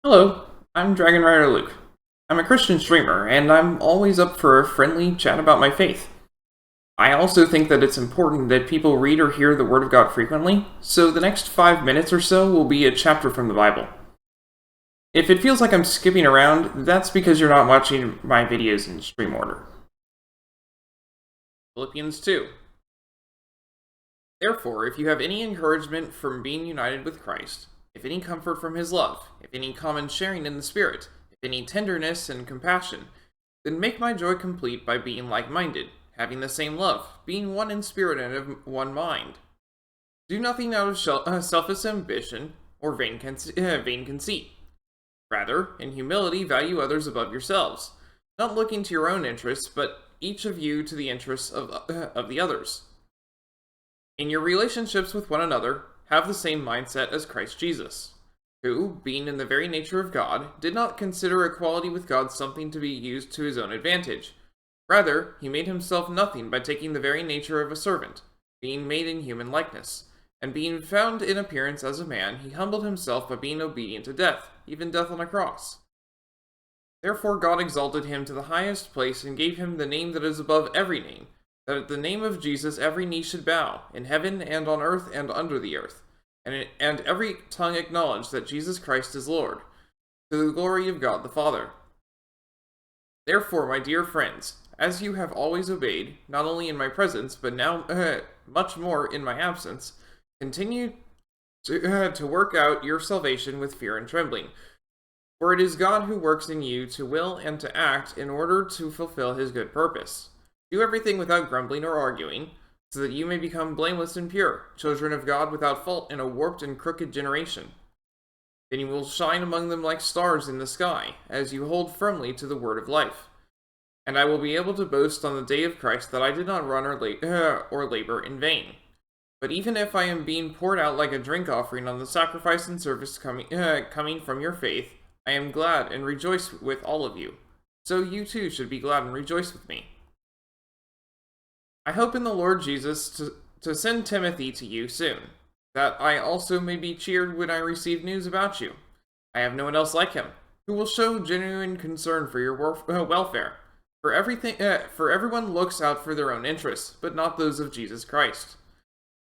Hello, I'm Dragon Rider Luke. I'm a Christian streamer, and I'm always up for a friendly chat about my faith. I also think that it's important that people read or hear the Word of God frequently, so the next 5 minutes or so will be a chapter from the Bible. If it feels like I'm skipping around, that's because you're not watching my videos in stream order. Philippians 2. Therefore, if you have any encouragement from being united with Christ, if any comfort from his love, if any common sharing in the Spirit, if any tenderness and compassion, then make my joy complete by being like-minded, having the same love, being one in spirit and of one mind. Do nothing out of selfish ambition or vain conceit. Rather, in humility, value others above yourselves, not looking to your own interests, but each of you to the interests of the others. In your relationships with one another, have the same mindset as Christ Jesus, who, being in the very nature of God, did not consider equality with God something to be used to his own advantage. Rather, he made himself nothing by taking the very nature of a servant, being made in human likeness, and being found in appearance as a man, he humbled himself by being obedient to death, even death on a cross. Therefore God exalted him to the highest place and gave him the name that is above every name, that at the name of Jesus every knee should bow, in heaven and on earth and under the earth, and every tongue acknowledge that Jesus Christ is Lord, to the glory of God the Father. Therefore, my dear friends, as you have always obeyed, not only in my presence, but now much more in my absence, continue to work out your salvation with fear and trembling. For it is God who works in you to will and to act in order to fulfill his good purpose. Do everything without grumbling or arguing, so that you may become blameless and pure, children of God without fault in a warped and crooked generation. Then you will shine among them like stars in the sky, as you hold firmly to the word of life. And I will be able to boast on the day of Christ that I did not run or labor in vain. But even if I am being poured out like a drink offering on the sacrifice and service coming from your faith, I am glad and rejoice with all of you. So you too should be glad and rejoice with me. I hope in the Lord Jesus to send Timothy to you soon, that I also may be cheered when I receive news about you. I have no one else like him, who will show genuine concern for your welfare. For everyone looks out for their own interests, but not those of Jesus Christ.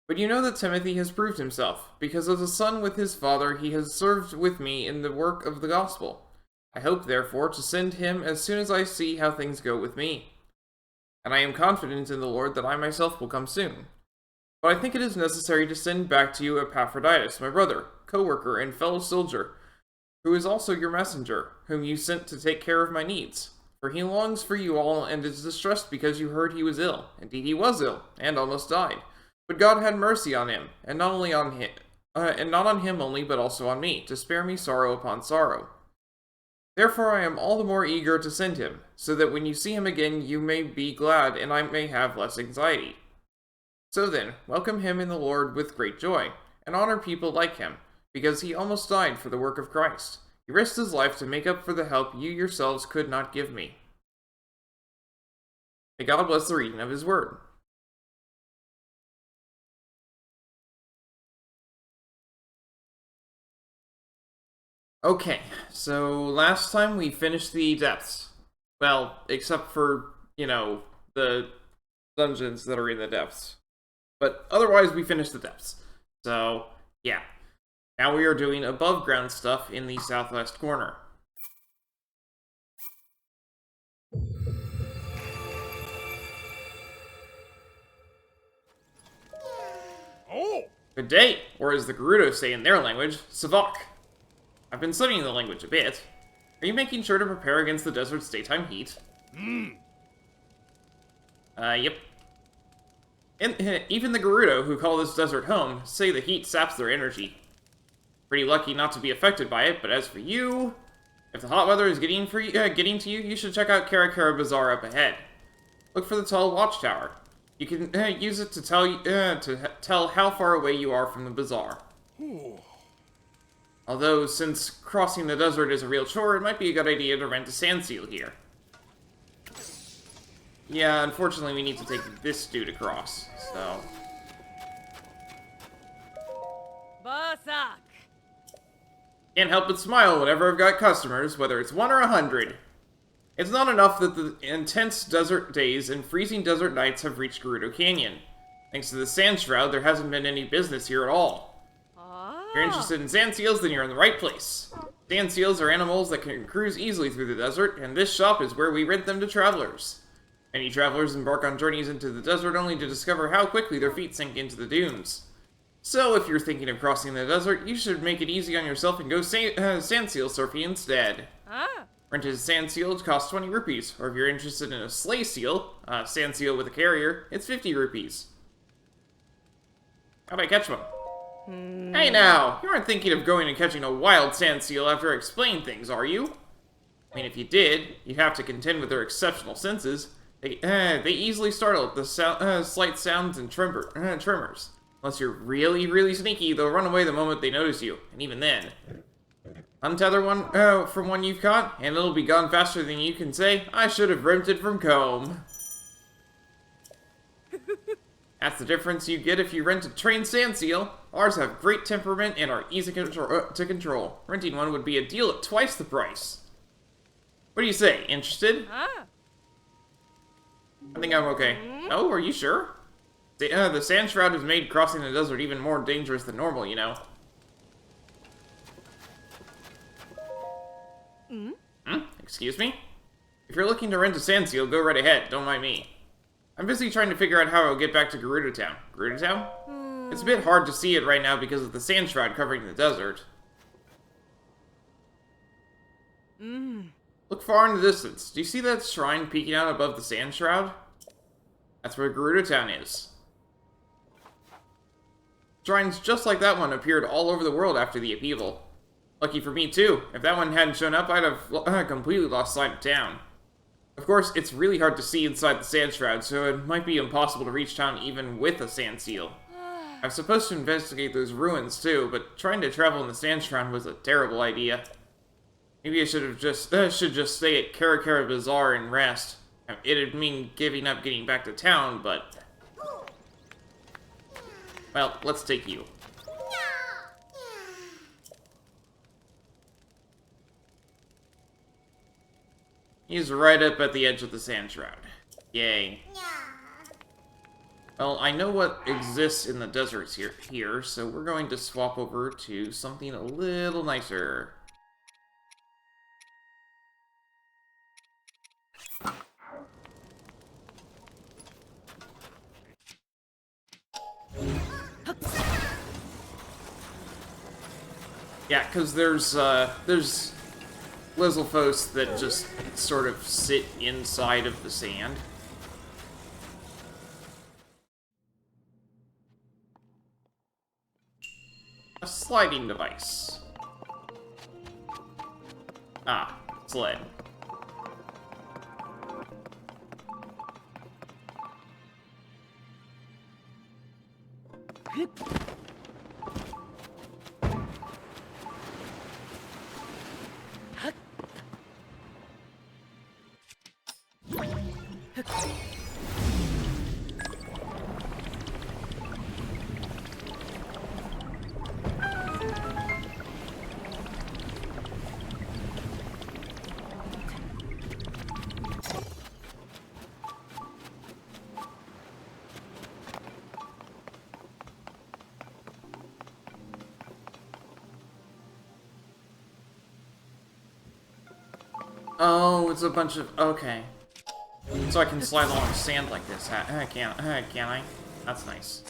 But you know that Timothy has proved himself, because as a son with his father he has served with me in the work of the gospel. I hope, therefore, to send him as soon as I see how things go with me. And I am confident in the Lord that I myself will come soon. But I think it is necessary to send back to you Epaphroditus, my brother, co-worker, and fellow soldier, who is also your messenger, whom you sent to take care of my needs. For he longs for you all and is distressed because you heard he was ill. Indeed, he was ill, and almost died. But God had mercy on him, and not on him only, but also on me, to spare me sorrow upon sorrow. Therefore I am all the more eager to send him, so that when you see him again you may be glad and I may have less anxiety. So then, welcome him in the Lord with great joy, and honor people like him, because he almost died for the work of Christ. He risked his life to make up for the help you yourselves could not give me. May God bless the reading of his word. Okay, so last time we finished the depths. Well, except for, the dungeons that are in the depths. But otherwise, we finished the depths. So, yeah. Now we are doing above ground stuff in the southwest corner. Oh! Good day, or as the Gerudo say in their language, Savak. I've been studying the language a bit. Are you making sure to prepare against the desert's daytime heat? Yep. And even the Gerudo, who call this desert home, say the heat saps their energy. Pretty lucky not to be affected by it, but as for you, if the hot weather is getting to you, you should check out Karakara Bazaar up ahead. Look for the tall watchtower. You can use it to tell how far away you are from the bazaar. Although, since crossing the desert is a real chore, it might be a good idea to rent a sand seal here. Yeah, unfortunately we need to take this dude across, so... Bazaar. Can't help but smile whenever I've got customers, whether it's 1 or 100. It's not enough that the intense desert days and freezing desert nights have reached Gerudo Canyon. Thanks to the sand shroud, there hasn't been any business here at all. If you're interested in sand seals, then you're in the right place. Sand seals are animals that can cruise easily through the desert, and this shop is where we rent them to travelers. Many travelers embark on journeys into the desert only to discover how quickly their feet sink into the dunes. So, if you're thinking of crossing the desert, you should make it easy on yourself and go sand seal surfing instead. Rented sand seal costs 20 rupees, or if you're interested in a sleigh seal, sand seal with a carrier, it's 50 rupees. How'd I catch one? Hey now, you aren't thinking of going and catching a wild sand seal after I explain things, are you? I mean, if you did, you'd have to contend with their exceptional senses. They easily startle at the slight sounds and tremors. Unless you're really, really sneaky, they'll run away the moment they notice you, and even then. Untether one from one you've caught, and it'll be gone faster than you can say, I should have rented from Combe. That's the difference you get if you rent a trained sand seal. Ours have great temperament and are easy to control. Renting one would be a deal at twice the price. What do you say? Interested? I think I'm okay. Oh, are you sure? The sand shroud has made crossing the desert even more dangerous than normal, you know. Excuse me? If you're looking to rent a sand seal, go right ahead. Don't mind me. I'm busy trying to figure out how I'll get back to Gerudo Town. Gerudo Town? It's a bit hard to see it right now because of the sand shroud covering the desert. Look far in the distance. Do you see that shrine peeking out above the sand shroud? That's where Gerudo Town is. Shrines just like that one appeared all over the world after the upheaval. Lucky for me, too. If that one hadn't shown up, I'd have completely lost sight of town. Of course, it's really hard to see inside the sand shroud, so it might be impossible to reach town even with a sand seal. I'm supposed to investigate those ruins, too, but trying to travel in the sand shroud was a terrible idea. Maybe I should just stay at Bazaar and rest. It'd mean giving up getting back to town, but... Well, let's take you. He's right up at the edge of the sand shroud. Yay. Well, I know what exists in the deserts here, so we're going to swap over to something a little nicer. Yeah, because there's Lizzlephos that just sort of sit inside of the sand. A sliding device. Ah, sled. Oh, it's a bunch of... Okay. So I can slide along sand like this. Can I? That's nice.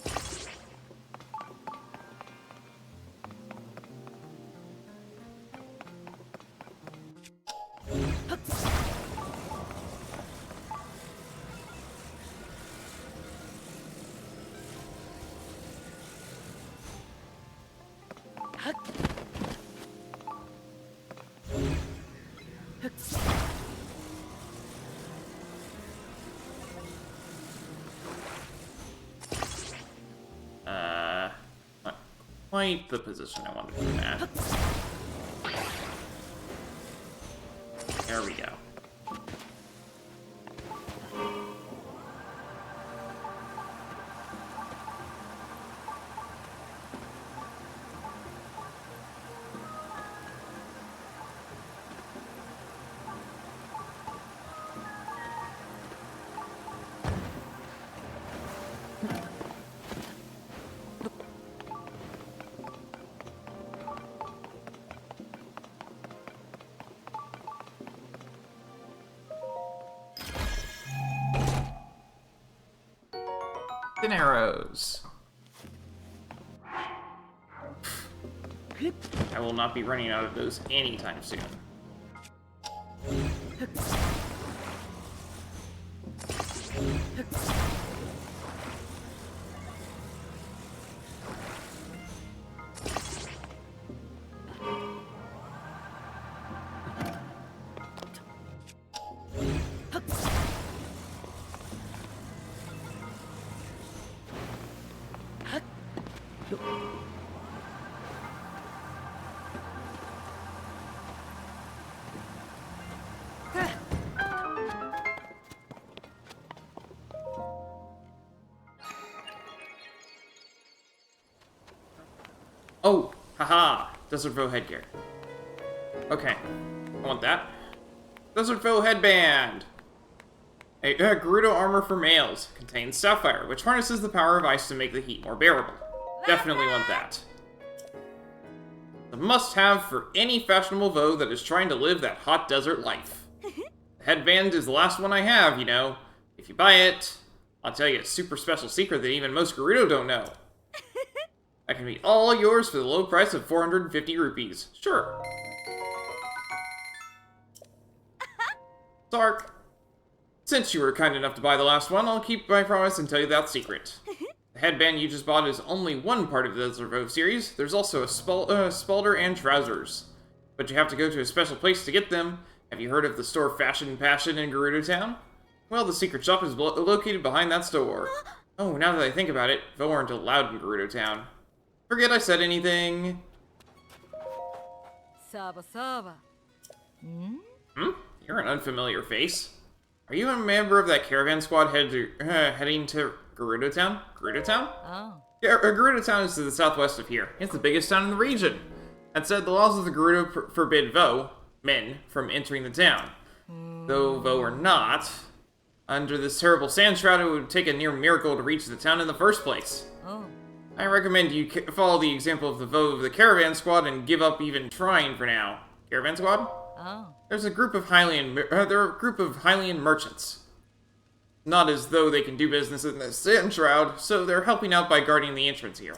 Not quite the position I wanted to be at. There we go. dragon arrows. I will not be running out of those anytime soon. Oh, haha, Desert Foe headgear. Okay, I want that. Desert Foe headband! A Gerudo armor for males. Contains sapphire, which harnesses the power of ice to make the heat more bearable. Definitely want that. A must-have for any fashionable Voe that is trying to live that hot desert life. The headband is the last one I have, you know. If you buy it, I'll tell you a super special secret that even most Gerudo don't know. That can be all yours for the low price of 450 rupees. Sure. Sark. Since you were kind enough to buy the last one, I'll keep my promise and tell you that secret. The headband you just bought is only one part of the Desert Voe series. There's also a spalder and trousers. But you have to go to a special place to get them. Have you heard of the store Fashion Passion in Gerudo Town? Well, the secret shop is located behind that store. Oh, now that I think about it, Voe aren't allowed in Gerudo Town. Forget I said anything. Saba Saba. You're an unfamiliar face. Are you a member of that caravan squad heading to Gerudo Town? Gerudo Town? Oh. Yeah, Gerudo Town is to the southwest of here. It's the biggest town in the region. That said, the laws of the Gerudo forbid Voe, men, from entering the town. Though Voe are not, under this terrible sand shroud, it would take a near miracle to reach the town in the first place. Oh. I recommend you follow the example of the Voe of the caravan squad and give up even trying for now. Caravan squad? Oh. There's a group of Hylian merchants. Not as though they can do business in the sand shroud, so they're helping out by guarding the entrance here.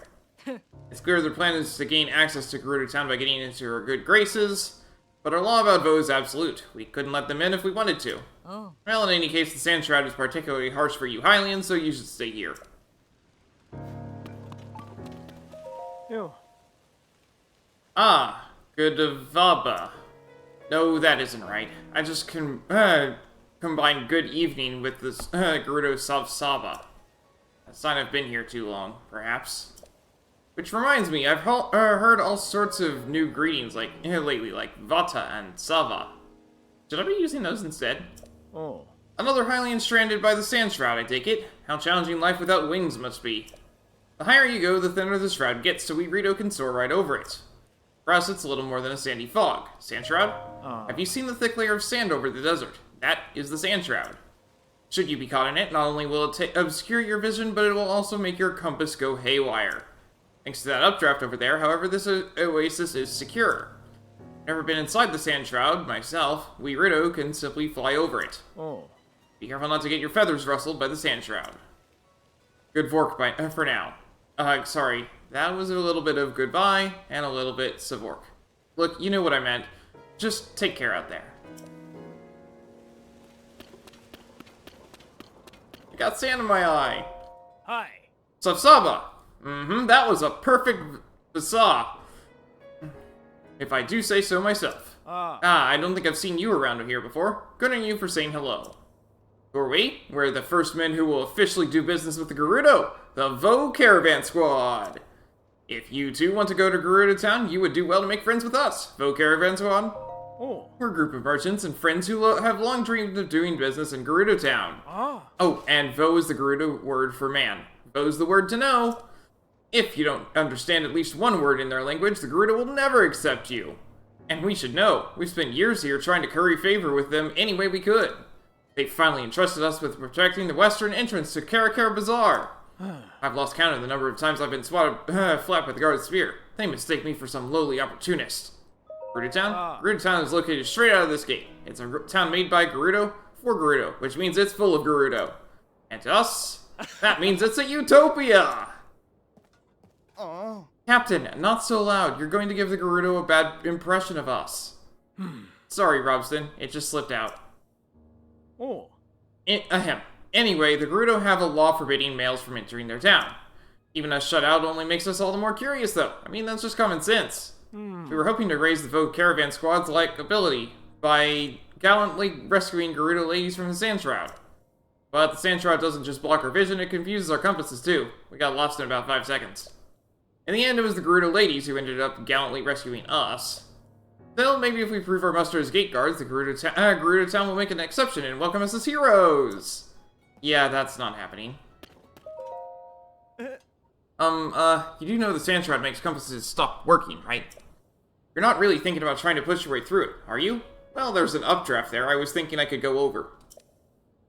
It's clear their plan is to gain access to Gerudo Town by getting into her good graces, but our law about Voe is absolute. We couldn't let them in if we wanted to. Oh. Well, in any case, the sand shroud is particularly harsh for you Hylians, so you should stay here. Ew. Ah, Goodavaba. No, that isn't right. I just combined good evening with this Gerudo Saba. A sign I've been here too long, perhaps. Which reminds me, I've heard all sorts of new greetings lately, like Vata and Sava. Should I be using those instead? Oh. Another Hylian stranded by the sand shroud, I take it. How challenging life without wings must be. The higher you go, the thinner the shroud gets, so we Rito can soar right over it. For us, it's a little more than a sandy fog. Sand shroud? Have you seen the thick layer of sand over the desert? That is the sand shroud. Should you be caught in it, not only will it obscure your vision, but it will also make your compass go haywire. Thanks to that updraft over there, however, this oasis is secure. Never been inside the sand shroud, myself. We Rito can simply fly over it. Oh. Be careful not to get your feathers rustled by the sand shroud. Good fork for now. Sorry. That was a little bit of goodbye, and a little bit Savork. Look, you know what I meant. Just take care out there. I got sand in my eye. Hi. Saba. That was a perfect Bazaar. If I do say so myself. I don't think I've seen you around here before. Good on you for saying hello. Who are we? We're the first men who will officially do business with the Gerudo, the Voe Caravan Squad. If you too want to go to Gerudo Town, you would do well to make friends with us, Voe Caravan Squad. Oh. We're a group of merchants and friends who have long dreamed of doing business in Gerudo Town. Oh, and Voe is the Gerudo word for man. Voe's the word to know. If you don't understand at least one word in their language, the Gerudo will never accept you. And we should know. We've spent years here trying to curry favor with them any way we could. They finally entrusted us with protecting the western entrance to Karakara Bazaar. I've lost count of the number of times I've been swatted flat by the guard's spear. They mistake me for some lowly opportunist. Gerudo Town? Gerudo Town is located straight out of this gate. It's a town made by Gerudo for Gerudo, which means it's full of Gerudo. And to us, That means it's a utopia! Oh. Captain, not so loud. You're going to give the Gerudo a bad impression of us. Sorry, Robston. It just slipped out. Oh. Ahem. Anyway, the Gerudo have a law forbidding males from entering their town. Even us shut out only makes us all the more curious, though. I mean, that's just common sense. We were hoping to raise the Vogue Caravan Squad's likability by gallantly rescuing Gerudo ladies from the Sand Shroud. But the Sand Shroud doesn't just block our vision, it confuses our compasses, too. We got lost in about 5 seconds. In the end, it was the Gerudo ladies who ended up gallantly rescuing us. Still, maybe if we prove our muster as gate guards, the Gerudo Town will make an exception and welcome us as heroes! Yeah, that's not happening. You do know the Sand Shroud makes compasses stop working, right? You're not really thinking about trying to push your way through it, are you? Well, there's an updraft there. I was thinking I could go over.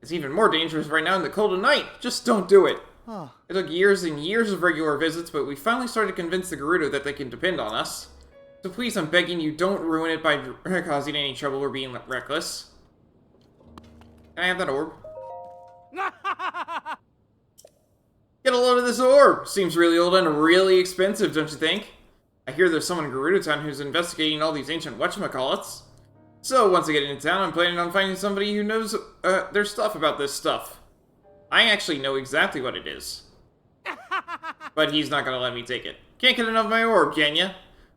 It's even more dangerous right now in the cold of night. Just don't do it. It took years and years of regular visits, but we finally started to convince the Gerudo that they can depend on us. So please, I'm begging you, don't ruin it by causing any trouble or being reckless. Can I have that orb? Get a load of this orb! Seems really old and really expensive, don't you think? I hear there's someone in Gerudo Town who's investigating all these ancient whatchamacallits. So, once I get into town, I'm planning on finding somebody who knows their stuff about this stuff. I actually know exactly what it is. But he's not gonna let me take it. Can't get enough of my orb, can ya?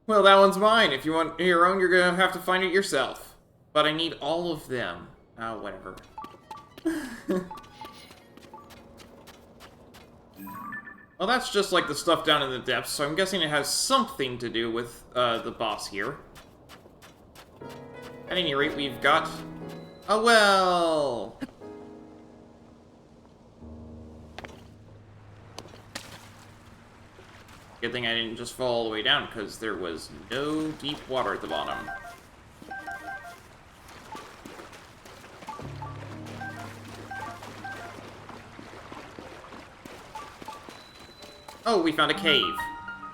Well, that one's mine. If you want your own, you're gonna have to find it yourself. But I need all of them. Oh, whatever. Well, that's just like the stuff down in the depths, so I'm guessing it has something to do with the boss here. At any rate, we've got a well. Good thing I didn't just fall all the way down, because there was no deep water at the bottom. Oh, we found a cave.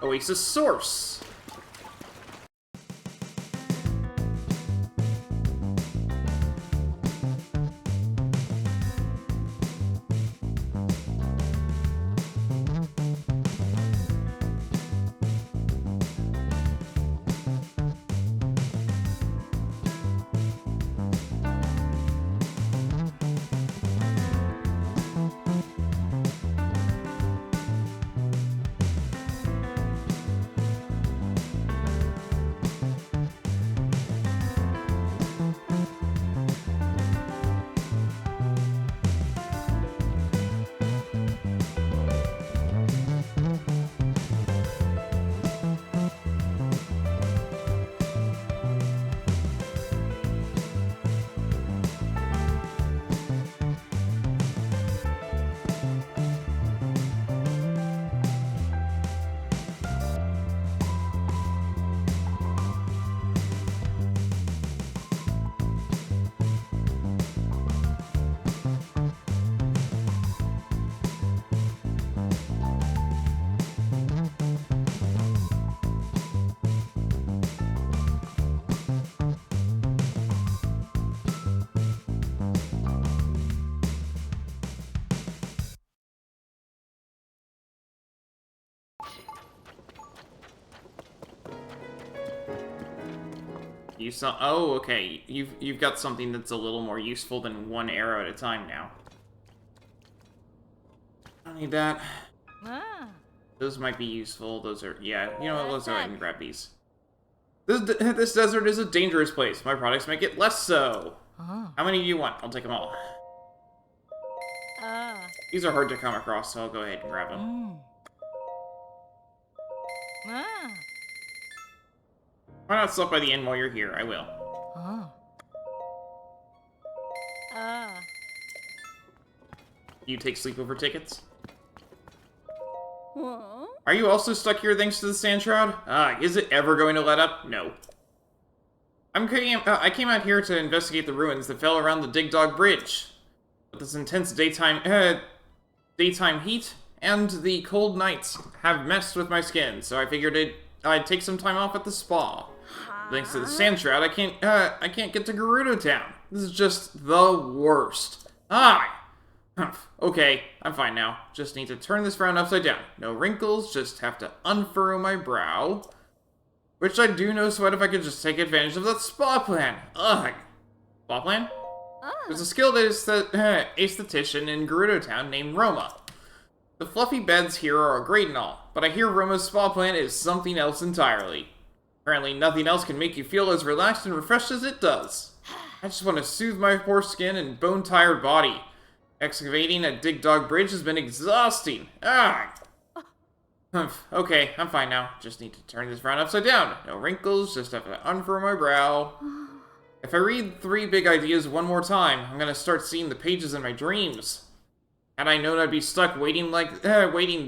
Oasis Source. You saw. Oh, okay. You've got something that's a little more useful than one arrow at a time now. I don't need that. Those might be useful. Those are, yeah. You know what? Let's go ahead and grab these. This desert is a dangerous place. My products make it less so. How many do you want? I'll take them all. These are hard to come across, so I'll go ahead and grab them. Why not stop by the inn while you're here? I will. You take sleepover tickets? Are you also stuck here thanks to the Sand Shroud? Is it ever going to let up? No. I came out here to investigate the ruins that fell around the Dig Dog Bridge. But this intense daytime heat and the cold nights have messed with my skin, so I figured I'd take some time off at the spa. Thanks to the Sand Shroud, I can't get to Gerudo Town. This is just the worst. Humph. Okay, I'm fine now. Just need to turn this frown upside down. No wrinkles, just have to unfurrow my brow. Which I do no sweat if I could just take advantage of that spa plan. Ugh. Spa plan? There's a skilled aesthetician in Gerudo Town named Roma. The fluffy beds here are great and all, but I hear Roma's spa plan is something else entirely. Apparently nothing else can make you feel as relaxed and refreshed as it does. I just want to soothe my poor skin and bone-tired body. Excavating a Dig Dog bridge has been exhausting. Ah! Humph. Okay, I'm fine now. Just need to turn this frown upside down. No wrinkles, just have to unfurrow my brow. If I read 3 big ideas one more time, I'm gonna start seeing the pages in my dreams. Had I known I'd be stuck waiting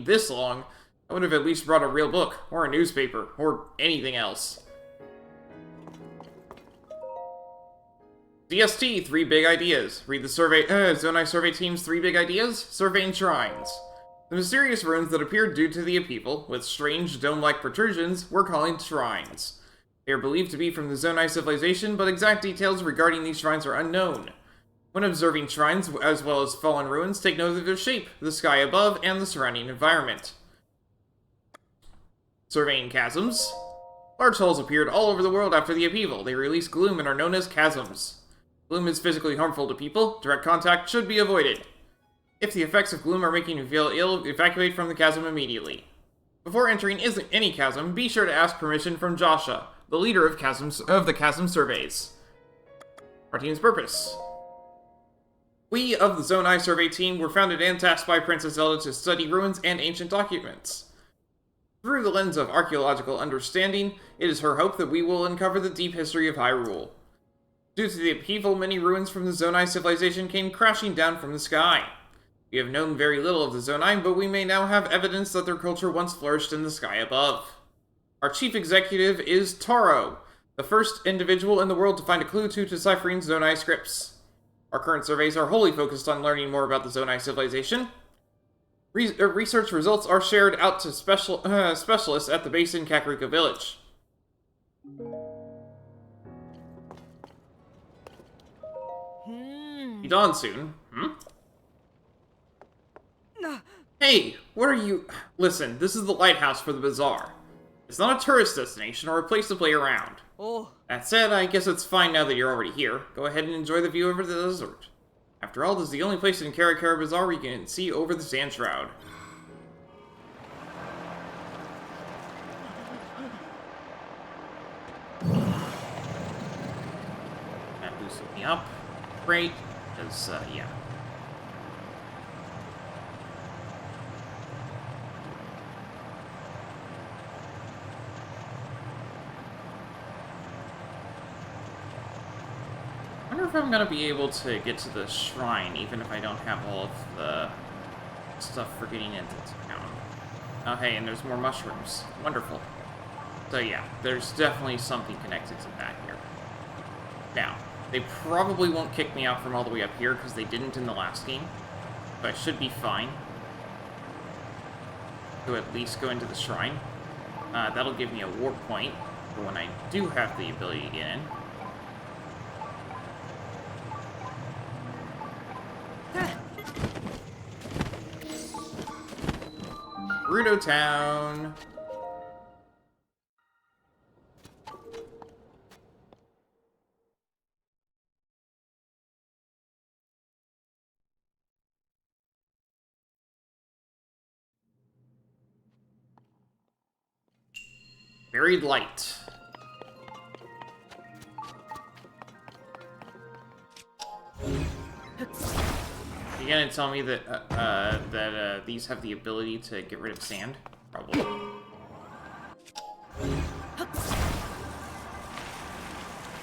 this long, I would have at least brought a real book, or a newspaper, or anything else. DST, 3 big ideas. Read the Zonai survey team's 3 big ideas. Surveying shrines. The mysterious ruins that appeared due to the upheaval, with strange dome-like protrusions, were called shrines. They are believed to be from the Zonai civilization, but exact details regarding these shrines are unknown. When observing shrines, as well as fallen ruins, take note of their shape, the sky above, and the surrounding environment. Surveying chasms. Large holes appeared all over the world after the upheaval. They release gloom and are known as chasms. Gloom is physically harmful to people. Direct contact should be avoided. If the effects of gloom are making you feel ill, evacuate from the chasm immediately. Before entering any chasm, be sure to ask permission from Joshua, the leader of the chasm surveys. Our team's purpose. We of the Zonai survey team were founded and tasked by Princess Zelda to study ruins and ancient documents. Through the lens of archaeological understanding, it is her hope that we will uncover the deep history of Hyrule. Due to the upheaval, many ruins from the Zonai civilization came crashing down from the sky. We have known very little of the Zonai, but we may now have evidence that their culture once flourished in the sky above. Our chief executive is Taro, the first individual in the world to find a clue to deciphering Zonai scripts. Our current surveys are wholly focused on learning more about the Zonai civilization. Research results are shared out to specialists at the base in Kakariko Village. Be dawn soon. Hey, what are you... Listen, this is the lighthouse for the Bazaar. It's not a tourist destination or a place to play around. That said, I guess it's fine now that you're already here. Go ahead and enjoy the view over the desert. After all, this is the only place in Karakara Bazaar where you can see over the Sand Shroud. That boosted me up. Great, because, yeah. I wonder if I'm gonna be able to get to the shrine, even if I don't have all of the stuff for getting into town. Oh, hey, and there's more mushrooms. Wonderful. So yeah, there's definitely something connected to that here. Now, they probably won't kick me out from all the way up here, because they didn't in the last game. So I should be fine to at least go into the shrine. That'll give me a warp point for when I do have the ability to get in. Gerudo Town. Buried light. You gonna tell me that these have the ability to get rid of sand? Probably.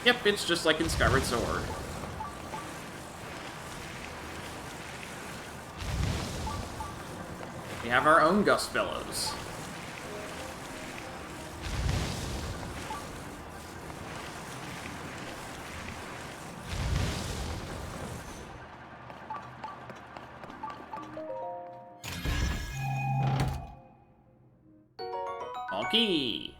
Yep, it's just like in Skyward Sword. We have our own Gust Bellows. Key.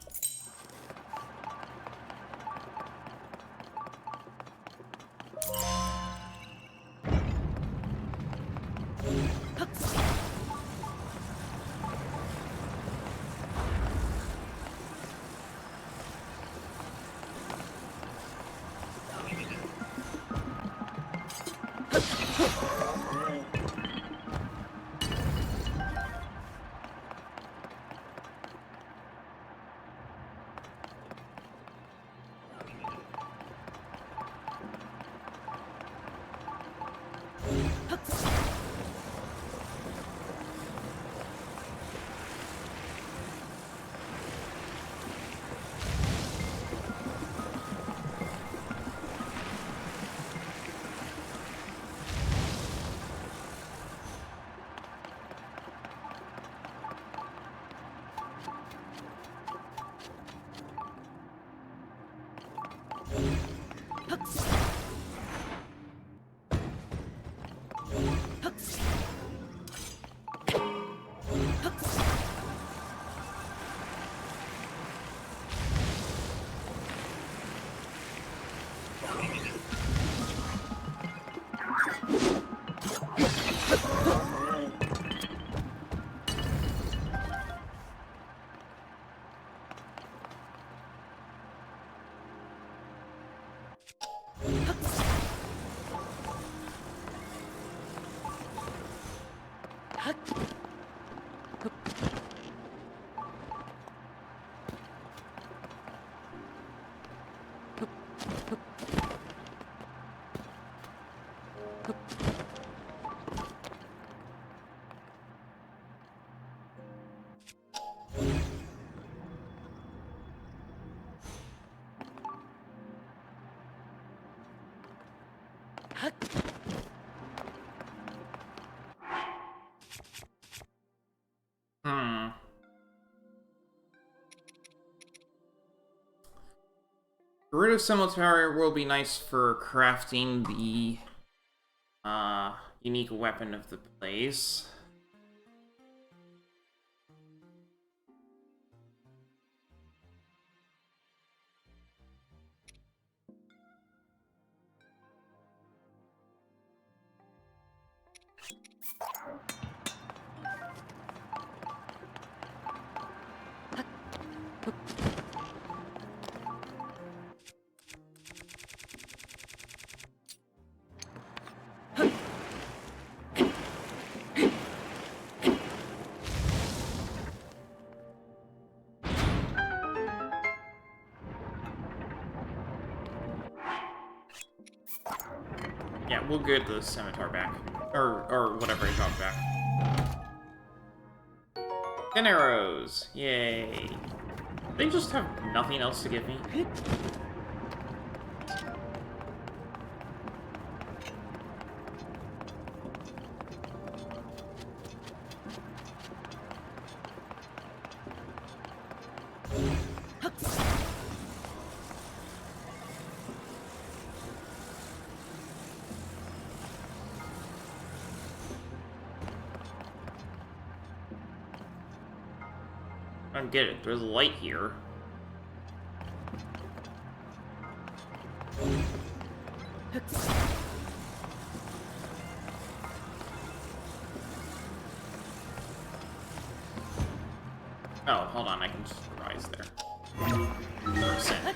Gerudo Cemetery will be nice for crafting the unique weapon of the place. Yeah, we'll get the scimitar back. Or whatever I got back. 10 arrows! Yay! They just have nothing else to give me. I don't get it. There's light here. Oh, hold on. I can just rise there. Percent.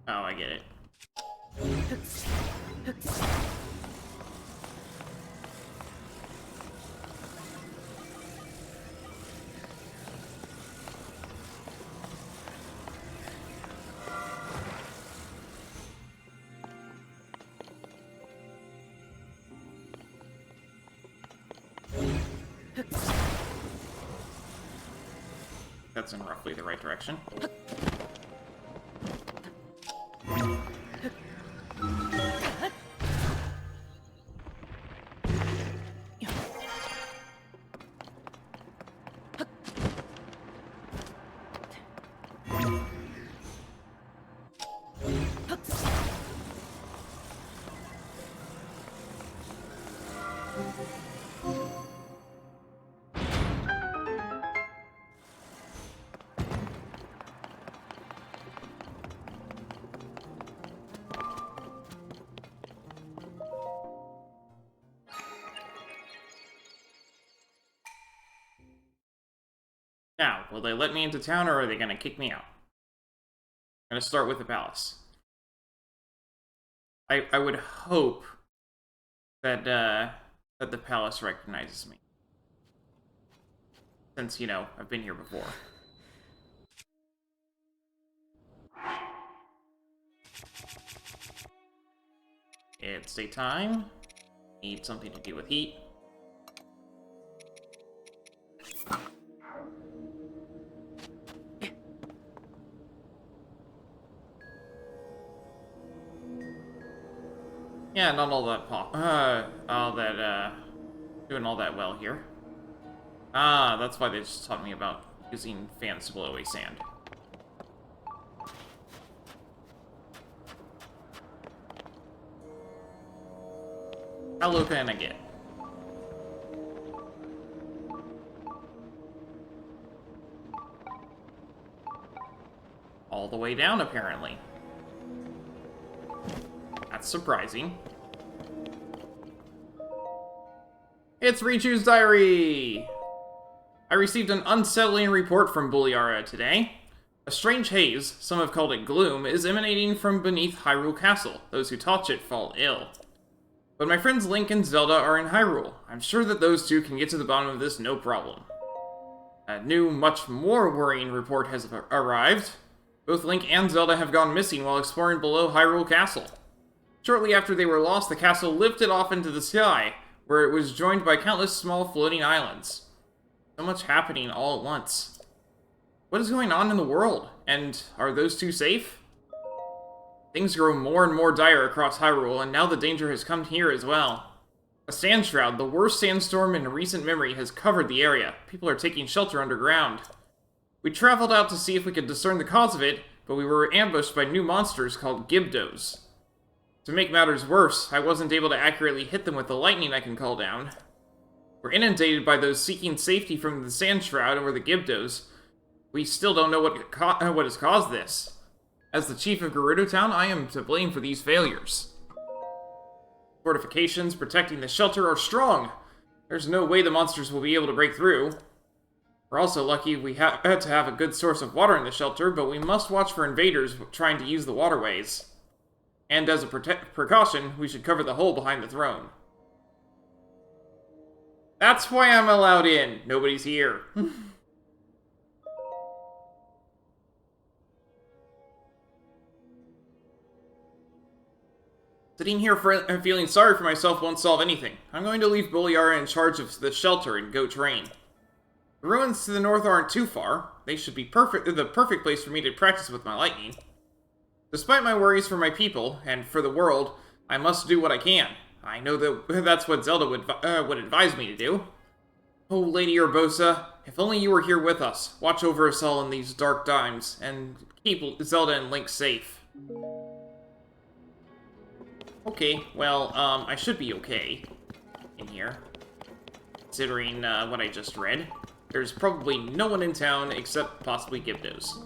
Oh, I get it. that's in roughly the right direction. Now, will they let me into town, or are they gonna kick me out? I'm gonna start with the palace. I would hope that, that the palace recognizes me. Since, you know, I've been here before. It's daytime. Need something to do with heat. Yeah, not all that doing all that well here. Ah, that's why they just taught me about using fans to blow away sand. How low can I get? All the way down, apparently. That's surprising. It's Riju's diary! I received an unsettling report from Buliara today. A strange haze, some have called it gloom, is emanating from beneath Hyrule Castle. Those who touch it fall ill. But my friends Link and Zelda are in Hyrule. I'm sure that those two can get to the bottom of this no problem. A new, much more worrying report has arrived. Both Link and Zelda have gone missing while exploring below Hyrule Castle. Shortly after they were lost, the castle lifted off into the sky, where it was joined by countless small floating islands. So much happening all at once. What is going on in the world? And are those two safe? Things grow more and more dire across Hyrule, and now the danger has come here as well. A sand shroud, the worst sandstorm in recent memory, has covered the area. People are taking shelter underground. We traveled out to see if we could discern the cause of it, but we were ambushed by new monsters called Gibdos. To make matters worse, I wasn't able to accurately hit them with the lightning I can call down. We're inundated by those seeking safety from the sand shroud or the Gibdos. We still don't know what has caused this. As the chief of Gerudo Town, I am to blame for these failures. Fortifications protecting the shelter are strong. There's no way the monsters will be able to break through. We're also lucky we had to have a good source of water in the shelter, but we must watch for invaders trying to use the waterways. And as a precaution, we should cover the hole behind the throne. That's why I'm allowed in. Nobody's here. Sitting here feeling sorry for myself won't solve anything. I'm going to leave Buliara in charge of the shelter and go train. The ruins to the north aren't too far. They should be the perfect place for me to practice with my lightning. Despite my worries for my people, and for the world, I must do what I can. I know that that's what Zelda would advise me to do. Oh, Lady Urbosa, if only you were here with us. Watch over us all in these dark times, and keep Zelda and Link safe. Okay, well, I should be okay in here, considering what I just read. There's probably no one in town except possibly Gibdos,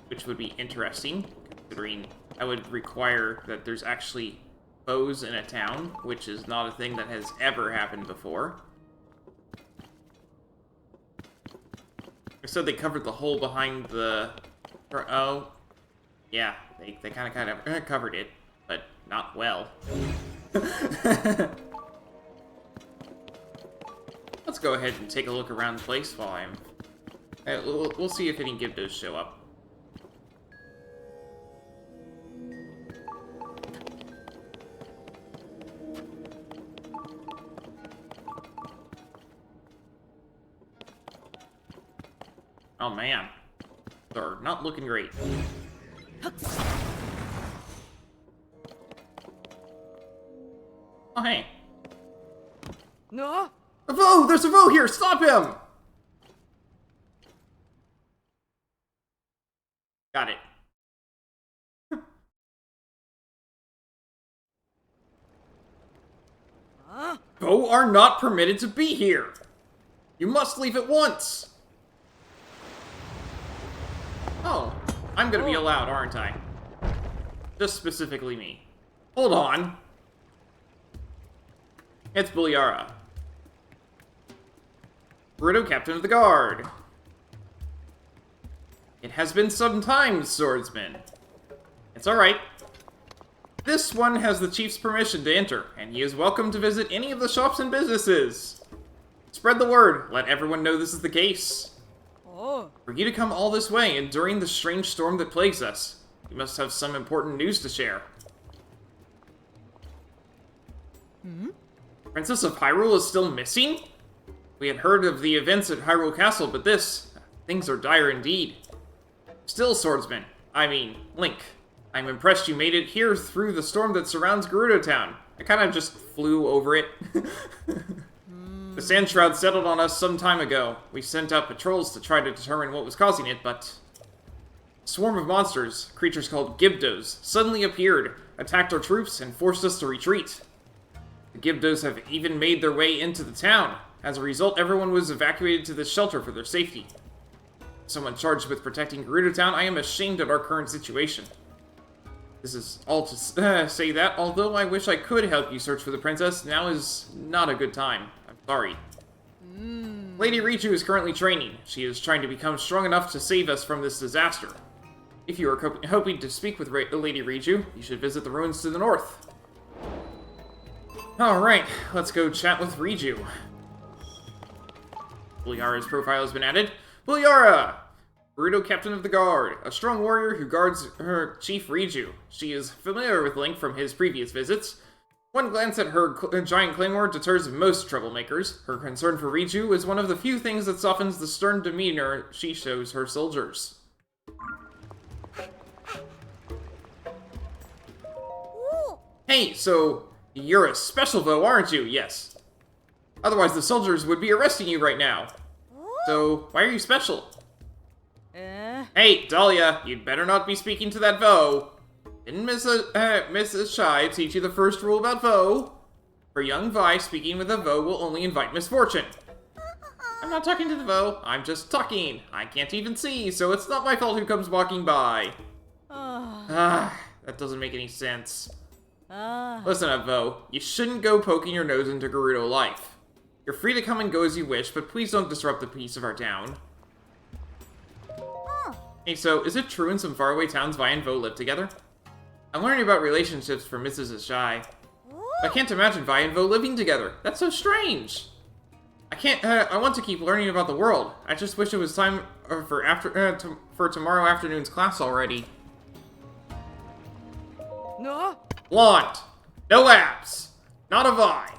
which would be interesting, considering I would require that there's actually foes in a town, which is not a thing that has ever happened before. I said they covered the hole behind the... Oh, yeah, they kind of covered it, but not well. Let's go ahead and take a look around the place while I'm... We'll see if any Gibdos show up. Oh man. They're not looking great. Oh hey. No. A foe! There's a foe here! Stop him! Got it. Foe are not permitted to be here! You must leave at once! Oh, I'm gonna be allowed, aren't I? Just specifically me. Hold on. It's Buliara. Gerudo, Captain of the Guard. It has been some time, swordsman. It's alright. This one has the chief's permission to enter, and he is welcome to visit any of the shops and businesses. Spread the word. Let everyone know this is the case. Oh. For you to come all this way, and during the strange storm that plagues us, you must have some important news to share. Princess of Hyrule is still missing? We had heard of the events at Hyrule Castle, but things are dire indeed. Still, swordsman, Link, I'm impressed you made it here through the storm that surrounds Gerudo Town. I kind of just flew over it. The sand shroud settled on us some time ago. We sent out patrols to try to determine what was causing it, but a swarm of monsters, creatures called Gibdos, suddenly appeared, attacked our troops, and forced us to retreat. The Gibdos have even made their way into the town. As a result, everyone was evacuated to this shelter for their safety. Someone charged with protecting Gerudo Town, I am ashamed of our current situation. This is all to say that, although I wish I could help you search for the princess, now is not a good time. I'm sorry. Lady Riju is currently training. She is trying to become strong enough to save us from this disaster. If you are hoping to speak with Lady Riju, you should visit the ruins to the north. Alright, let's go chat with Riju. Buliara's profile has been added. Buliara! Gerudo, Captain of the Guard, a strong warrior who guards her chief Riju. She is familiar with Link from his previous visits. One glance at her giant claymore deters most troublemakers. Her concern for Riju is one of the few things that softens the stern demeanor she shows her soldiers. Hey, so you're a special foe, aren't you? Yes. Otherwise the soldiers would be arresting you right now. So, why are you special? Hey, Dahlia, you'd better not be speaking to that foe. Didn't Mrs. Shy teach you the first rule about foe? For young Vi, speaking with a foe will only invite misfortune. I'm not talking to the foe, I'm just talking. I can't even see, so it's not my fault who comes walking by. That doesn't make any sense. Listen up, foe. You shouldn't go poking your nose into Gerudo life. You're free to come and go as you wish, but please don't disrupt the peace of our town. Hey, so, is it true in some faraway towns Vi and Vo live together? I'm learning about relationships from Mrs. Shy. I can't imagine Vi and Vo living together. That's so strange. I want to keep learning about the world. I just wish it was time for tomorrow afternoon's class already. No. Blonde. No abs. Not a Vi.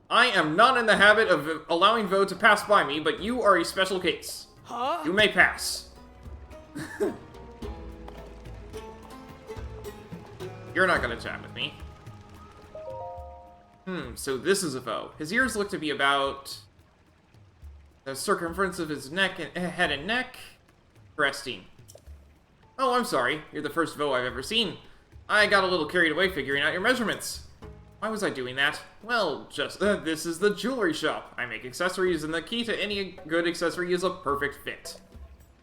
I am not in the habit of allowing Vo to pass by me, but you are a special case. You may pass. You're not gonna chat with me. So this is a foe. His ears look to be about the circumference of his neck and head and neck. Interesting. Oh, I'm sorry. You're the first foe I've ever seen. I got a little carried away figuring out your measurements. Why was I doing that? Well, this is the jewelry shop. I make accessories, and the key to any good accessory is a perfect fit.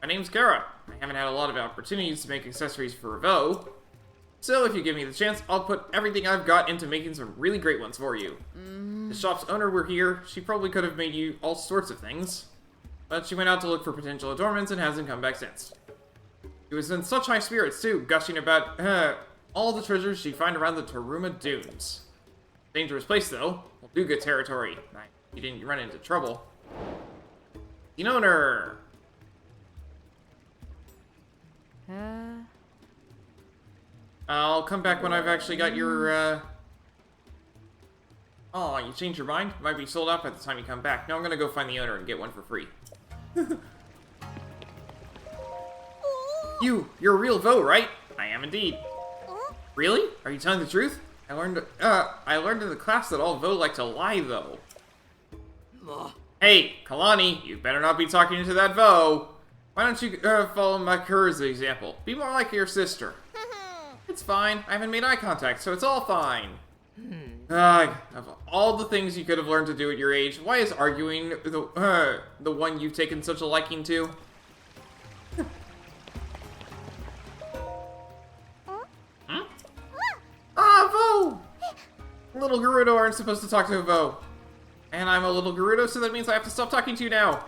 My name's Kara. I haven't had a lot of opportunities to make accessories for Vo. So if you give me the chance, I'll put everything I've got into making some really great ones for you. The shop's owner were here. She probably could have made you all sorts of things. But she went out to look for potential adornments and hasn't come back since. She was in such high spirits too, gushing about all the treasures she'd find around the Taruma Dunes. Dangerous place though. Duga territory. You didn't run into trouble. The owner. I'll come back when I've actually got your, Oh, you changed your mind? Might be sold out by the time you come back. No, I'm gonna go find the owner and get one for free. You're a real Vo, right? I am indeed. Really? Are you telling the truth? I learned in the class that all Vo like to lie, though. Hey, Kalani, you better not be talking to that Vo. Why don't you follow my Kur's example? Be more like your sister. It's fine. I haven't made eye contact, so it's all fine. Of all the things you could have learned to do at your age, why is arguing the one you've taken such a liking to? Vo! Little Gerudo aren't supposed to talk to a Vo. And I'm a little Gerudo, so that means I have to stop talking to you now.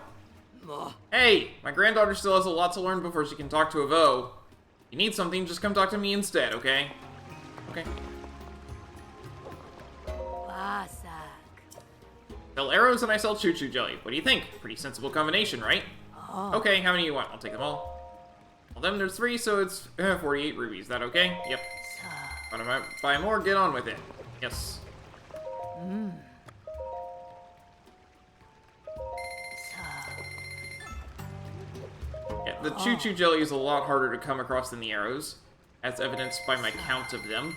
Hey, my granddaughter still has a lot to learn before she can talk to a Vo. If you need something, just come talk to me instead, okay? Okay. Sell arrows and I sell choo-choo jelly. What do you think? Pretty sensible combination, right? Okay, how many do you want? I'll take them all. Well, then there's 3, so it's 48 rubies. That okay? Yep. Want to buy more? Get on with it. Yes. Yeah, the choo-choo jelly is a lot harder to come across than the arrows, as evidenced by my count of them.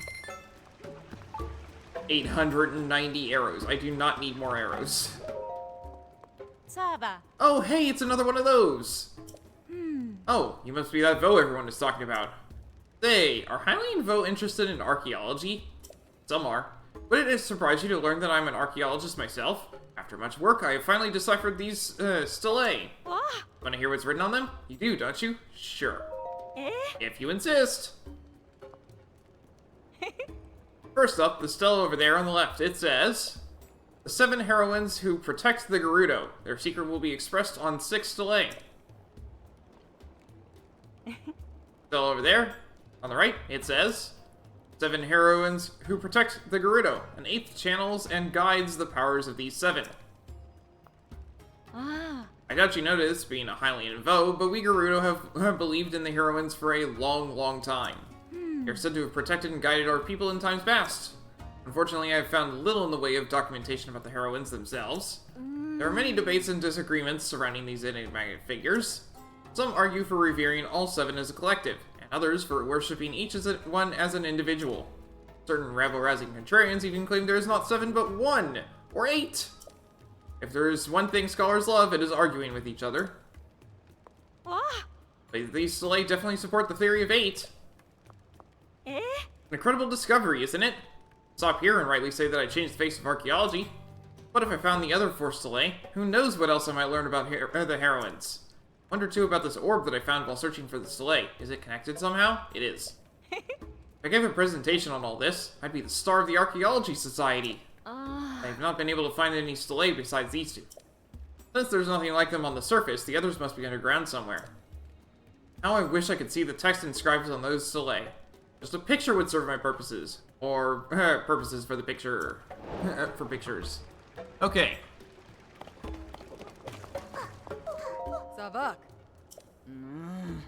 890 arrows. I do not need more arrows. Oh, hey, it's another one of those! Oh, you must be that Vo everyone is talking about. Say, are Hylian Vo interested in archaeology? Some are. Would it surprise you to learn that I'm an archaeologist myself? After much work, I have finally deciphered these stelae. Want to hear what's written on them? You do, don't you? Sure. If you insist. First up, the stela over there on the left. It says, the 7 heroines who protect the Gerudo. Their secret will be expressed on 6 stelae. Stela over there, on the right, it says, 7 heroines who protect the Gerudo. An 8th channels and guides the powers of these 7. I doubt you know this, being a Hylian Vo, but we Gerudo have believed in the heroines for a long, long time. They're said to have protected and guided our people in times past. Unfortunately, I have found little in the way of documentation about the heroines themselves. There are many debates and disagreements surrounding these enigmatic figures. Some argue for revering all 7 as a collective, and others for worshipping each one as an individual. Certain rabble-rousing contrarians even claim there is not 7 but 1, or 8. If there is one thing scholars love, it is arguing with each other. But these stelae definitely support the theory of 8. An incredible discovery, isn't it? Stop here and rightly say that I changed the face of archaeology. What if I found the other 4 stelae? Who knows what else I might learn about the heroines? Wonder too about this orb that I found while searching for the stelae. Is it connected somehow? It is. If I gave a presentation on all this, I'd be the star of the Archaeology Society. I have not been able to find any stelae besides these 2. Since there's nothing like them on the surface, the others must be underground somewhere. How I wish I could see the text inscribed on those stelae. Just a picture would serve my purposes. Or, purposes for the picture. For pictures. Okay.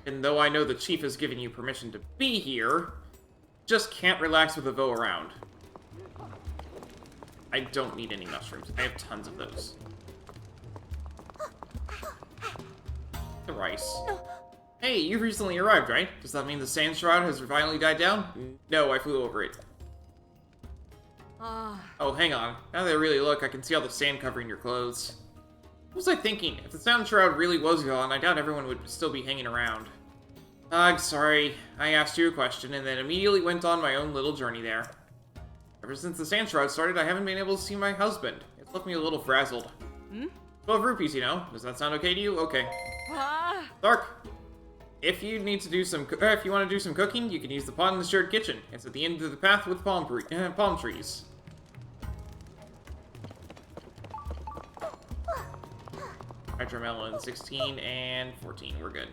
And though I know the chief has given you permission to be here, just can't relax with a Vo around. I don't need any mushrooms. I have tons of those. The rice. Hey, you've recently arrived, right? Does that mean the sand shroud has finally died down? No, I flew over it. Oh, hang on. Now that I really look, I can see all the sand covering your clothes. What was I thinking? If the sand shroud really was gone, I doubt everyone would still be hanging around. I'm sorry. I asked you a question and then immediately went on my own little journey there. Ever since the sand shroud started, I haven't been able to see my husband. It's left me a little frazzled. 12 rupees, you know. Does that sound okay to you? Okay. Dark. If you need to do some, if you want to do some cooking, you can use the pot in the shared kitchen. It's at the end of the path with palm trees. Hydromelon 16 and 14. We're good.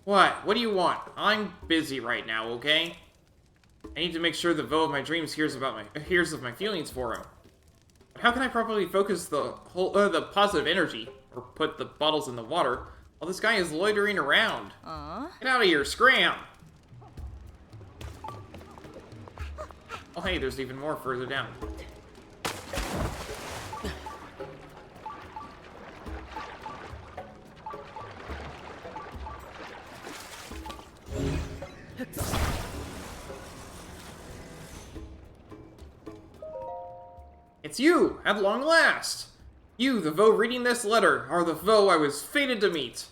What? What do you want? I'm busy right now, okay? I need to make sure the Vo of my dreams hears of my feelings for him. But how can I properly focus the positive energy, or put the bottles in the water, while this guy is loitering around? Get out of here, scram! Oh hey, there's even more further down. It's you, at long last! You, the Vo reading this letter, are the Vo I was fated to meet.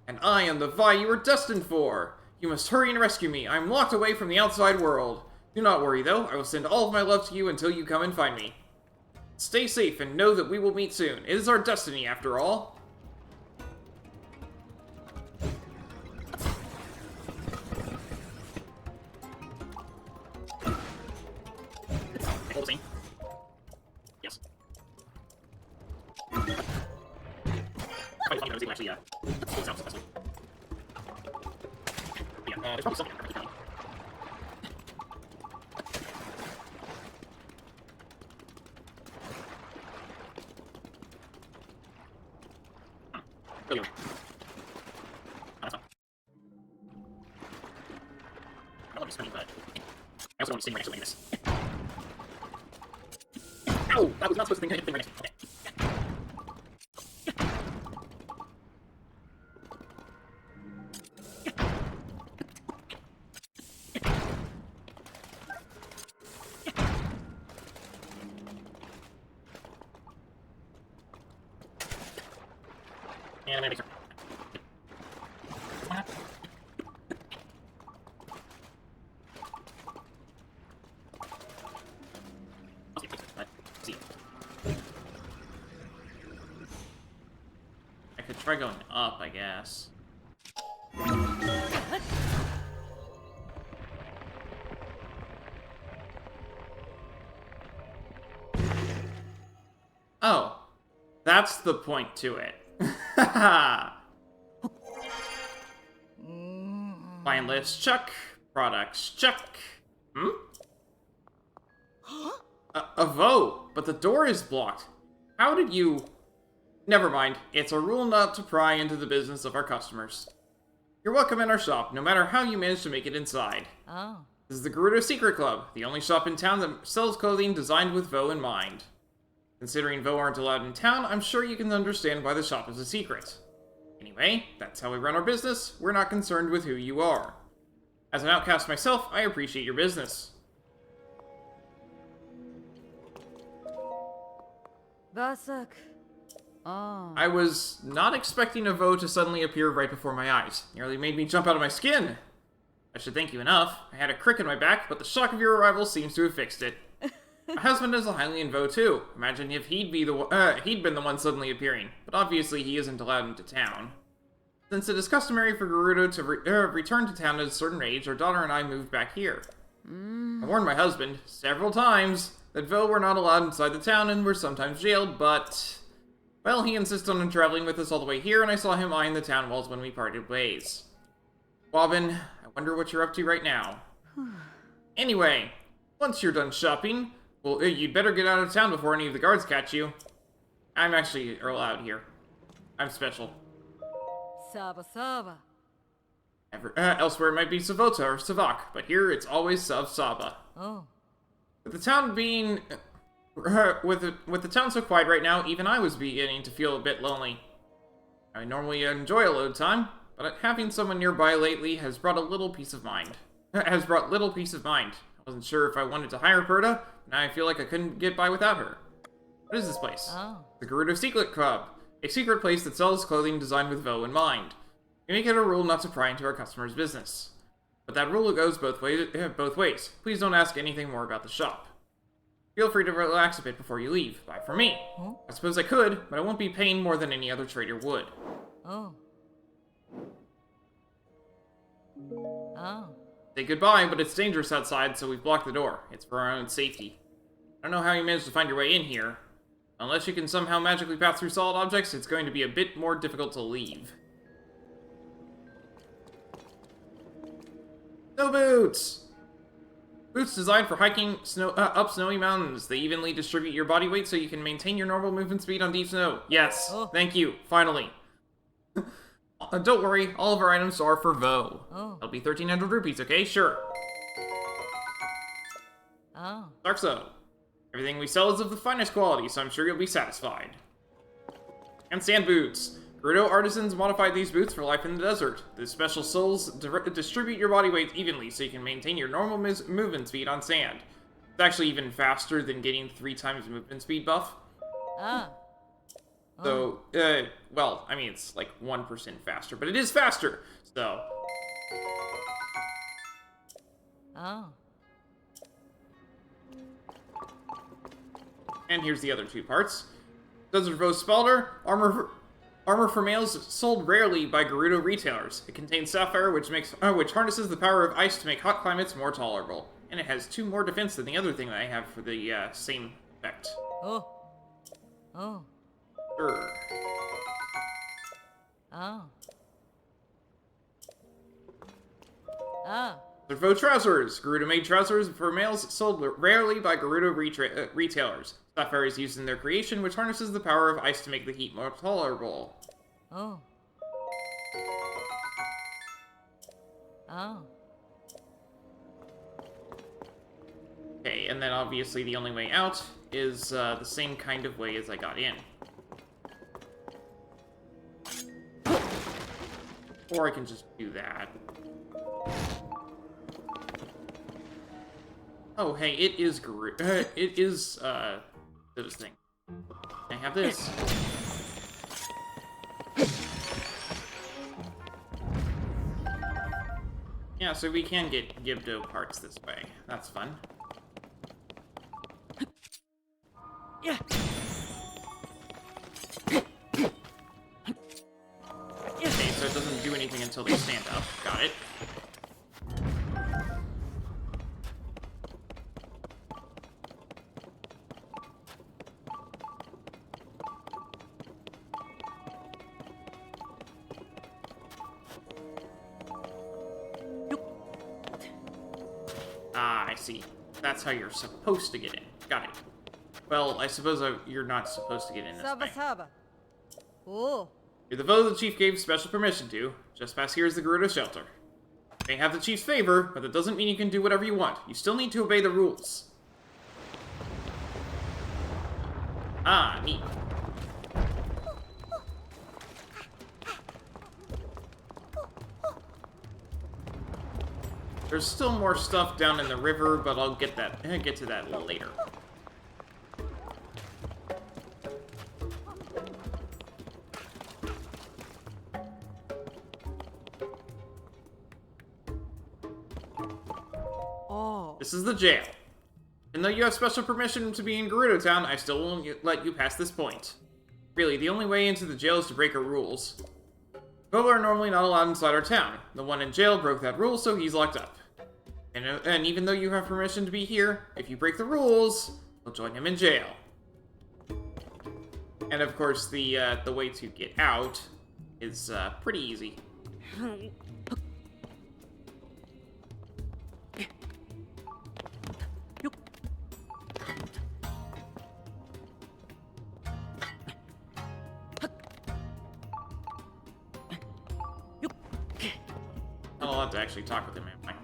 And I am the Vi you were destined for. You must hurry and rescue me. I am locked away from the outside world. Do not worry, though. I will send all of my love to you until you come and find me. Stay safe and know that we will meet soon. It is our destiny, after all. Yes. Quite funny, I was able to actually, close out successfully. Yeah, there's probably something I'm coming. There we go. That's fine. I love this screen, but I also don't want to sing right next to this. Ow! That was not supposed to hit the thing right next. Okay. And I'm gonna make sure. I could try going up, I guess. Oh, that's the point to it. Client list, check. Products, check. A Vo, but the door is blocked. How did you... Never mind, it's a rule not to pry into the business of our customers. You're welcome in our shop, no matter how you manage to make it inside. Oh. This is the Gerudo Secret Club, the only shop in town that sells clothing designed with Vo in mind. Considering Vo aren't allowed in town, I'm sure you can understand why the shop is a secret. Anyway, that's how we run our business. We're not concerned with who you are. As an outcast myself, I appreciate your business. Bazaar. Oh. I was not expecting a Vo to suddenly appear right before my eyes. Nearly made me jump out of my skin. I should thank you enough. I had a crick in my back, but the shock of your arrival seems to have fixed it. My husband is a Hylian Vo too. Imagine if he'd been the one suddenly appearing, but obviously he isn't allowed into town. Since it is customary for Gerudo to return to town at a certain age, our daughter and I moved back here. I warned my husband, several times, that Vo were not allowed inside the town and were sometimes jailed, but... Well, he insisted on traveling with us all the way here, and I saw him eyeing the town walls when we parted ways. Wobbin, I wonder what you're up to right now. Anyway, once you're done shopping, well, you'd better get out of town before any of the guards catch you. I'm actually allowed here. I'm special. Saba Saba. Elsewhere it might be Savota or Savak, but here it's always Saba. Oh. With the town being... with the town so quiet right now, even I was beginning to feel a bit lonely. I normally enjoy alone time, but having someone nearby lately has brought little peace of mind. I wasn't sure if I wanted to hire Perda, and I feel like I couldn't get by without her. What is this place? Oh. The Gerudo Secret Club, a secret place that sells clothing designed with Vo in mind. We make it a rule not to pry into our customers' business. But that rule goes both ways. Please don't ask anything more about the shop. Feel free to relax a bit before you leave. Bye for me. Huh? I suppose I could, but I won't be paying more than any other trader would. Oh. Oh. Say goodbye, but it's dangerous outside, so we've blocked the door. It's for our own safety. I don't know how you managed to find your way in here. Unless you can somehow magically pass through solid objects, it's going to be a bit more difficult to leave. Snow boots! Boots designed for hiking up snowy mountains. They evenly distribute your body weight so you can maintain your normal movement speed on deep snow. Yes, Thank you, finally. Don't worry, all of our items are for Vo. Oh. It'll be 1,300 rupees, okay? Sure. Oh. Darkso. Everything we sell is of the finest quality, so I'm sure you'll be satisfied. And sand boots. Gerudo artisans modified these boots for life in the desert. The special soles distribute your body weight evenly so you can maintain your normal movement speed on sand. It's actually even faster than getting 3 times movement speed buff. Ah. So, well, I mean, it's like 1% faster, but it is faster, so... Oh. And here's the other 2 parts. Desert Voe Spalder, armor for males sold rarely by Gerudo retailers. It contains sapphire, which harnesses the power of ice to make hot climates more tolerable. And it has 2 more defense than the other thing that I have for the same effect. Oh. Oh. Sure. Oh. Ah. Desert Voe Trousers. Gerudo-made trousers for males sold rarely by Gerudo retailers. Sapphire is used in their creation, which harnesses the power of ice to make the heat more tolerable. Oh. Oh. Okay, and then obviously the only way out is the same kind of way as I got in. Or I can just do that. Oh, hey, it is it is, those things. I have this. Yeah, so we can get Gibdo parts this way. That's fun. Yeah. Okay, so it doesn't do anything until they stand up. Got it. Ah, I see. That's how you're supposed to get in. Got it. Well, I suppose you're not supposed to get in this way. Saba. Oh. You're the Voe the chief gave special permission to. Just past here is the Gerudo shelter. You may have the chief's favor, but that doesn't mean you can do whatever you want. You still need to obey the rules. Ah, neat. There's still more stuff down in the river, but I'll get to that later. Oh. This is the jail. Even though you have special permission to be in Gerudo Town, I still won't let you pass this point. Really, the only way into the jail is to break our rules. Voe are normally not allowed inside our town. The one in jail broke that rule, so he's locked up. And even though you have permission to be here, if you break the rules, you'll join him in jail. And of course, the way to get out is pretty easy. I'll have to actually talk with him, am I?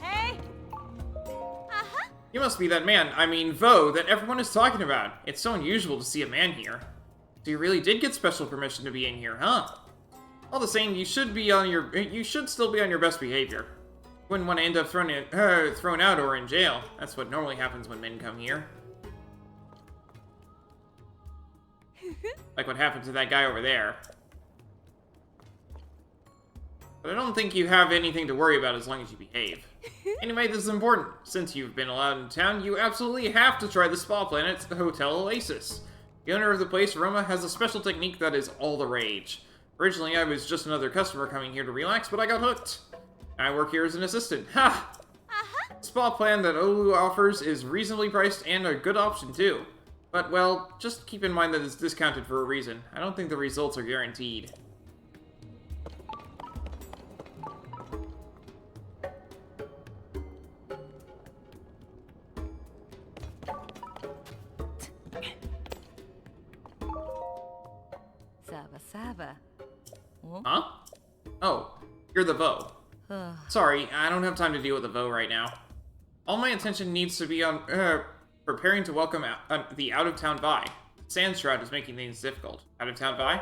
Hey. You must be that man, I mean Voe, that everyone is talking about. It's so unusual to see a man here. So you really did get special permission to be in here, huh? All the same, you should still be on your best behavior. You wouldn't want to end up thrown out or in jail. That's what normally happens when men come here. Like what happened to that guy over there. But I don't think you have anything to worry about as long as you behave. Anyway, this is important. Since you've been allowed in town, you absolutely have to try the Spa Planet's Hotel Oasis. The owner of the place, Roma, has a special technique that is all the rage. Originally, I was just another customer coming here to relax, but I got hooked. I work here as an assistant. Ha! The spa plan that Olu offers is reasonably priced and a good option, too. But, well, just keep in mind that it's discounted for a reason. I don't think the results are guaranteed. Saba. Huh? Oh, you're the Voe. Sorry, I don't have time to deal with the Voe right now. All my attention needs to be on preparing to welcome the out-of-town Vi. Sand Shroud is making things difficult. Out-of-town Vi?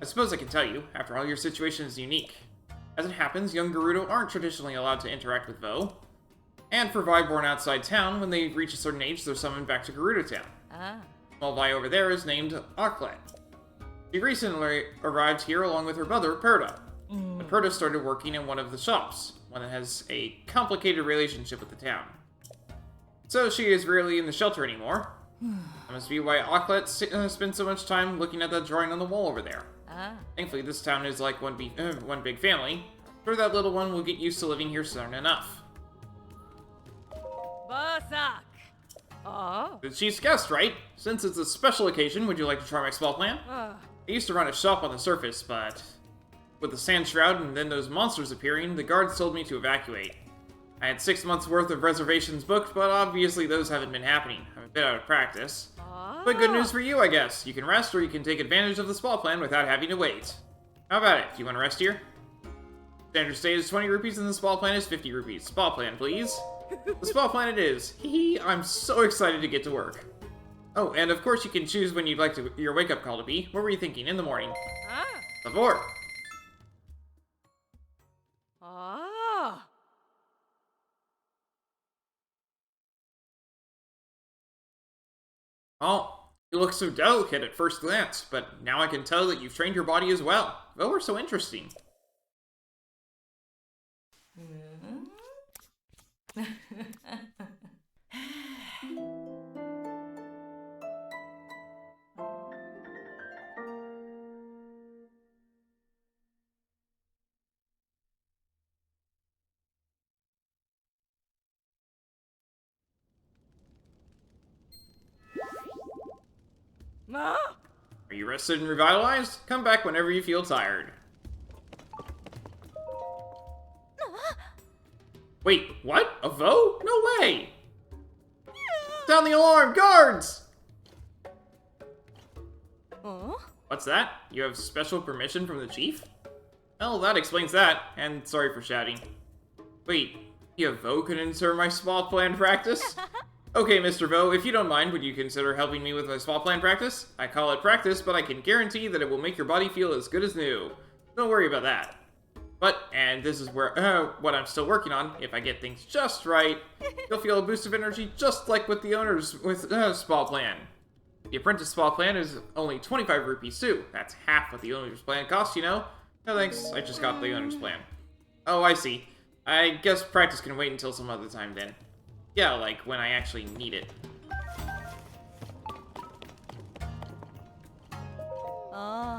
I suppose I can tell you. After all, your situation is unique. As it happens, young Gerudo aren't traditionally allowed to interact with Vo. And for Vi born outside town, when they reach a certain age, they're summoned back to Gerudo Town. Ah. Small Vi over there is named Aklet. She recently arrived here along with her brother, Perda. Perda started working in one of the shops, one that has a complicated relationship with the town. So she is rarely in the shelter anymore. That must be why Aklet spends so much time looking at that drawing on the wall over there. Ah. Thankfully, this town is like one big family. I'm sure that little one will get used to living here soon enough. Bazaar. Oh. The chief's guest, right? Since it's a special occasion, would you like to try my small plan? I used to run a shop on the surface, but with the sand shroud and then those monsters appearing, the guards told me to evacuate. I had 6 months worth of reservations booked, but obviously those haven't been happening. I'm a bit out of practice. But good news for you, I guess. You can rest or you can take advantage of the spa plan without having to wait. How about it? Do you want to rest here? Standard stay is 20 rupees and the spa plan is 50 rupees. Spa plan, please. The spa plan it is. Hee, I'm so excited to get to work. Oh, and of course you can choose when you'd like your wake-up call to be. What were you thinking? In the morning. Before. Ah. Oh, you look so delicate at first glance, but now I can tell that you've trained your body as well. Oh, we're so interesting. Ma? Are you rested and revitalized? Come back whenever you feel tired. Wait, what? A Vo? No way! Sound the alarm! Guards! What's that? You have special permission from the chief? Well, that explains that, and sorry for shouting. Wait, you have Vo can enter my spa plan practice? Okay, Mr. Vo, if you don't mind, would you consider helping me with my spa plan practice? I call it practice, but I can guarantee that it will make your body feel as good as new. Don't worry about that. But, and this is where, what I'm still working on, if I get things just right, you'll feel a boost of energy just like with the owner's spa plan. The apprentice spa plan is only 25 rupees too. That's half what the owner's plan costs, you know? No thanks, I just got the owner's plan. Oh, I see. I guess practice can wait until some other time then. Yeah, like when I actually need it.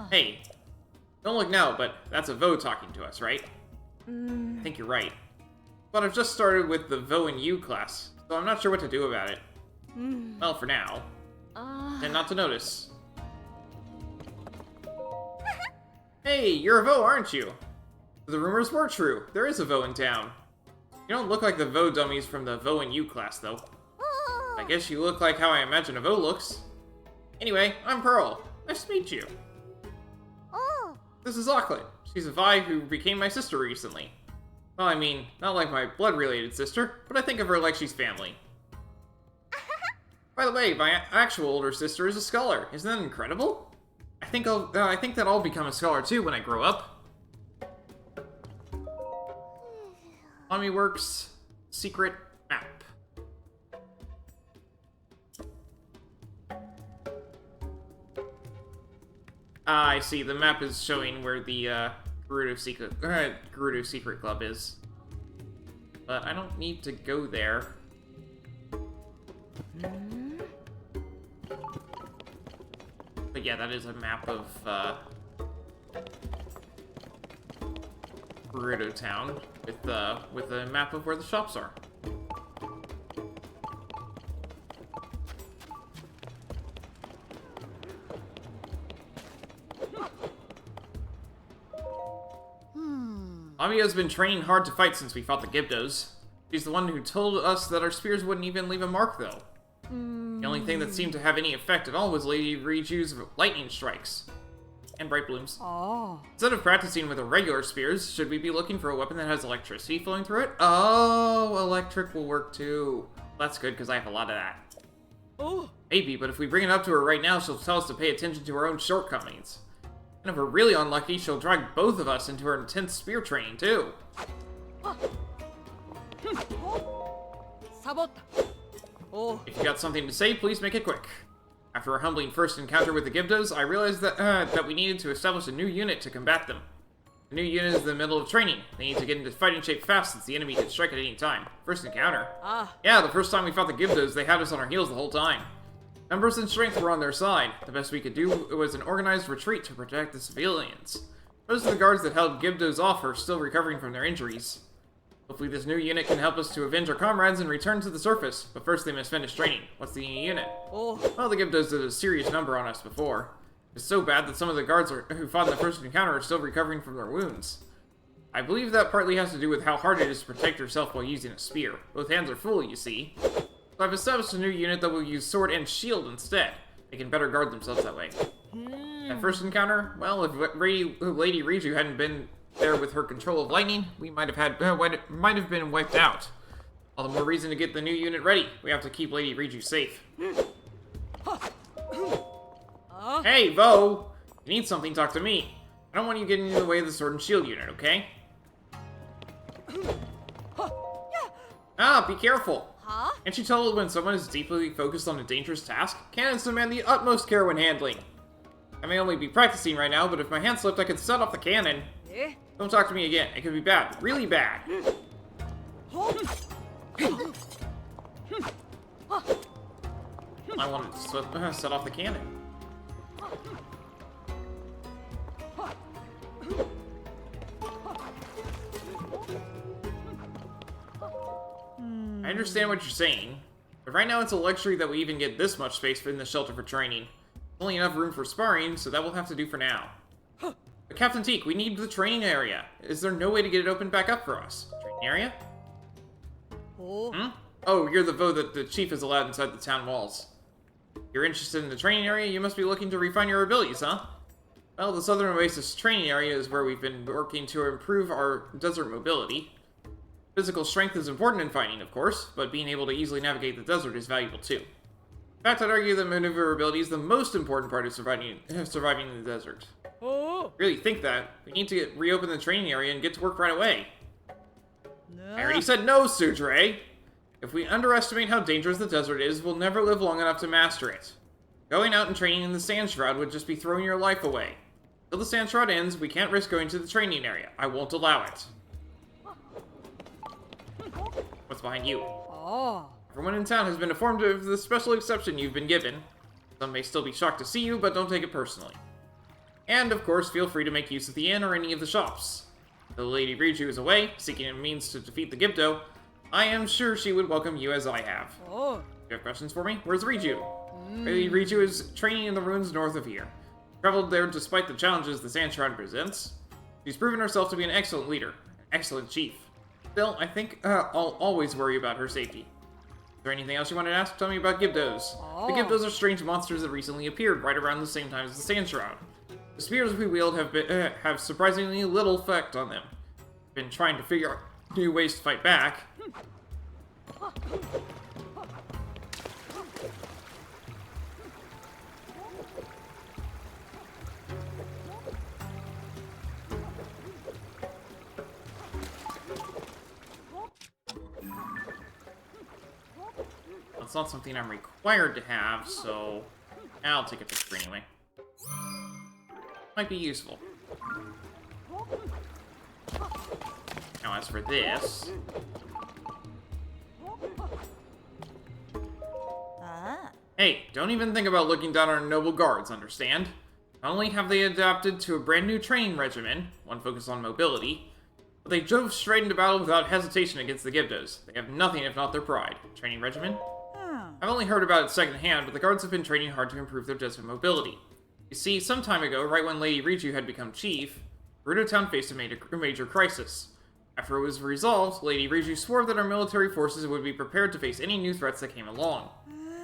Hey, don't look now, but that's a Vo talking to us, right? I think you're right. But I've just started with the Vo and U class, so I'm not sure what to do about it. Well, for now. And not to notice. Hey, you're a Vo, aren't you? The rumors were true. There is a Vo in town. You don't look like the Vo dummies from the Vo and U class, though. I guess you look like how I imagine a Vo looks. Anyway, I'm Pearl. Nice to meet you. This is Aklet. She's a Vi who became my sister recently. Well, I mean, not like my blood-related sister, but I think of her like she's family. By the way, my actual older sister is a scholar. Isn't that incredible? I think that I'll become a scholar too when I grow up. Mommy Works secret map. I see. The map is showing where the Gerudo Secret Club is. But I don't need to go there. But yeah, that is a map of Gerudo Town with a map of where the shops are. Ami has been training hard to fight since we fought the Gibdos. She's the one who told us that our spears wouldn't even leave a mark, though. The only thing that seemed to have any effect at all was Lady Riju's lightning strikes. And bright blooms. Instead of practicing with regular spears, should we be looking for a weapon that has electricity flowing through it? Oh, electric will work too. That's good, because I have a lot of that. Maybe, but if we bring it up to her right now, she'll tell us to pay attention to our own shortcomings. And if we're really unlucky, she'll drag both of us into her intense spear training, too. If you got something to say, please make it quick. After our humbling first encounter with the Gibdos, I realized that we needed to establish a new unit to combat them. The new unit is in the middle of training. They need to get into fighting shape fast since the enemy can strike at any time. First encounter. Yeah, the first time we fought the Gibdos, they had us on our heels the whole time. Numbers and strength were on their side. The best we could do was an organized retreat to protect the civilians. Most of the guards that held Gibdos off are still recovering from their injuries. Hopefully this new unit can help us to avenge our comrades and return to the surface, but first they must finish training. What's the new unit? Well, the Gibdos did a serious number on us before. It's so bad that some of the guards who fought in the first encounter are still recovering from their wounds. I believe that partly has to do with how hard it is to protect yourself while using a spear. Both hands are full, you see. So I've established a new unit that will use sword and shield instead. They can better guard themselves that way. That first encounter? Well, if Lady Riju hadn't been there with her control of lightning, we might have been wiped out. All the more reason to get the new unit ready. We have to keep Lady Riju safe. Hey, Vo! You need something, talk to me. I don't want you getting in the way of the sword and shield unit, okay? Be careful. Can't you tell when someone is deeply focused on a dangerous task? Cannons demand the utmost care when handling. I may only be practicing right now, but if my hand slipped, I could set off the cannon. Don't talk to me again. It could be bad. Really bad. I wanted to set off the cannon. I understand what you're saying, but right now it's a luxury that we even get this much space in the shelter for training. Only enough room for sparring, so that will have to do for now. But Captain Teak, we need the training area. Is there no way to get it opened back up for us? Training area? Oh, you're the Vo that the chief is allowed inside the town walls. You're interested in the training area? You must be looking to refine your abilities, huh? Well, the Southern Oasis training area is where we've been working to improve our desert mobility. Physical strength is important in fighting, of course, but being able to easily navigate the desert is valuable too. In fact, I'd argue that maneuverability is the most important part of surviving in the desert. Really think that. We need to reopen the training area and get to work right away. I already said no, Sudre! If we underestimate how dangerous the desert is, we'll never live long enough to master it. Going out and training in the Sand Shroud would just be throwing your life away. Until the Sand Shroud ends, we can't risk going to the training area. I won't allow it. What's behind you? Everyone in town has been informed of the special exception you've been given. Some may still be shocked to see you, but don't take it personally. And, of course, feel free to make use of the inn or any of the shops. Though Lady Riju is away, seeking a means to defeat the Gibdo, I am sure she would welcome you as I have. You have questions for me? Where's Riju? Lady Riju is training in the ruins north of here. Traveled there despite the challenges the Sand Shroud presents. She's proven herself to be an excellent leader, an excellent chief. Still, I think I'll always worry about her safety. Is there anything else you wanted to ask? Tell me about Gibdos. The Gibdos are strange monsters that recently appeared right around the same time as the Sand Shroud. The spears we wield have surprisingly little effect on them. Been trying to figure out new ways to fight back. It's not something I'm required to have, so I'll take a picture anyway. Might be useful. Now as for this... Hey, don't even think about looking down on our noble guards, understand? Not only have they adapted to a brand new training regimen, one focused on mobility, but they drove straight into battle without hesitation against the Gibdos. They have nothing if not their pride. Training regimen? I've only heard about it secondhand, but the guards have been training hard to improve their desert mobility. You see, some time ago, right when Lady Riju had become chief, Gerudo Town faced a major crisis. After it was resolved, Lady Riju swore that our military forces would be prepared to face any new threats that came along.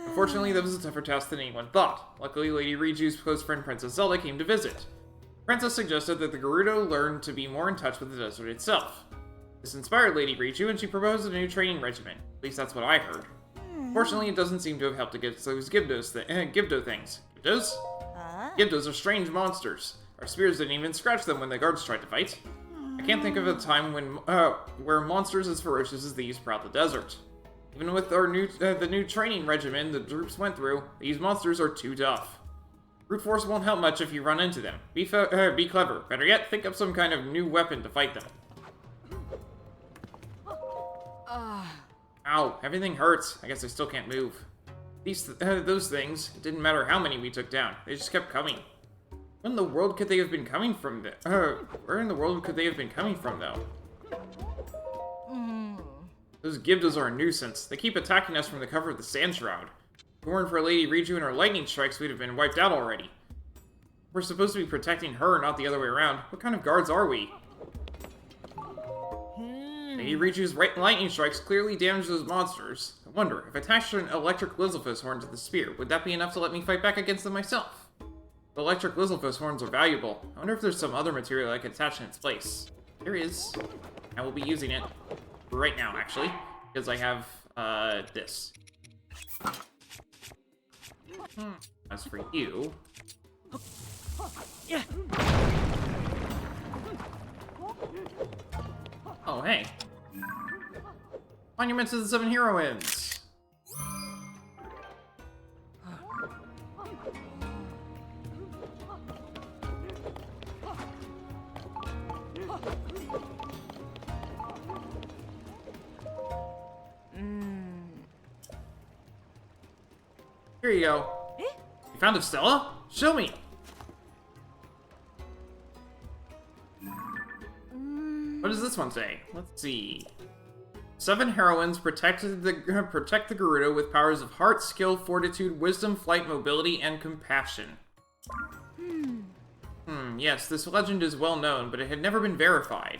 Unfortunately, that was a tougher task than anyone thought. Luckily, Lady Riju's close friend Princess Zelda came to visit. The princess suggested that the Gerudo learn to be more in touch with the desert itself. This inspired Lady Riju, and she proposed a new training regimen. At least that's what I heard. Fortunately, it doesn't seem to have helped against those Gibdo things. Gibdos? Gibdos are strange monsters. Our spears didn't even scratch them when the guards tried to fight. I can't think of a time when where monsters as ferocious as these prowled the desert. Even with our the new training regimen the troops went through, these monsters are too tough. Brute force won't help much if you run into them. Be clever. Better yet, think up some kind of new weapon to fight them. Ow, everything hurts. I guess I still can't move. Those things, it didn't matter how many we took down. They just kept coming. When in the world could they have been coming from? Where in the world could they have been coming from, though? Those Gibdas are a nuisance. They keep attacking us from the cover of the Sand Shroud. If it weren't for Lady Riju and her lightning strikes, we'd have been wiped out already. We're supposed to be protecting her, not the other way around. What kind of guards are we? Lady Riju's lightning strikes clearly damage those monsters. I wonder, if I attached an electric Lizalfos horn to the spear, would that be enough to let me fight back against them myself? The electric Lizalfos horns are valuable. I wonder if there's some other material I could attach in its place. There is. I will be using it right now, actually, because I have, this. As for you... Oh, hey. Monuments of the Seven Heroines! Here you go. You found a Stella? Show me! What does this one say? Let's see. 7 heroines protect the Gerudo with powers of heart, skill, fortitude, wisdom, flight, mobility, and compassion. Yes, this legend is well known, but it had never been verified.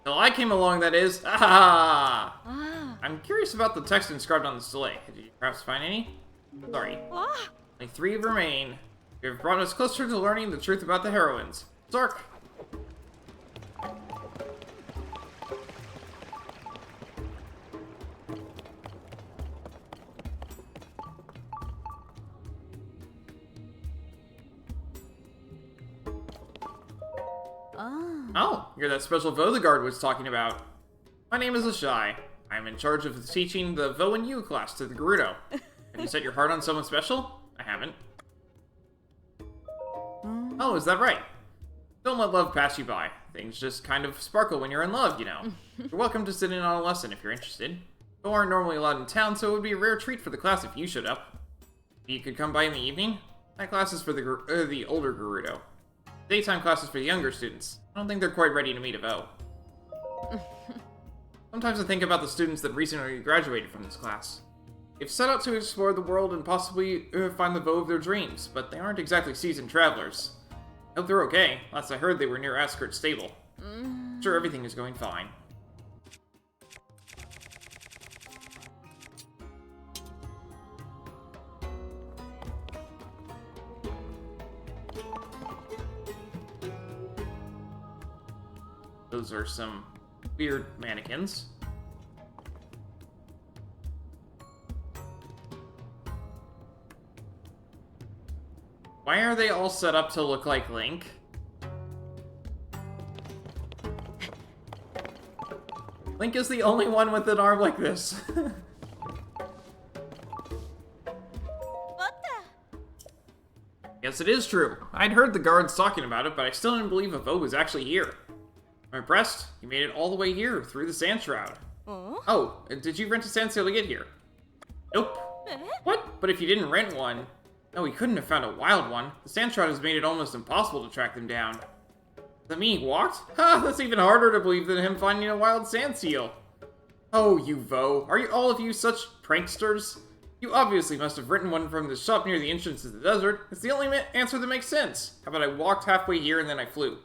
Till I came along, that is. I'm curious about the text inscribed on the stele. Did you perhaps find any? Sorry. Only 3 remain. You have brought us closer to learning the truth about the heroines. Zark! Oh, you're that special Vo the guard was talking about. My name is Ashai. I'm in charge of teaching the Vo and You class to the Gerudo. Have you set your heart on someone special? I haven't. Oh, is that right? Don't let love pass you by. Things just kind of sparkle when you're in love, you know. You're welcome to sit in on a lesson if you're interested. Vo aren't normally allowed in town, so it would be a rare treat for the class if you showed up. You could come by in the evening. That class is for the older Gerudo. Daytime class is for the younger students. I don't think they're quite ready to meet a Vo. Sometimes I think about the students that recently graduated from this class. They've set out to explore the world and possibly find the Vo of their dreams, but they aren't exactly seasoned travelers. I hope they're okay. Last I heard, they were near Askert's stable. I'm sure everything is going fine. Those are some weird mannequins. Why are they all set up to look like Link? Link is the only one with an arm like this. Yes, it is true. I'd heard the guards talking about it, but I still didn't believe a Vo was actually here. I'm impressed. You made it all the way here, through the Sand Shroud. Oh, did you rent a sand sail to get here? Nope. What? But if you didn't rent one... No, we couldn't have found a wild one. The Sand Shroud has made it almost impossible to track them down. Does that mean he walked? Ha! That's even harder to believe than him finding a wild sand seal. Oh, you Vo. Are you all of you such pranksters? You obviously must have written one from the shop near the entrance to the desert. It's the only answer that makes sense. How about I walked halfway here and then I flew?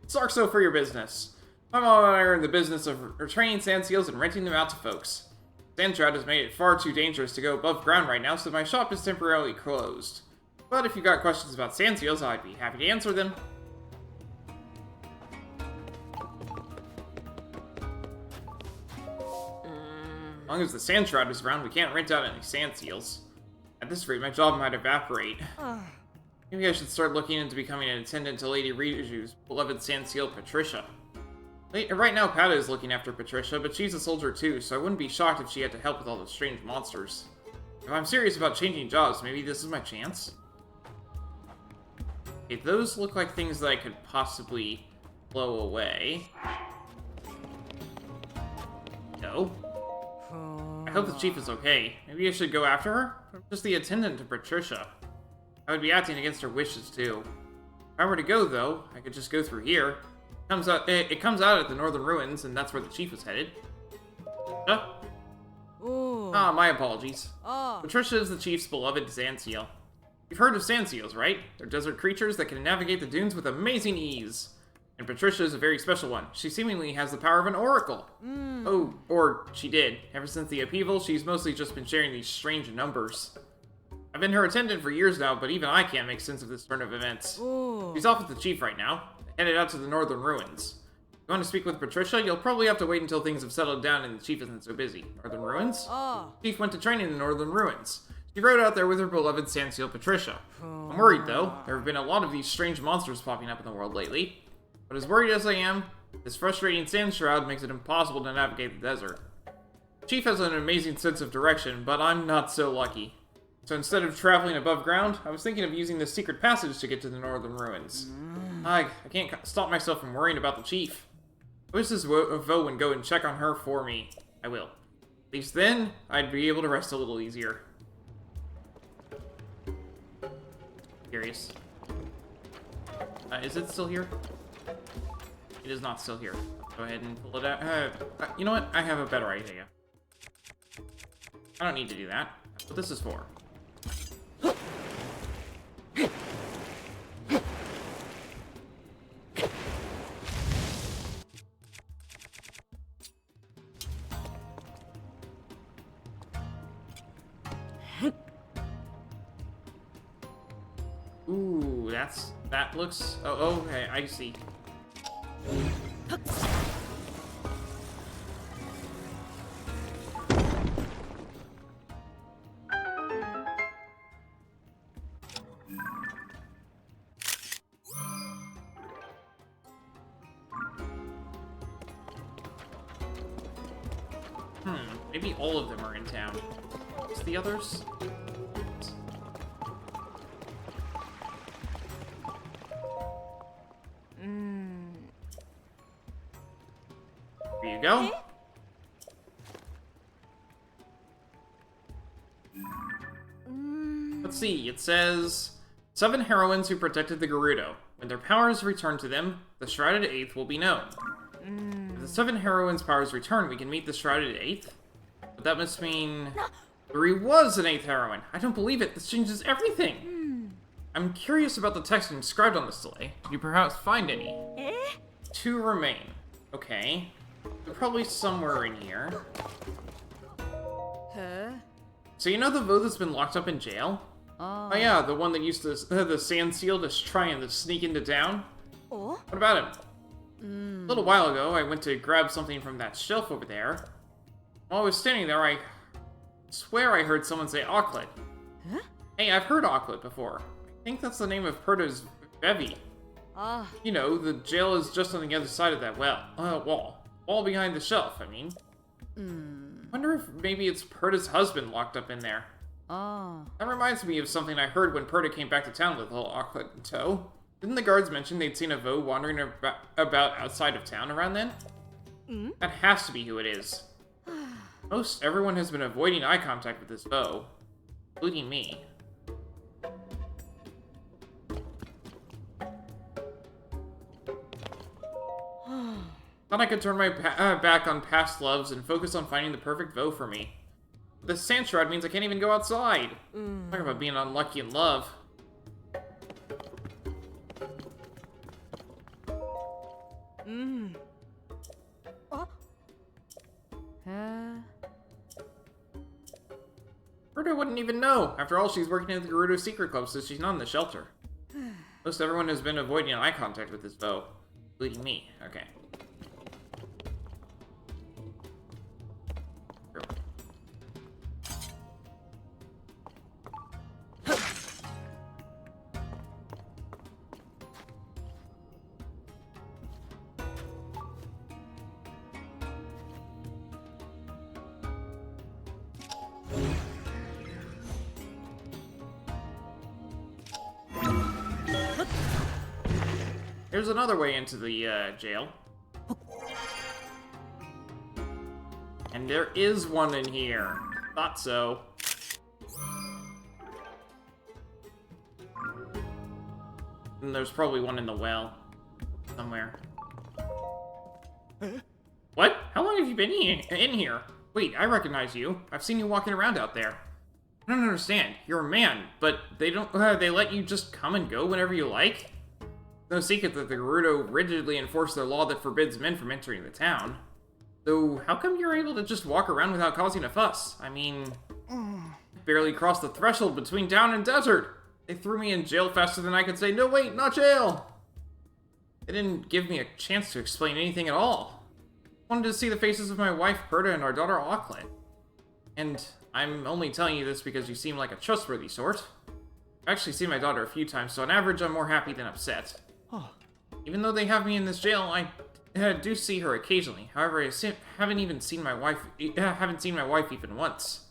Sarkso for your business. My mom and I are in the business of training sand seals and renting them out to folks. Sand Shroud has made it far too dangerous to go above ground right now, so my shop is temporarily closed. But if you've got questions about sand seals, I'd be happy to answer them. As long as the Sand Shroud is around, we can't rent out any sand seals. At this rate, my job might evaporate. Maybe I should start looking into becoming an attendant to Lady Riju's beloved Sandseal, Patricia. Right now, Pata is looking after Patricia, but she's a soldier too, so I wouldn't be shocked if she had to help with all the strange monsters. If I'm serious about changing jobs, maybe this is my chance? Okay, those look like things that I could possibly blow away. No. I hope the chief is okay. Maybe I should go after her? I'm just the attendant to Patricia. I would be acting against her wishes, too. If I were to go, though, I could just go through here. It comes out at the northern ruins, and that's where the chief is headed. Ah, my apologies. Patricia is the chief's beloved Sandseal. You've heard of Sandseals, right? They're desert creatures that can navigate the dunes with amazing ease. And Patricia is a very special one. She seemingly has the power of an oracle. Oh, or she did. Ever since the upheaval, she's mostly just been sharing these strange numbers. I've been her attendant for years now, but even I can't make sense of this turn of events. She's off with the chief right now, headed out to the northern ruins. If you want to speak with Patricia, you'll probably have to wait until things have settled down and the chief isn't so busy. Northern ruins? The chief went to training in the northern ruins. She rode out there with her beloved Sandseal, Patricia. I'm worried, though. There have been a lot of these strange monsters popping up in the world lately. But as worried as I am, this frustrating sand shroud makes it impossible to navigate the desert. The chief has an amazing sense of direction, but I'm not so lucky. So instead of traveling above ground, I was thinking of using this secret passage to get to the northern ruins. I can't stop myself from worrying about the chief. I wish this Vo would go and check on her for me. I will. At least then, I'd be able to rest a little easier. Curious. Is it still here? It is not still here. Let's go ahead and pull it out. You know what? I have a better idea. I don't need to do that. That's what this is for. Ooh, that looks... Oh, okay, I see. Maybe all of them are in town. What's the others? Here you go. Let's see, it says 7 heroines who protected the Gerudo. When their powers return to them, the Shrouded Eighth will be known. If the 7 heroines' powers return, we can meet the Shrouded Eighth? But that must mean... There was an 8th heroine! I don't believe it! This changes everything! I'm curious about the text inscribed on this delay. Can you perhaps find any? 2 remain. Okay. They're probably somewhere in here. So you know the Vo that's been locked up in jail? Oh yeah, the one that used to the Sandseal to try and sneak into town? What about him? A little while ago, I went to grab something from that shelf over there. While I was standing there, I swear I heard someone say Aucklet. Hey, I've heard Aucklet before. I think that's the name of Perta's bevy. You know, the jail is just on the other side of that wall. Wall behind the shelf, I mean. Wonder if maybe it's Perta's husband locked up in there. That reminds me of something I heard when Perta came back to town with little Aucklet in tow. Didn't the guards mention they'd seen a Vo wandering about outside of town around then? That has to be who it is. Most everyone has been avoiding eye contact with this Vo, including me. Thought I could turn my back on past loves and focus on finding the perfect Vo for me. The sand shroud means I can't even go outside. Talk about being unlucky in love. Gerudo wouldn't even know. After all, she's working at the Gerudo Secret Club, so she's not in the shelter. Most everyone has been avoiding eye contact with this Vo, including me. Okay. There's another way into the, jail. And there is one in here. Thought so. And there's probably one in the well. Somewhere. What? How long have you been in here? Wait, I recognize you. I've seen you walking around out there. I don't understand. You're a man, but they don't, they let you just come and go whenever you like? No secret that the Gerudo rigidly enforce their law that forbids men from entering the town. So, how come you're able to just walk around without causing a fuss? I mean, barely crossed the threshold between town and desert. They threw me in jail faster than I could say, no wait, not jail! They didn't give me a chance to explain anything at all. I wanted to see the faces of my wife, Berta, and our daughter, Auckland. And I'm only telling you this because you seem like a trustworthy sort. I've actually seen my daughter a few times, so on average I'm more happy than upset. Even though they have me in this jail, I do see her occasionally. However, I haven't seen my wife even once.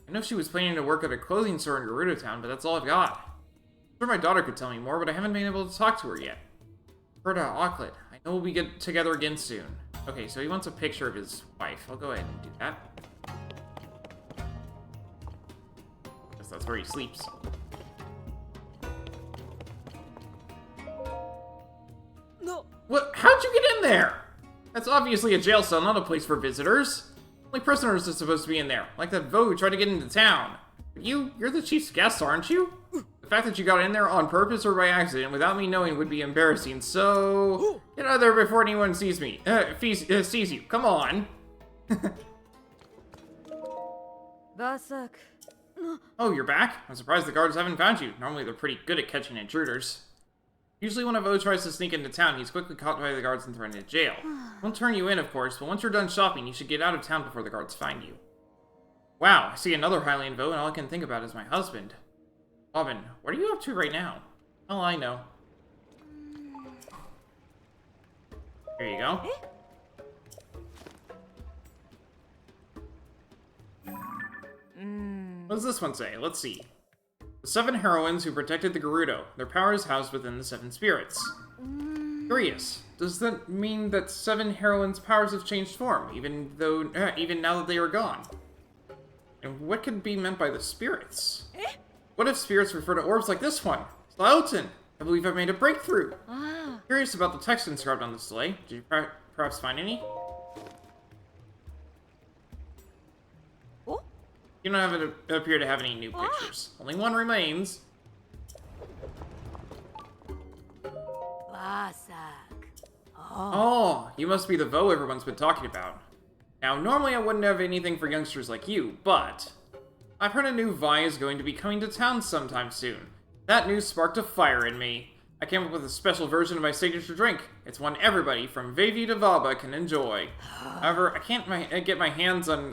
I know she was planning to work at a clothing store in Gerudo Town, but that's all I've got. I'm sure my daughter could tell me more, but I haven't been able to talk to her yet. Berta, Auckland, I know we'll be get together again soon. Okay, so he wants a picture of his wife. I'll go ahead and do that. Guess that's where he sleeps. No. What? How'd you get in there? That's obviously a jail cell, not a place for visitors. Only prisoners are supposed to be in there, like that Vo who tried to get into town. But you're the chief's guest, aren't you? The fact that you got in there on purpose or by accident without me knowing would be embarrassing, so... Get out of there before anyone sees me. Sees you. Come on. Bazaar. Oh, you're back? I'm surprised the guards haven't found you. Normally they're pretty good at catching intruders. Usually when a Vo tries to sneak into town, he's quickly caught by the guards and thrown into jail. Won't turn you in, of course, but once you're done shopping, you should get out of town before the guards find you. Wow, I see another Hylian Vo, and all I can think about is my husband. Robin, what are you up to right now? Oh, I know. Here you go. What does this one say? Let's see. The 7 heroines who protected the Gerudo. Their power is housed within the 7 spirits. Curious. Does that mean that 7 heroines' powers have changed form, even now that they are gone? And what could be meant by the spirits? What if spirits refer to orbs like this one? Slaughton! I believe I've made a breakthrough! Curious about the text inscribed on the display. Did you perhaps find any? You don't appear to have any new pictures. Only one remains. Bazaar. Oh, you must be the Vo everyone's been talking about. Now, normally I wouldn't have anything for youngsters like you, but... I've heard a new Vi is going to be coming to town sometime soon. That news sparked a fire in me. I came up with a special version of my signature drink. It's one everybody, from Vevi to Vaba, can enjoy. However, I can't get my hands on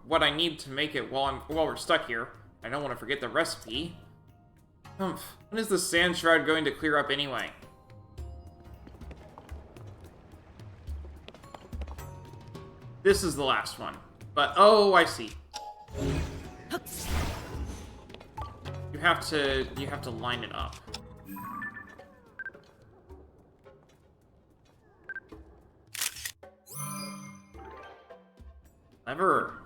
what I need to make it while we're stuck here. I don't want to forget the recipe. When is the sand shroud going to clear up anyway? This is the last one. But, oh, I see. You have to line it up. Clever.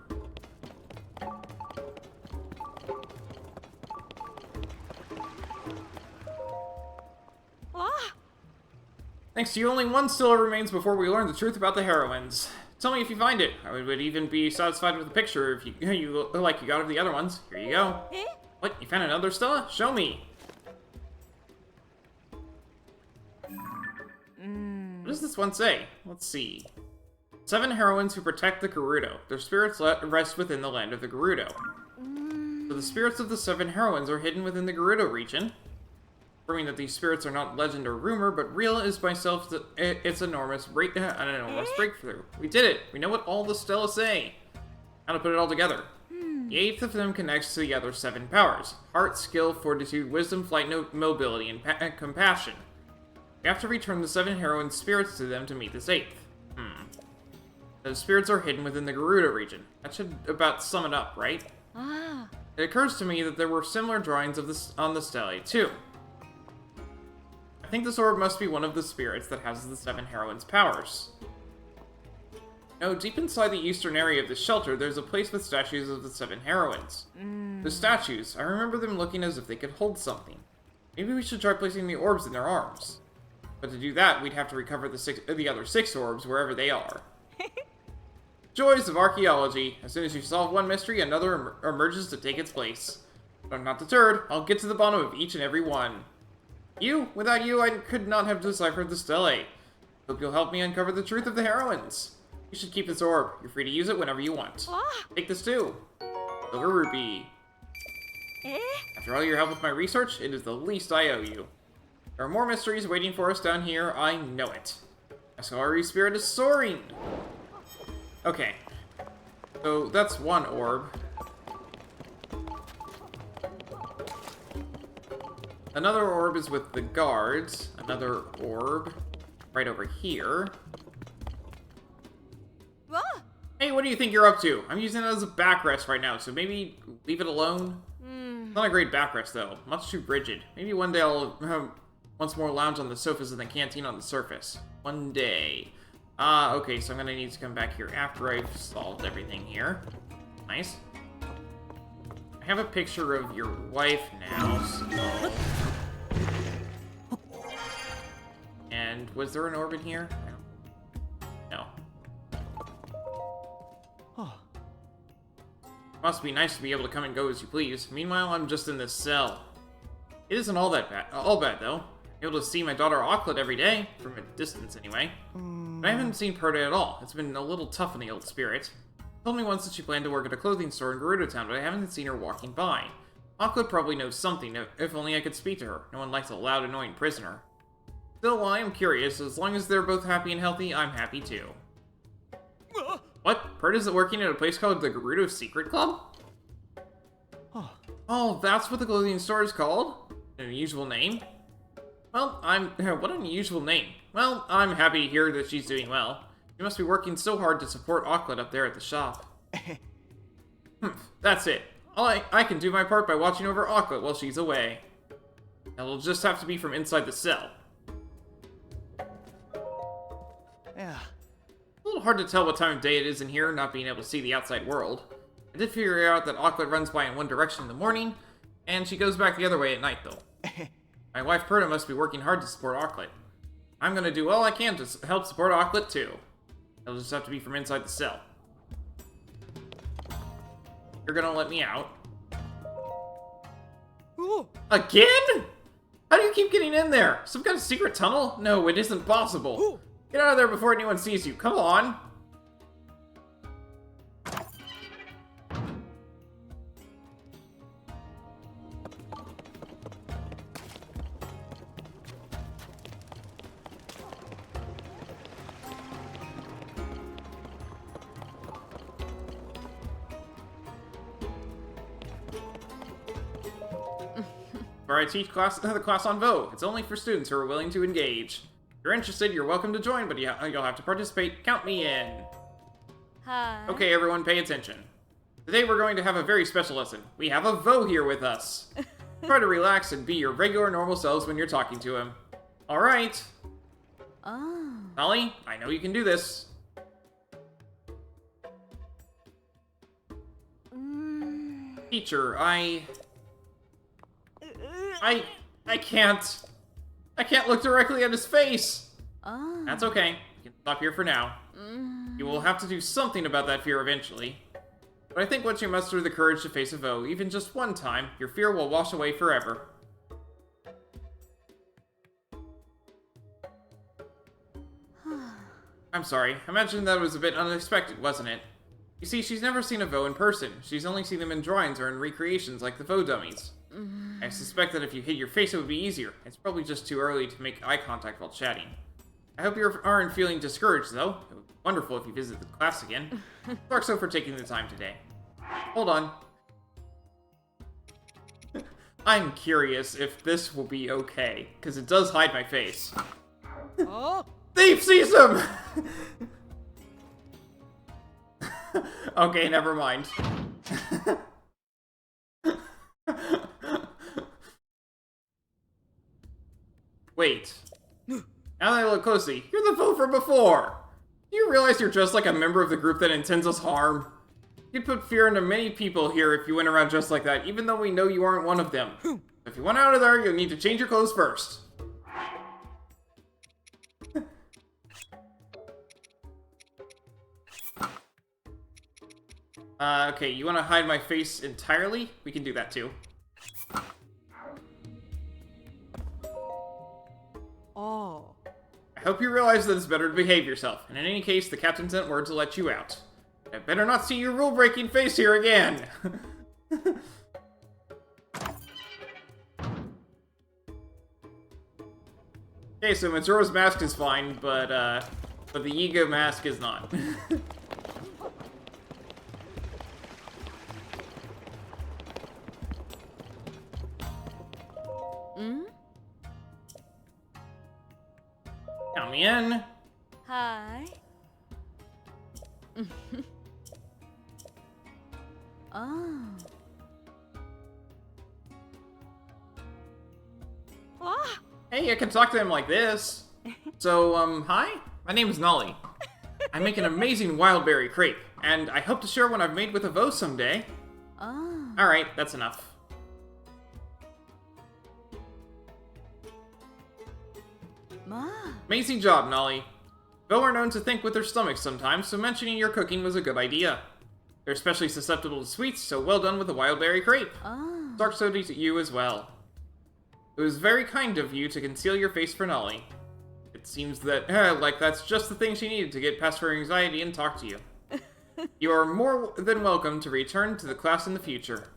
Thanks to you, only one still remains before we learn the truth about the heroines. Tell me if you find it. I would even be satisfied with the picture if you look like you got of the other ones. Here you go. What? You found another Stella? Show me. What does this one say? Let's see. 7 heroines who protect the Gerudo. Their spirits rest within the land of the Gerudo. So the spirits of the 7 heroines are hidden within the Gerudo region. Proving that these spirits are not legend or rumor, but real is by its enormous breakthrough. We did it! We know what all the Stella say! How to put it all together. The 8th of them connects to the other 7 powers. Heart, skill, fortitude, wisdom, flight, mobility, and compassion. We have to return the 7 heroine spirits to them to meet this 8th. Those spirits are hidden within the Gerudo region. That should about sum it up, right? It occurs to me that there were similar drawings of this on the stelae, too. I I think this orb must be one of the spirits that has the 7 heroines' powers. No, deep inside the eastern area of the shelter, there's a place with statues of the 7 heroines. The statues, I remember them looking as if they could hold something. Maybe we should try placing the orbs in their arms. But to do that, we'd have to recover the other 6 orbs wherever they are. Joys of archaeology. As soon as you solve one mystery, another emerges to take its place. But I'm not deterred. I'll get to the bottom of each and every one. Without you, I could not have deciphered the stele. Hope you'll help me uncover the truth of the heroines. You should keep this orb. You're free to use it whenever you want. Take this too. Silver rupee. After all your help with my research, it is the least I owe you. There are more mysteries waiting for us down here, I know it. My scholarly spirit is soaring! Okay. So, that's one orb. Another orb is with the guards. Another orb right over here. Hey, what do you think you're up to? I'm using it as a backrest right now, so maybe leave it alone? It's not a great backrest, though. Much too rigid. Maybe one day I'll once more lounge on the sofas in the canteen on the surface. One day. Okay, so I'm gonna need to come back here after I've solved everything here. Nice. I have a picture of your wife now, so... And was there an orb in here? No. Must be nice to be able to come and go as you please. Meanwhile, I'm just in this cell. It isn't all bad though. I'm able to see my daughter Auklet every day, from a distance anyway. But I haven't seen Perda at all. It's been a little tough on the old spirit. She told me once that she planned to work at a clothing store in Gerudo Town, but I haven't seen her walking by. Auklet probably knows something, if only I could speak to her. No one likes a loud, annoying prisoner. Still, I am curious. As long as they're both happy and healthy, I'm happy too. What? Perda's working at a place called the Gerudo Secret Club? Oh, that's what the clothing store is called? An unusual name? Well, what an unusual name. Well, I'm happy to hear that she's doing well. She must be working so hard to support Auklet up there at the shop. That's it. I can do my part by watching over Auklet while she's away. It'll just have to be from inside the cell. Yeah. A little hard to tell what time of day it is in here, not being able to see the outside world. I did figure out that Auklet runs by in one direction in the morning, and she goes back the other way at night, though. My wife Perda must be working hard to support Auklet. I'm gonna do all I can to help support Auklet, too. It'll just have to be from inside the cell. You're gonna let me out. Again? How do you keep getting in there? Some kind of secret tunnel? No, it isn't possible. Get out of there before anyone sees you. Come on. Where I teach the class on Vo. It's only for students who are willing to engage. If you're interested, you're welcome to join, but you'll have to participate. Count me in. Hi. Okay, everyone, pay attention. Today we're going to have a very special lesson. We have a Vo here with us. Try to relax and be your regular, normal selves when you're talking to him. All right. Oh. Holly, I know you can do this. Teacher, I can't. I can't look directly at his face. Oh. That's okay. You can stop here for now. You will have to do something about that fear eventually. But I think once you muster the courage to face a Vo, even just one time, your fear will wash away forever. I'm sorry. I imagine that was a bit unexpected, wasn't it? You see, she's never seen a Vo in person. She's only seen them in drawings or in recreations like the Vo dummies. I suspect that if you hid your face, it would be easier. It's probably just too early to make eye contact while chatting. I hope you aren't feeling discouraged, though. It would be wonderful if you visit the class again. Thanks for taking the time today. Hold on. I'm curious if this will be okay, because it does hide my face. Oh. Thief sees him! Okay, never mind. Wait. Now that I look closely, you're the foe from before! Do you realize you're just like a member of the group that intends us harm? You'd put fear into many people here if you went around just like that, even though we know you aren't one of them. If you want out of there, you'll need to change your clothes first. Okay, you want to hide my face entirely? We can do that too. Oh. I hope you realize that it's better to behave yourself, and in any case, the captain sent word to let you out. I better not see your rule-breaking face here again! Okay, so Majora's Mask is fine, but the Ego Mask is not. Count me in. Hi. Oh. Ah. Hey, I can talk to him like this. So, hi? My name is Nolly. I make an amazing wildberry crepe, and I hope to share one I've made with a Vo someday. Oh. Alright, that's enough. Ma. Amazing job, Nolly. Vo are known to think with their stomachs sometimes, so mentioning your cooking was a good idea. They're especially susceptible to sweets, so well done with the wildberry crepe. Oh. Dark soda to you as well. It was very kind of you to conceal your face for Nolly. It seems that, like that's just the thing she needed to get past her anxiety and talk to you. You are more than welcome to return to the class in the future.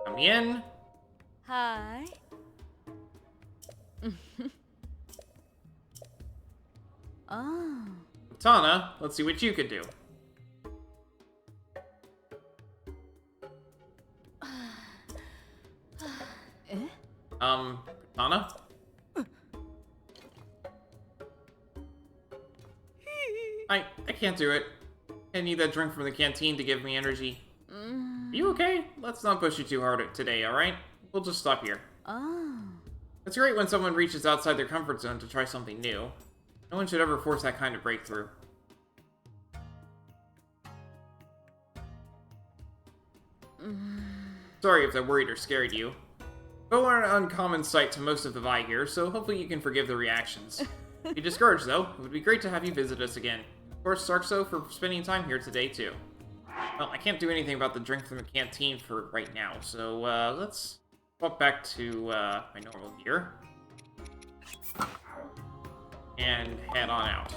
Come in. Hi. Oh. Tana, let's see what you could do. Tana? I can't do it. I need that drink from the canteen to give me energy. Are you okay? Let's not push you too hard today, alright? We'll just stop here. Oh. It's great when someone reaches outside their comfort zone to try something new. No one should ever force that kind of breakthrough. Sorry if that worried or scared you. Vo are an uncommon sight to most of the Vi here, so hopefully you can forgive the reactions. Be discouraged though, it would be great to have you visit us again. Of course, Sarkso for spending time here today too. Well, I can't do anything about the drink from the canteen for right now, so let's swap back to my normal gear. And head on out.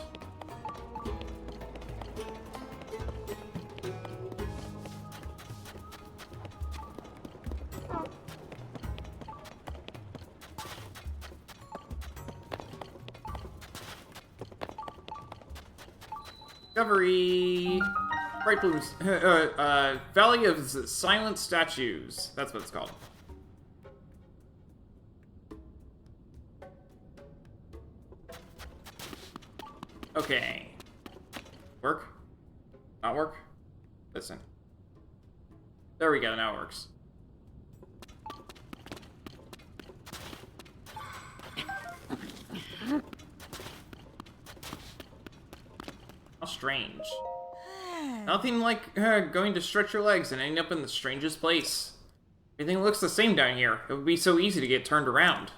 Discovery! Bright Blooms. Valley of Silent Statues. That's what it's called. Okay. Work? Not work? Listen. There we go, now it works. How strange. Nothing like going to stretch your legs and ending up in the strangest place. Everything looks the same down here. It would be so easy to get turned around.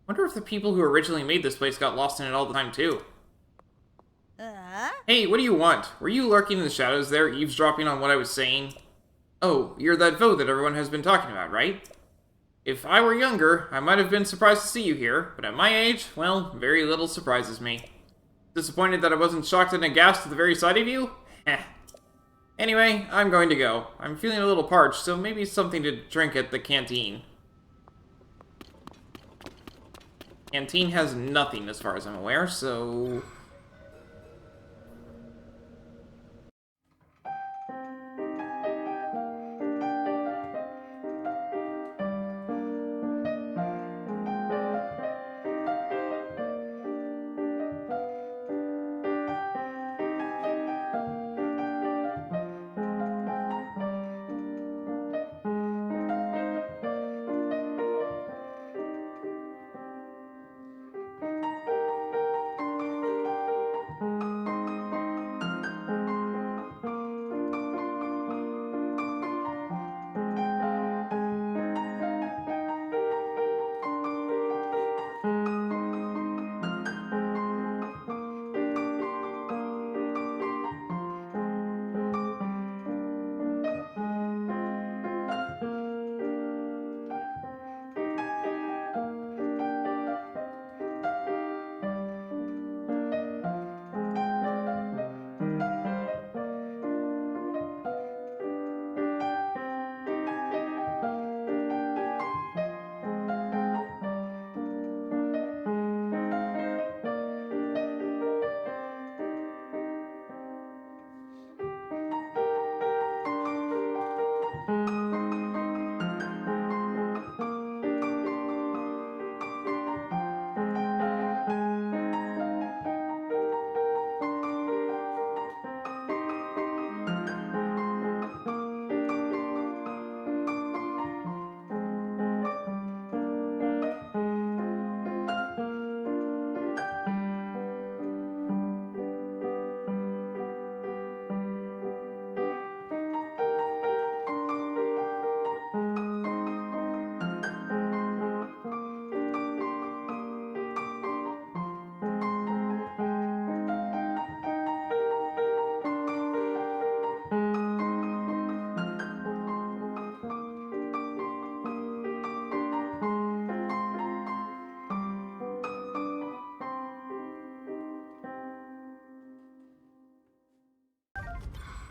Wonder if the people who originally made this place got lost in it all the time too. Hey, what do you want? Were you lurking in the shadows there, eavesdropping on what I was saying? Oh, you're that Vo that everyone has been talking about, right? If I were younger, I might have been surprised to see you here, but at my age, well, very little surprises me. Disappointed that I wasn't shocked and aghast at the very sight of you? Heh. Anyway, I'm going to go. I'm feeling a little parched, so maybe something to drink at the canteen. Canteen has nothing as far as I'm aware, so...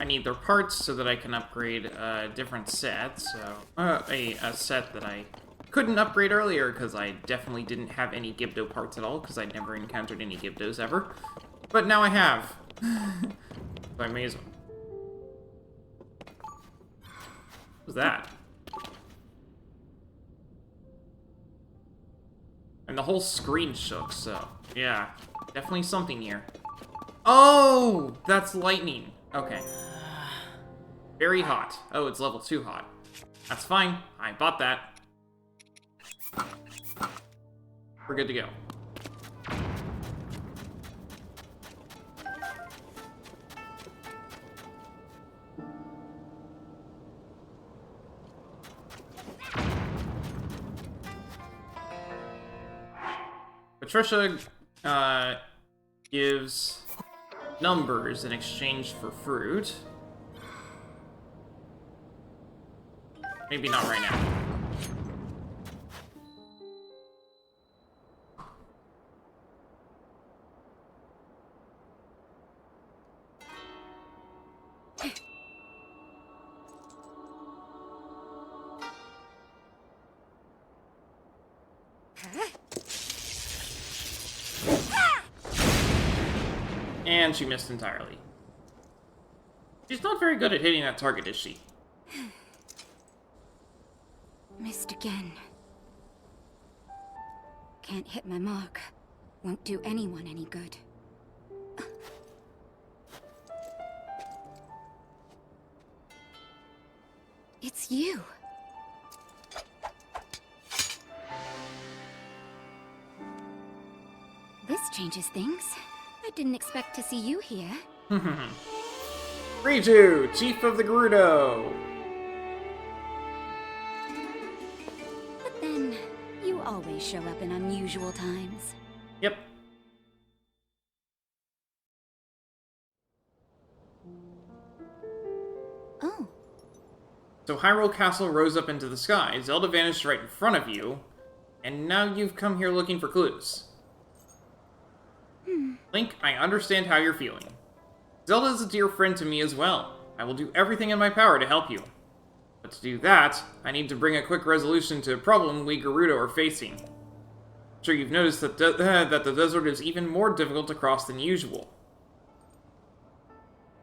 I need their parts so that I can upgrade a different set. So, a set that I couldn't upgrade earlier because I definitely didn't have any Gibdo parts at all because I never encountered any Gibdos ever. But now I have. So I may as well. What was that? And the whole screen shook, so yeah, definitely something here. Oh, that's lightning. Okay. Very hot. Oh, it's level 2 hot. That's fine. I bought that. We're good to go. Patricia gives numbers in exchange for fruit. Maybe not right now. And she missed entirely. She's not very good at hitting that target, is she? Missed again. Can't hit my mark. Won't do anyone any good. It's you. This changes things. I didn't expect to see you here. Riju, Chief of the Gerudo! But then, you always show up in unusual times. Yep. Oh. So Hyrule Castle rose up into the sky, Zelda vanished right in front of you, and now you've come here looking for clues. Link, I understand how you're feeling. Zelda is a dear friend to me as well. I will do everything in my power to help you. But to do that, I need to bring a quick resolution to a problem we Gerudo are facing. I'm sure you've noticed that, that the desert is even more difficult to cross than usual.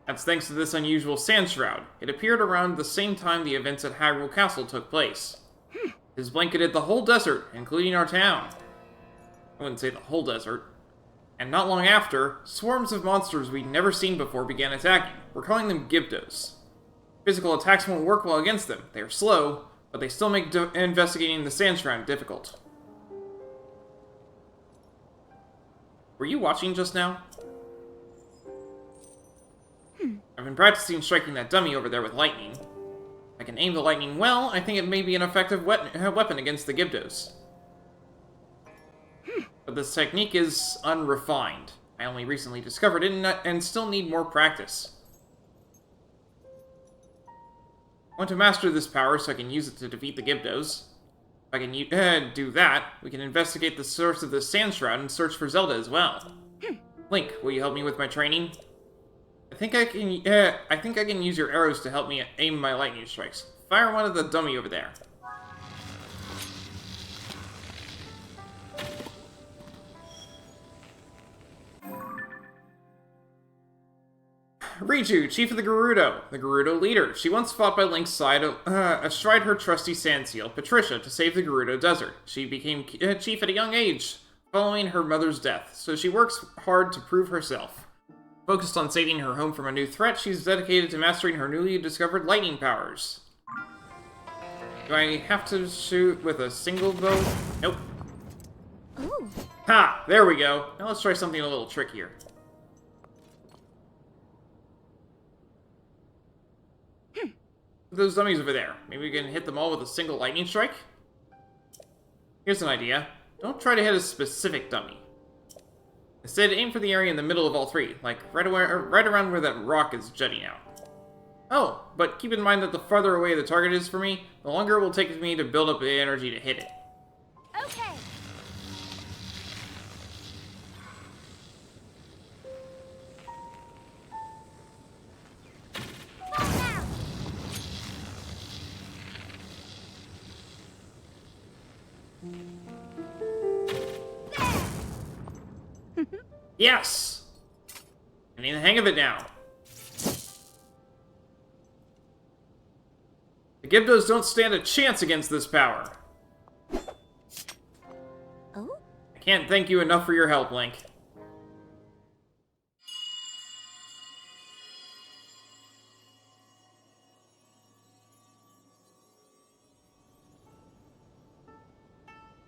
That's thanks to this unusual sand shroud. It appeared around the same time the events at Hyrule Castle took place. It has blanketed the whole desert, including our town. I wouldn't say the whole desert. And not long after, swarms of monsters we'd never seen before began attacking. We're calling them Gibdos. Physical attacks won't work well against them. They are slow, but they still make investigating the sand shroud difficult. Were you watching just now? I've been practicing striking that dummy over there with lightning. If I can aim the lightning well, I think it may be an effective weapon against the Gibdos. But this technique is unrefined. I only recently discovered it and still need more practice. I want to master this power so I can use it to defeat the Gibdos. If I can do that, we can investigate the source of the sand shroud and search for Zelda as well. Link, will you help me with my training? I think I can use your arrows to help me aim my lightning strikes. Fire one at the dummy over there. Riju, Chief of the Gerudo leader. She once fought by Link's side astride her trusty sand seal, Patricia, to save the Gerudo Desert. She became chief at a young age, following her mother's death, so she works hard to prove herself. Focused on saving her home from a new threat, she's dedicated to mastering her newly discovered lightning powers. Do I have to shoot with a single bow? Nope. Ooh. Ha! There we go. Now let's try something a little trickier. Those dummies over there. Maybe we can hit them all with a single lightning strike? Here's an idea. Don't try to hit a specific dummy. Instead, aim for the area in the middle of all three, like right around where that rock is jutting out. Oh, but keep in mind that the farther away the target is for me, the longer it will take me to build up the energy to hit it. Okay. Yes! I need the hang of it now. The Gibdos don't stand a chance against this power. Oh? I can't thank you enough for your help, Link.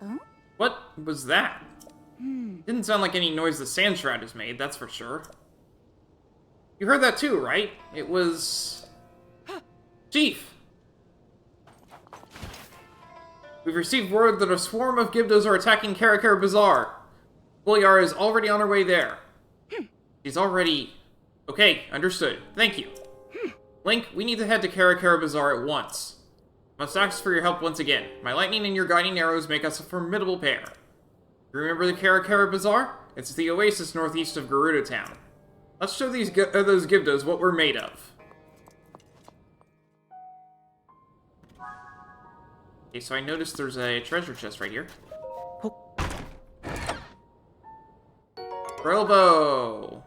Oh? What was that? Didn't sound like any noise the Sand Shroud has made, that's for sure. You heard that too, right? It was... Chief! We've received word that a swarm of Gibdos are attacking Karakara Bazaar. Bulyara is already on her way there. She's already... Okay, understood. Thank you. Link, we need to head to Karakara Bazaar at once. Must ask for your help once again. My lightning and your guiding arrows make us a formidable pair. Remember the Karakara Bazaar? It's the oasis northeast of Gerudo Town. Let's show those Gibdos what we're made of. Okay, so I noticed there's a treasure chest right here. Robo!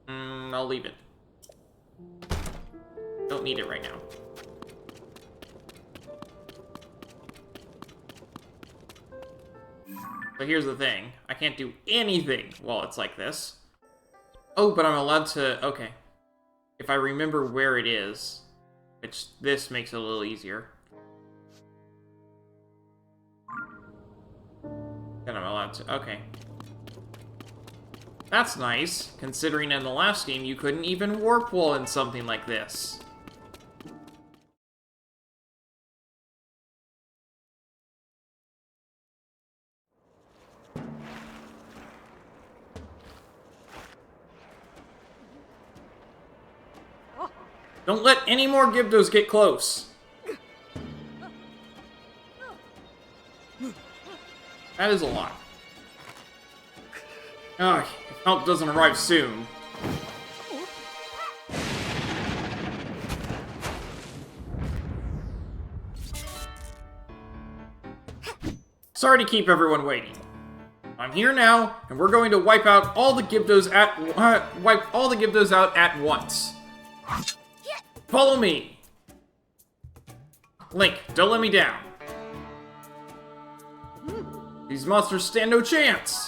I'll leave it. Don't need it right now. But here's the thing. I can't do anything while it's like this. Oh, but I'm allowed to... Okay. If I remember where it is, which this makes it a little easier, then I'm allowed to... Okay. That's nice, considering in the last game you couldn't even warp while in something like this. Don't let any more Gibdos get close. That is a lot. Ugh, if help doesn't arrive soon. Sorry to keep everyone waiting. I'm here now, and we're going to wipe out all the Gibdos out at once. Follow me! Link, don't let me down. These monsters stand no chance!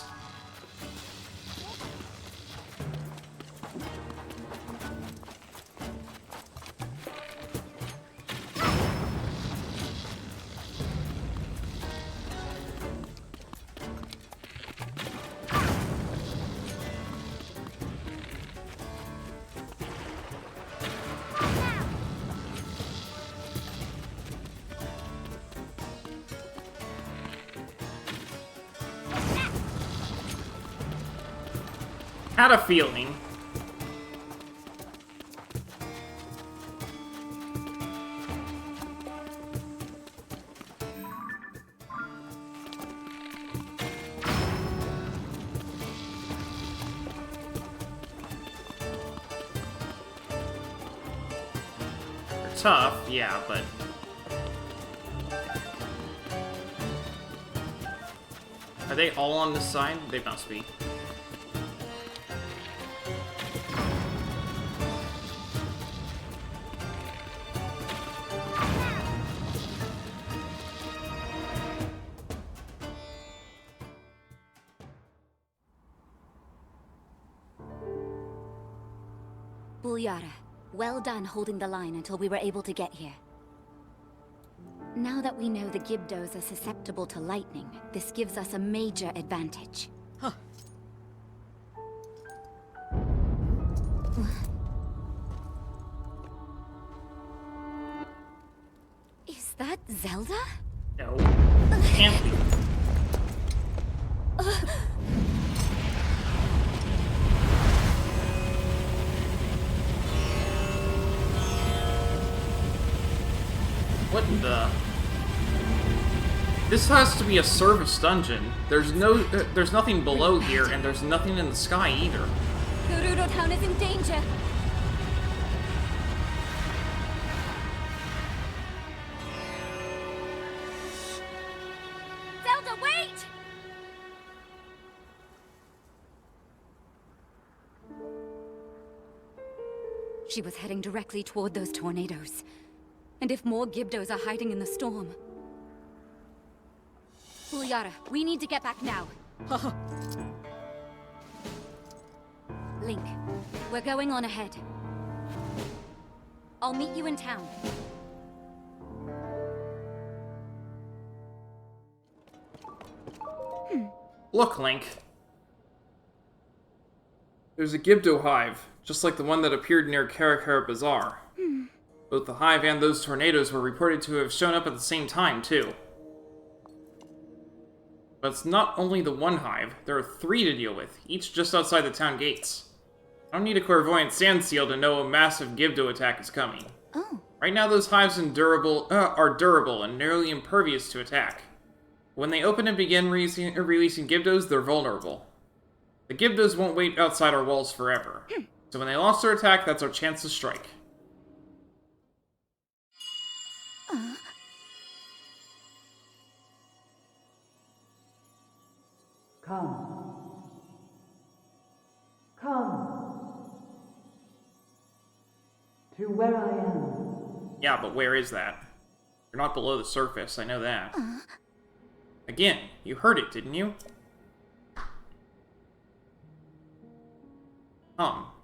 Had a feeling. They're tough, yeah, but... Are they all on this side? They must be. Bulyara, well done holding the line until we were able to get here. Now that we know the Gibdos are susceptible to lightning, this gives us a major advantage. Huh. Is that Zelda? No. Can't be. What the? This has to be a service dungeon. There's nothing below here, and there's nothing in the sky either. Gerudo Town is in danger. Zelda, wait! She was heading directly toward those tornadoes. And if more Gibdos are hiding in the storm... Bulyara, we need to get back now. Link, we're going on ahead. I'll meet you in town. Look, Link. There's a Gibdo hive, just like the one that appeared near Karakara Bazaar. Both the hive and those tornadoes were reported to have shown up at the same time, too. But it's not only the one hive, there are 3 to deal with, each just outside the town gates. I don't need a clairvoyant sand seal to know a massive Gibdo attack is coming. Oh. Right now those hives are durable and nearly impervious to attack. When they open and begin releasing Gibdos, they're vulnerable. The Gibdos won't wait outside our walls forever. So when they launch their attack, that's our chance to strike. Come. Come. To where I am. Yeah, but where is that? You're not below the surface, I know that. Again, you heard it, didn't you?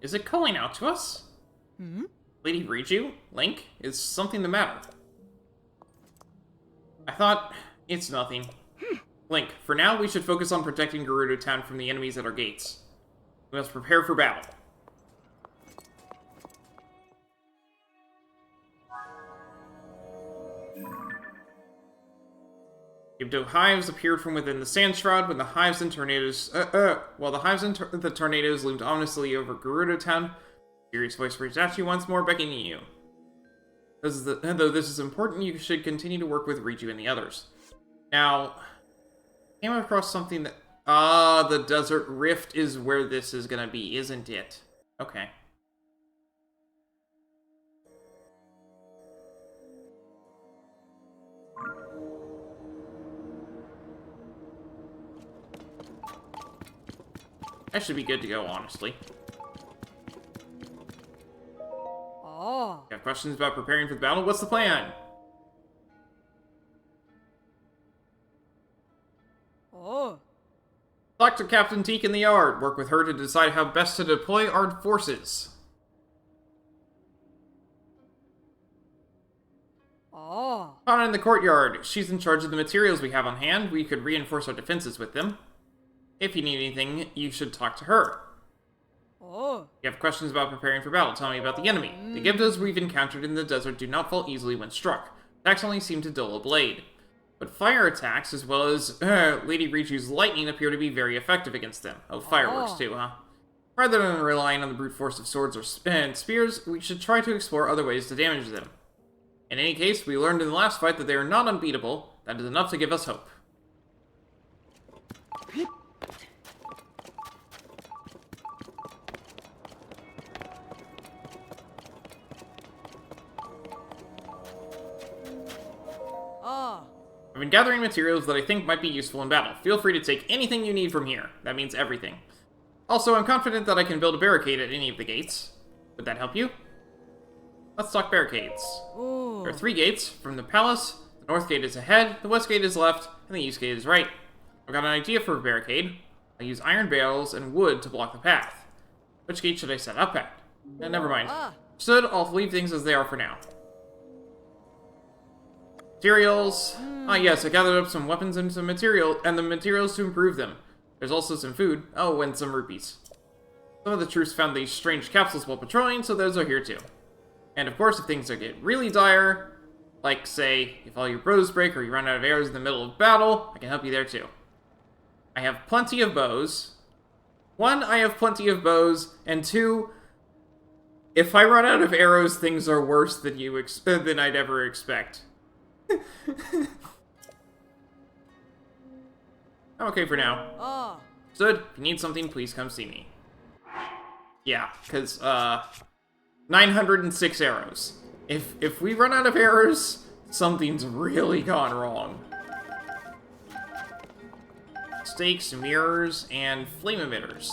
Is it calling out to us? Lady Riju? Link? Is something the matter? I thought... It's nothing. Link, for now we should focus on protecting Gerudo Town from the enemies at our gates. We must prepare for battle. Gibdo hives appeared from within the sand shroud when the hives and tornadoes, while the hives and the tornadoes loomed ominously over Gerudo Town. Serious voice reached out to you once more, beckoning you. Though this is important, you should continue to work with Riju and the others. Now, I came across something that... the Desert Rift is where this is gonna be, isn't it? Okay. That should be good to go, honestly. Oh. You have questions about preparing for the battle? What's the plan? Oh. Talk to Captain Teak in the yard. Work with her to decide how best to deploy our forces. Oh. Found in the courtyard. She's in charge of the materials we have on hand. We could reinforce our defenses with them. If you need anything, you should talk to her. Oh. You have questions about preparing for battle, tell me about the enemy. The Gibdos we've encountered in the desert do not fall easily when struck. Attacks only seem to dull a blade. But fire attacks, as well as Lady Riju's lightning, appear to be very effective against them. Oh, fireworks too, huh? Rather than relying on the brute force of swords or spears, we should try to explore other ways to damage them. In any case, we learned in the last fight that they are not unbeatable. That is enough to give us hope. I've been gathering materials that I think might be useful in battle. Feel free to take anything you need from here. That means everything. Also, I'm confident that I can build a barricade at any of the gates. Would that help you? Let's talk barricades. Ooh. There are 3 gates. From the palace, the north gate is ahead, the west gate is left, and the east gate is right. I've got an idea for a barricade. I use iron bales and wood to block the path. Which gate should I set up at? Never mind. Stood, I'll leave things as they are for now. Materials. Ah, yes, I gathered up some weapons and some the materials to improve them. There's also some food. Oh, and some rupees. Some of the troops found these strange capsules while patrolling, so those are here too. And of course, if things get really dire, like, say, if all your bows break or you run out of arrows in the middle of battle, I can help you there too. I have plenty of bows. 1, I have plenty of bows, and 2, if I run out of arrows, things are worse than than I'd ever expect. I'm okay for now. Oh. Stood, if you need something, please come see me. Yeah, because, 906 arrows. If we run out of arrows, something's really gone wrong. Stakes, mirrors, and flame emitters.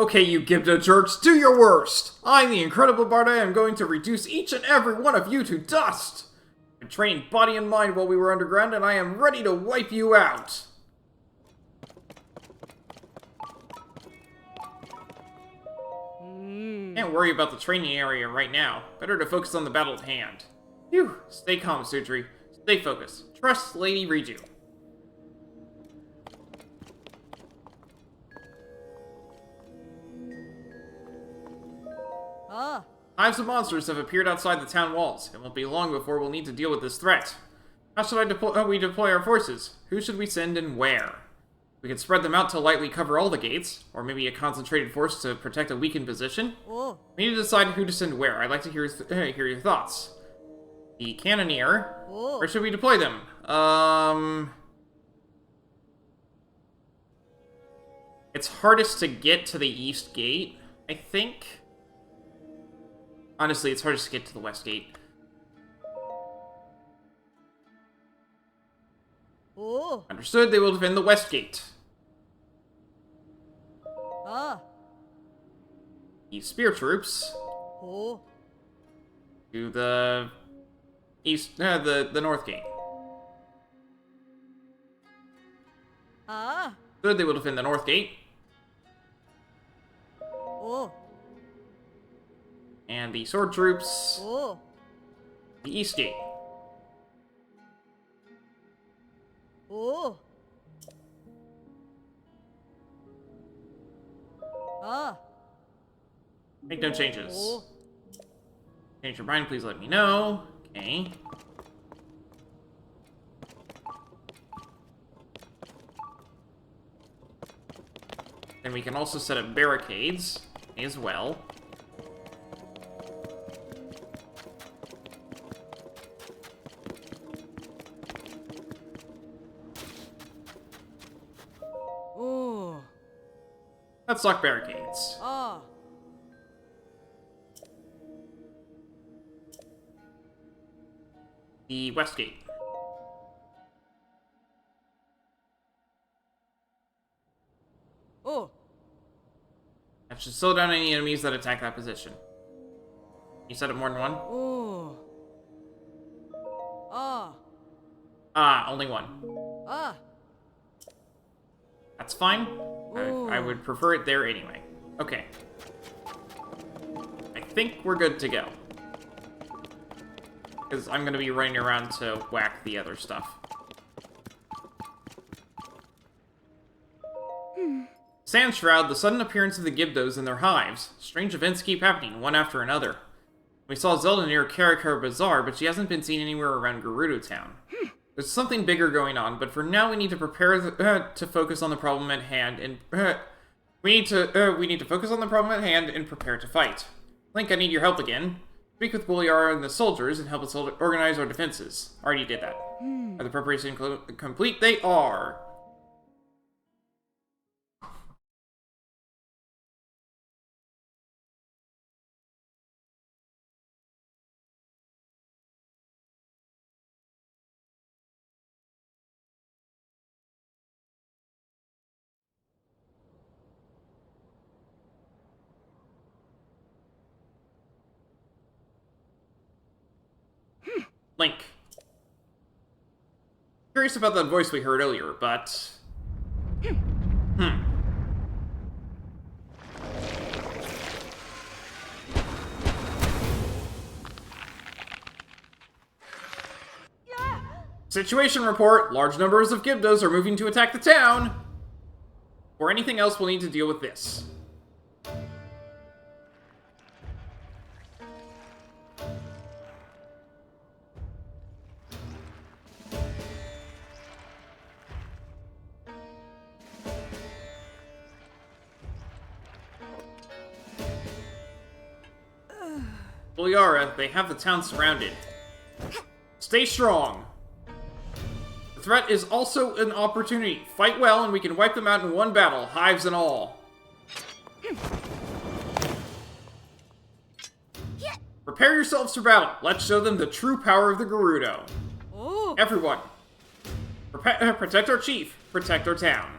Okay, you Gibdo jerks, do your worst! I'm the incredible bard. I am going to reduce each and every one of you to dust! I trained body and mind while we were underground, and I am ready to wipe you out! Can't worry about the training area right now. Better to focus on the battle at hand. Phew, stay calm, Sutri. Stay focused. Trust Lady Riju. Ah. Hives of monsters have appeared outside the town walls. It won't be long before we'll need to deal with this threat. How should we deploy our forces? Who should we send and where? We can spread them out to lightly cover all the gates, or maybe a concentrated force to protect a weakened position. Oh. We need to decide who to send where. I'd like to hear your thoughts. The Cannoneer. Oh. Where should we deploy them? It's hardest to get to the east gate, I think. Honestly, it's hardest to get to the west gate. Oh. Understood, they will defend the west gate. Ah. The spear troops Oh. to the east, the north gate. Ah. Good, they will defend the north gate. Oh. And the sword troops, Oh. the east gate. Oh. Ah. Make no changes. Oh. Change your mind, please let me know. Okay. Then we can also set up barricades as well. Oh. Let's lock barricades. Ah. The west gate. Oh. That should slow down any enemies that attack that position. You set up more than one? Oh. Ah. Ah, only one. Ah. That's fine. I Ooh. would prefer it there anyway. Okay. I think we're good to go. Because I'm going to be running around to whack the other stuff. Sand Shroud, the sudden appearance of the Gibdos and their hives. Strange events keep happening, one after another. We saw Zelda near Bazaar, but she hasn't been seen anywhere around Gerudo Town. There's something bigger going on, but for now we need to prepare to focus on the problem at hand and we need to focus on the problem at hand and prepare to fight. Link, I need your help again. Speak with Buliara and the soldiers and help us organize our defenses. Already did that. Are the preparations complete? They are. Link. Curious about that voice we heard earlier, but... Situation report. Large numbers of Gibdos are moving to attack the town. Or anything else, we'll need to deal with this. Buliara, they have the town surrounded. Stay strong. The threat is also an opportunity. Fight well and we can wipe them out in one battle, hives and all. Prepare yourselves for battle. Let's show them the true power of the Gerudo. Oh. Everyone, protect our chief. Protect our town.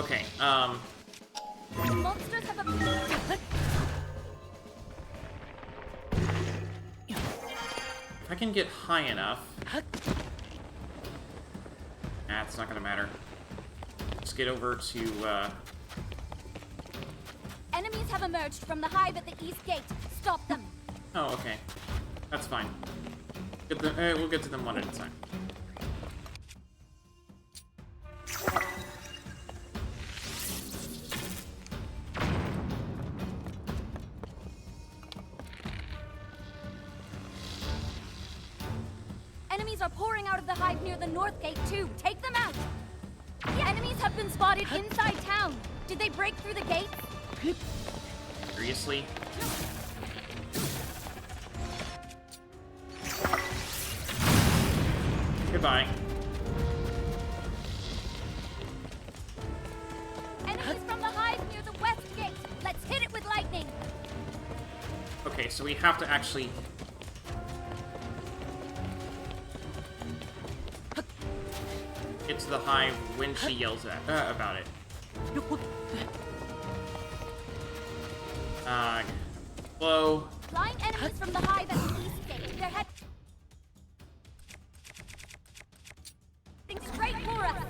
Okay, Monsters have appeared. if I can get high enough... Nah, it's not gonna matter. Just get over to, Enemies have emerged from the hive at the east gate. Stop them. Oh, okay. That's fine. We'll get to them one at a time. Enemies are pouring out of the hive near the north gate too. Take them out. The enemies have been spotted inside town. Did they break through the gate? Seriously? Goodbye. Enemies from the hive near the west gate. Let's hit it with lightning. Okay, so we have to actually... get to the hive when she yells about it. Whoa. Flying enemies from the hive at the east gate. They're heading straight for us.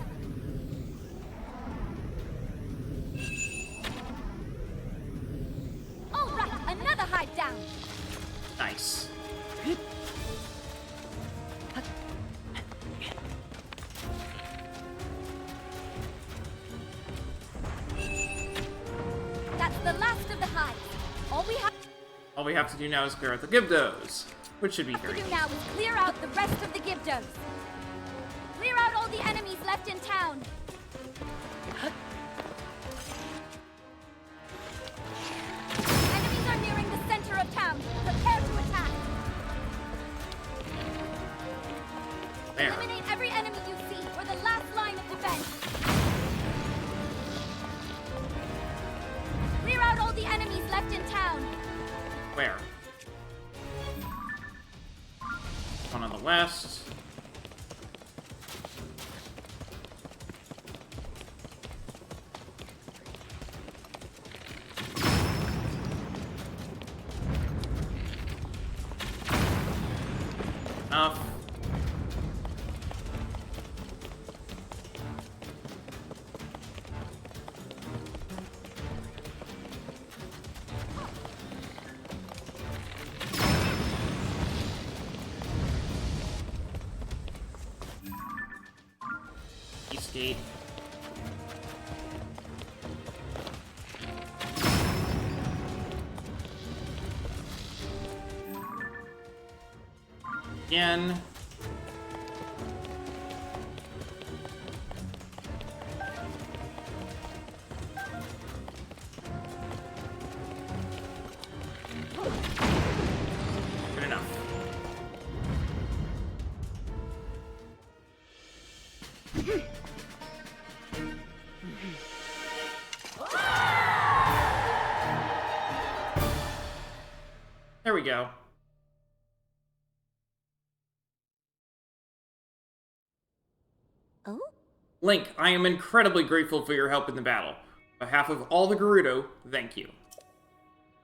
All right, another hive down. Nice. That's the last of the hives. All we have to do now is clear out the Gibdos, which should be What very we do easy. now is clear out the rest of the Gibdos. Clear out all the enemies left in town. Enemies are nearing the center of town. Prepare to attack. There. Eliminate every enemy you see for the last line of defense. Clear out all the enemies left in town. Where? One on the west. Enough. East gate. Again. Good enough. There we go. Oh? Link, I am incredibly grateful for your help in the battle. On behalf of all the Gerudo, thank you.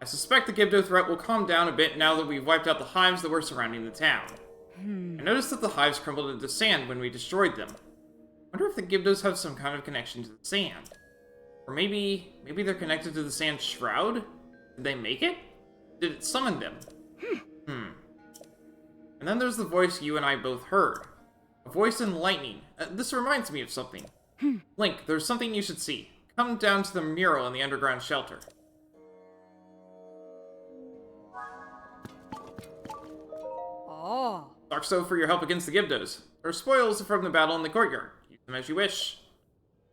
I suspect the Gibdo threat will calm down a bit now that we've wiped out the hives that were surrounding the town. I noticed that the hives crumbled into sand when we destroyed them. I wonder if the Gibdos have some kind of connection to the sand. Or maybe they're connected to the sand shroud? Did they make it? Did it summon them? And then there's the voice you and I both heard. A voice in lightning. This reminds me of something. Link, there's something you should see. Come down to the mural in the underground shelter. Oh. Darkstone for your help against the Gibdos. There are spoils from the battle in the courtyard. Use them as you wish.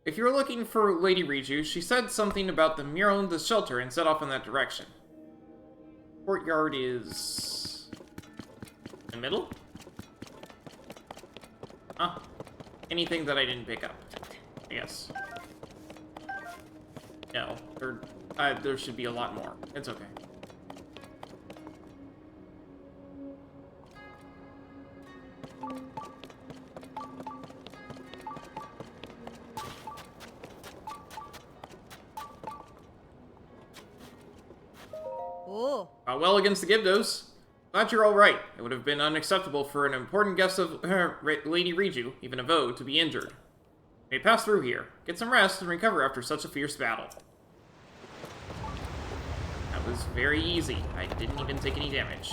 If you're looking for Lady Riju, she said something about the mural in the shelter and set off in that direction. Courtyard is... in the middle? Huh. Anything that I didn't pick up, I guess. No, there should be a lot more. It's okay. Oh. Well against the Gibdos. Glad you're alright. It would have been unacceptable for an important guest of Lady Riju, even a Voe, to be injured. You may pass through here. Get some rest and recover after such a fierce battle. That was very easy. I didn't even take any damage.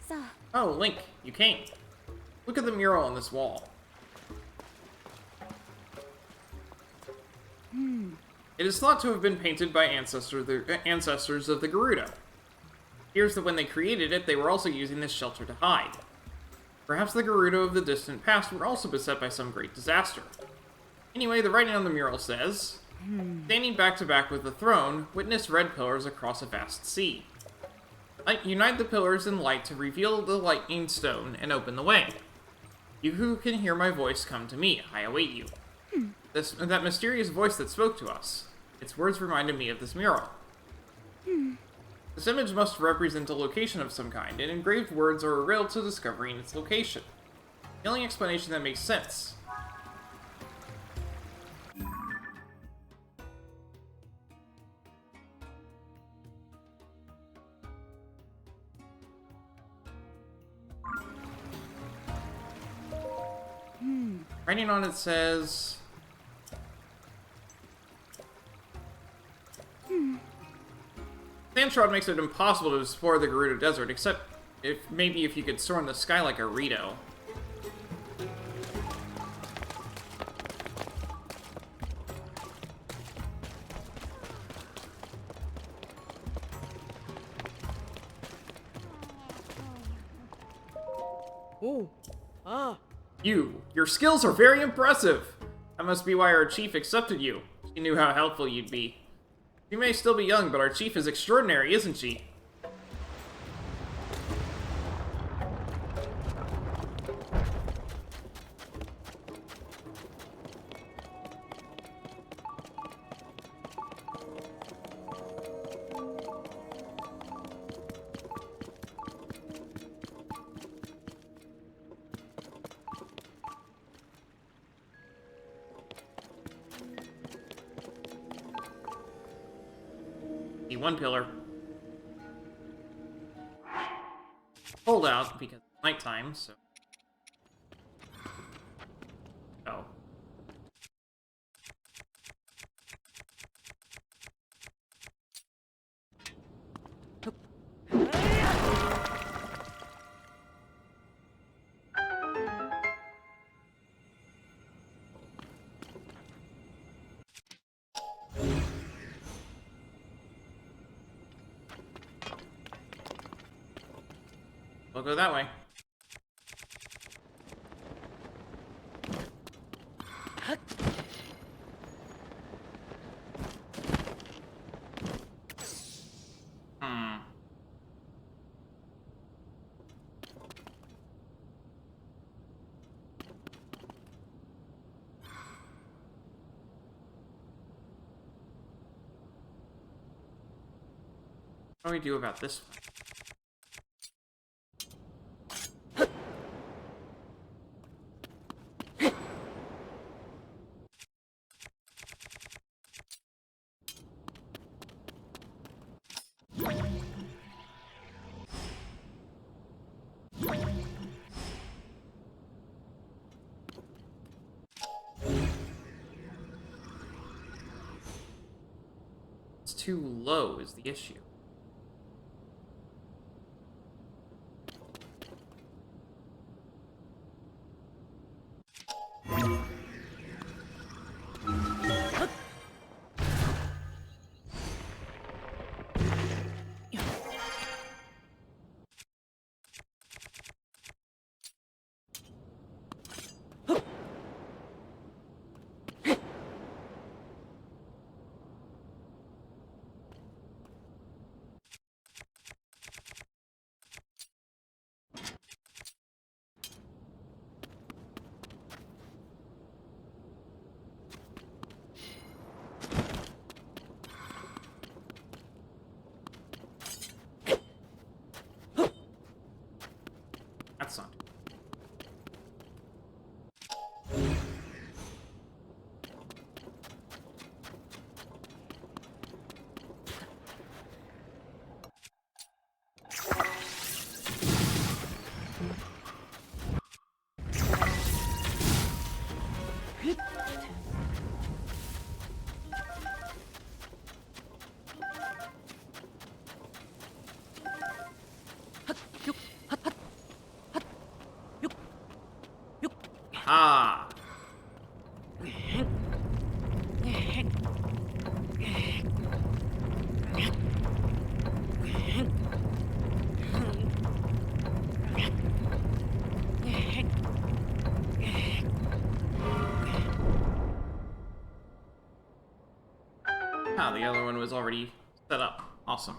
So, Oh, Link, you came. Look at the mural on this wall. It is thought to have been painted by ancestors of the Gerudo. It appears that when they created it, they were also using this shelter to hide. Perhaps the Gerudo of the distant past were also beset by some great disaster. Anyway, the writing on the mural says, standing back to back with the throne, witness red pillars across a vast sea. Unite the pillars in light to reveal the lightning stone and open the way. You who can hear my voice, come to me. I await you. That mysterious voice that spoke to us. Its words reminded me of this mural. This image must represent a location of some kind, and engraved words are a riddle to discovering its location. The only explanation that makes sense. Writing on it says... Sandshroud makes it impossible to explore the Gerudo Desert, except if you could soar in the sky like a Rito. Oh. Ah. Your skills are very impressive! That must be why our chief accepted you. She knew how helpful you'd be. She may still be young, but our chief is extraordinary, isn't she? One pillar. Hold out because it's nighttime, so. Oh. We'll go that way. What do we do about this one? It's too low is the issue. Ah! Ah, the other one was already set up. Awesome.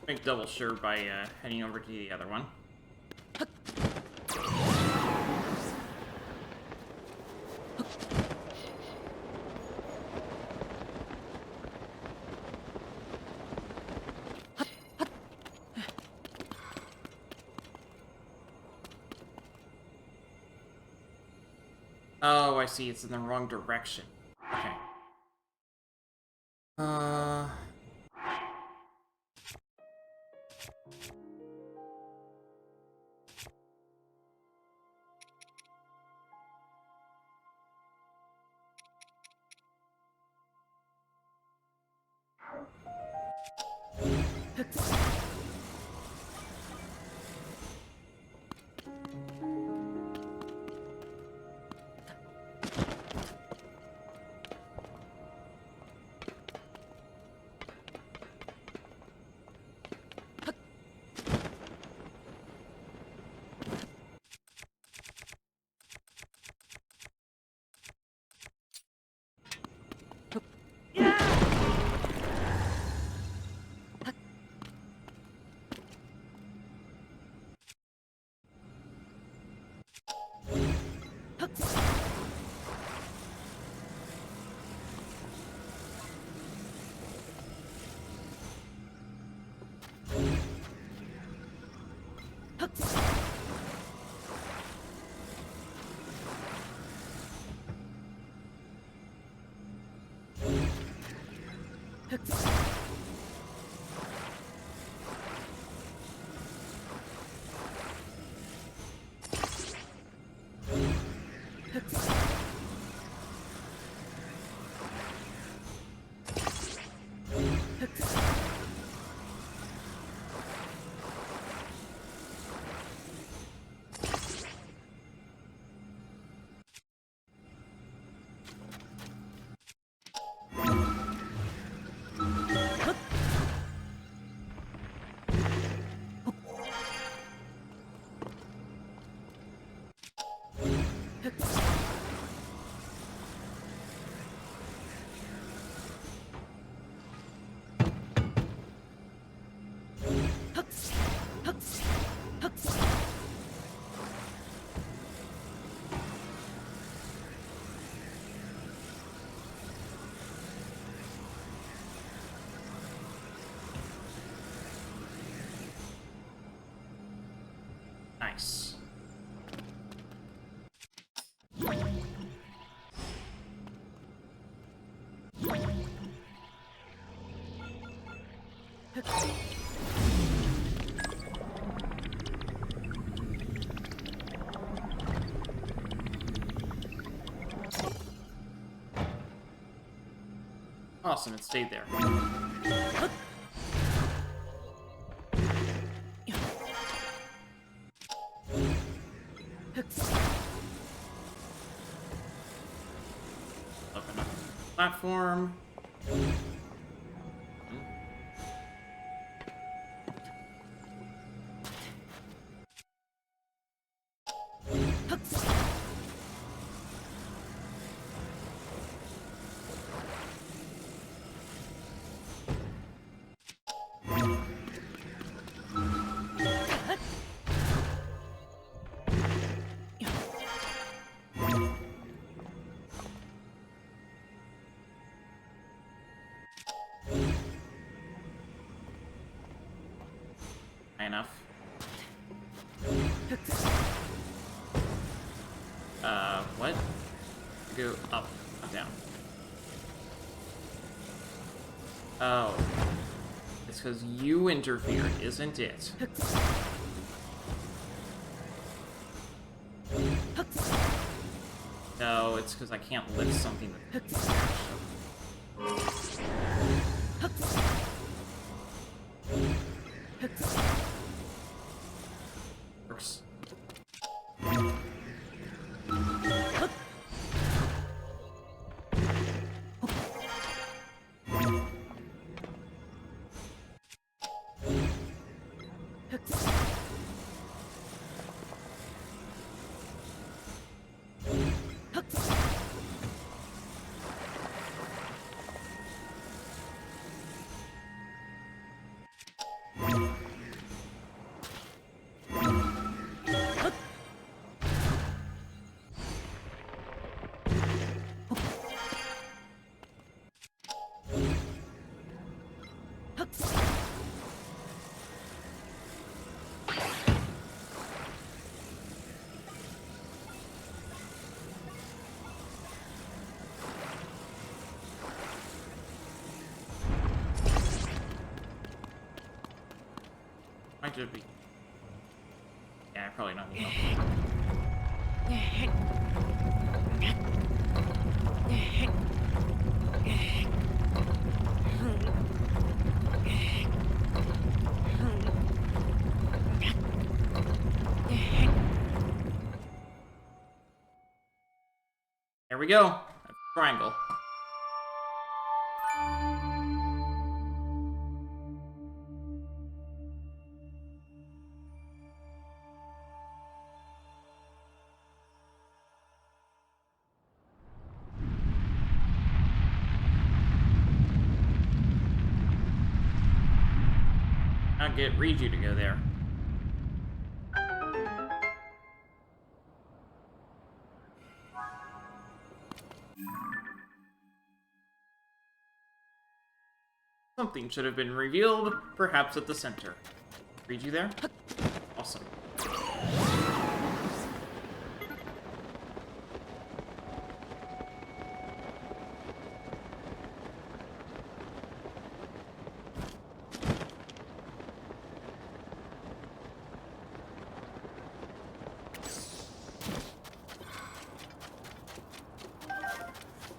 Make double sure by heading over to the other one. Oh, I see. It's in the wrong direction. Okay. Nice. Awesome, it stayed there. Open up the platform. Enough. What? Go up, not down. Oh. It's because you interfered, isn't it? No, it's because I can't lift something that... Worse. Might just be... Yeah, probably not need help. There we go. That's a triangle. I'll get Riju to go there. Something should have been revealed, perhaps at the center. Riju there? Awesome.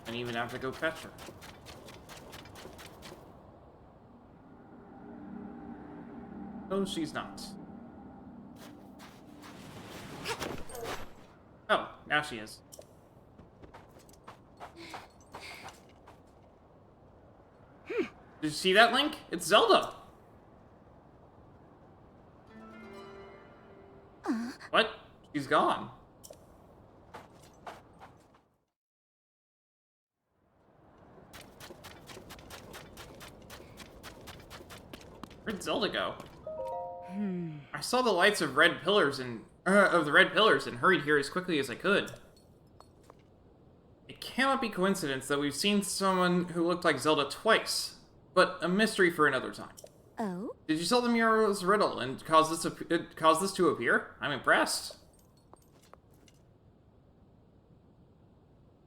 And even have to go fetch her. No, she's not. Oh, now she is. Did you see that, Link? It's Zelda! What? She's gone. Where'd Zelda go? I saw the lights of the red pillars and hurried here as quickly as I could. It cannot be coincidence that we've seen someone who looked like Zelda twice, but a mystery for another time. Oh? Did you solve the mural's riddle and cause this to appear? I'm impressed.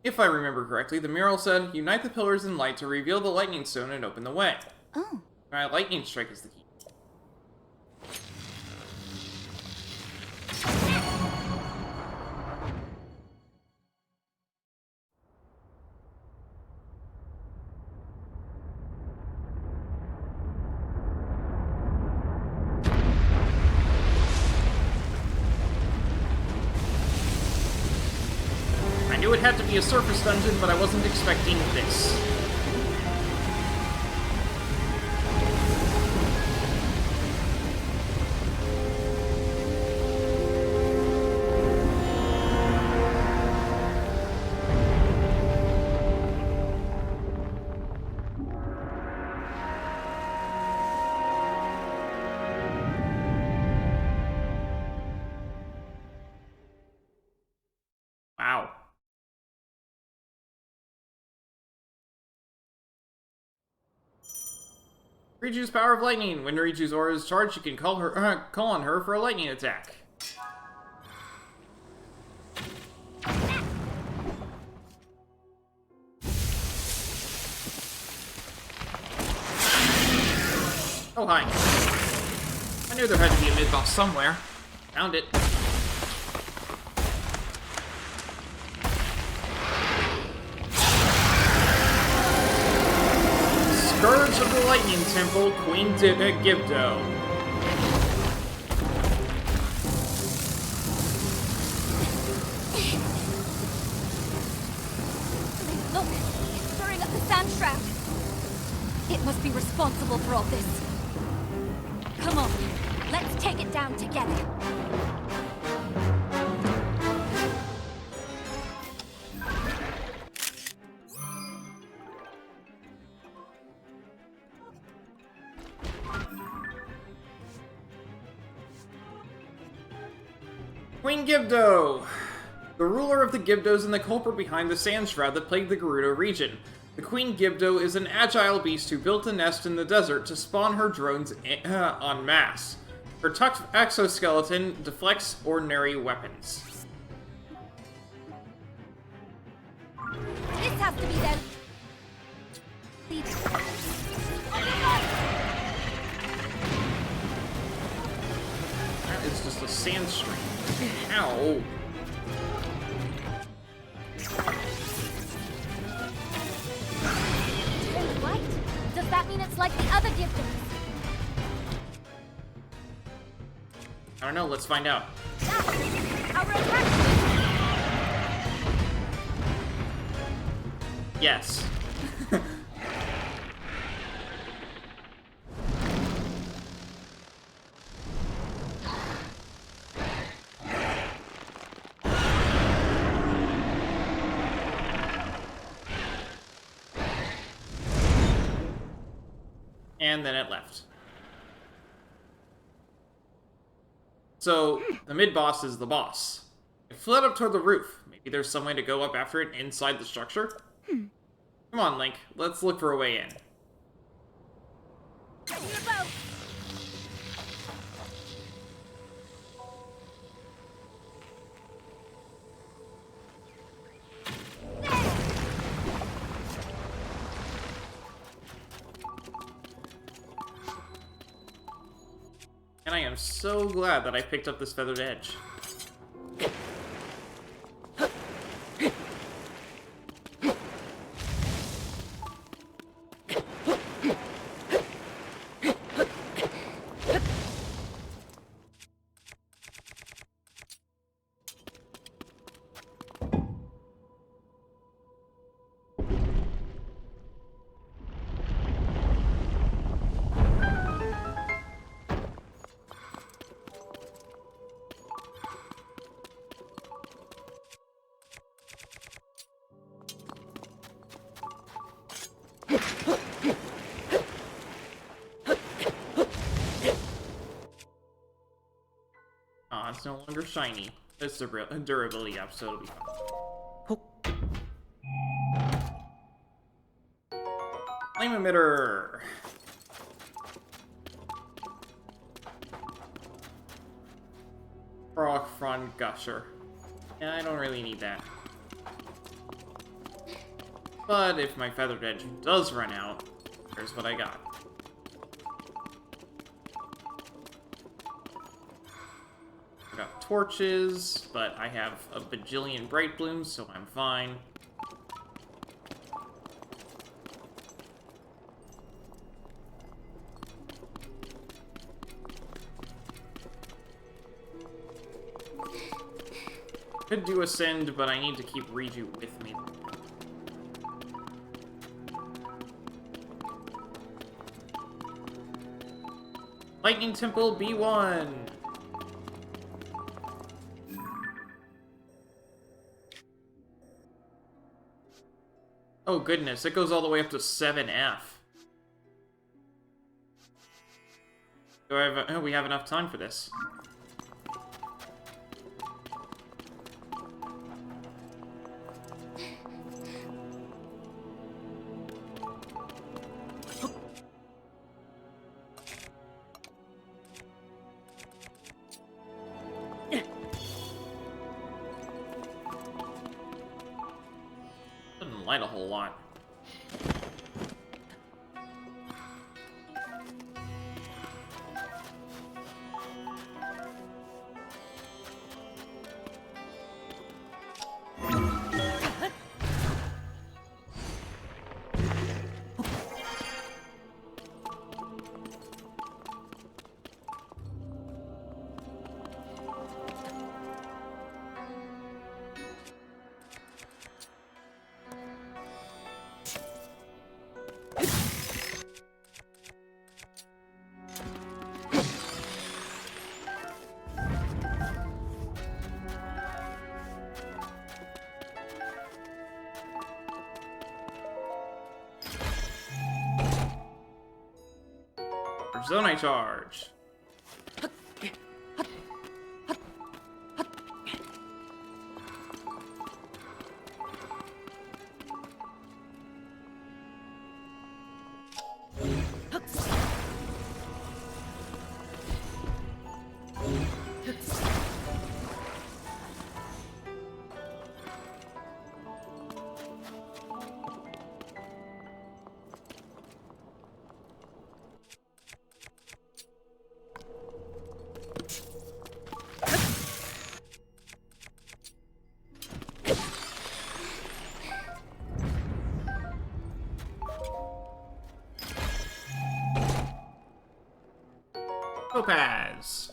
If I remember correctly, the mural said, "Unite the pillars in light to reveal the lightning stone and open the way." Oh. My lightning strike is the key. I knew it had to be a surface dungeon, but I wasn't expecting this. Wow. Riju's power of lightning. When Riju's aura is charged, you can call on her for a lightning attack. Oh, hi. I knew there had to be a mid-boss somewhere. Found it. Scourge of the Lightning Temple, Queen Gibdo. Look, it's stirring up the sand shroud. It must be responsible for all this. Come on, let's take it down together. Queen Gibdo! The ruler of the Gibdos and the culprit behind the sand shroud that plagued the Gerudo region. The Queen Gibdo is an agile beast who built a nest in the desert to spawn her drones en masse. Her tucked exoskeleton deflects ordinary weapons. This has to be them. That is just a sand stream. Ow. Right? Does that mean it's like the other Gibdos? I don't know, let's find out. Our attraction! Yes. And then it left. So, the mid-boss is the boss. It fled up toward the roof. Maybe there's some way to go up after it inside the structure? Come on, Link. Let's look for a way in. And I am so glad that I picked up this feathered edge. It's no longer shiny. It's durability up, so it'll be fine. Flame emitter! Frog front gusher. Yeah, I don't really need that. But if my feathered edge does run out, here's what I got. I got torches, but I have a bajillion bright blooms, so I'm fine. Could do ascend, but I need to keep Riju with me. Lightning Temple B1! Oh goodness, it goes all the way up to 7F. Do I have oh, we have enough time for this. Doesn't light a whole lot. Zonai charge. Topaz.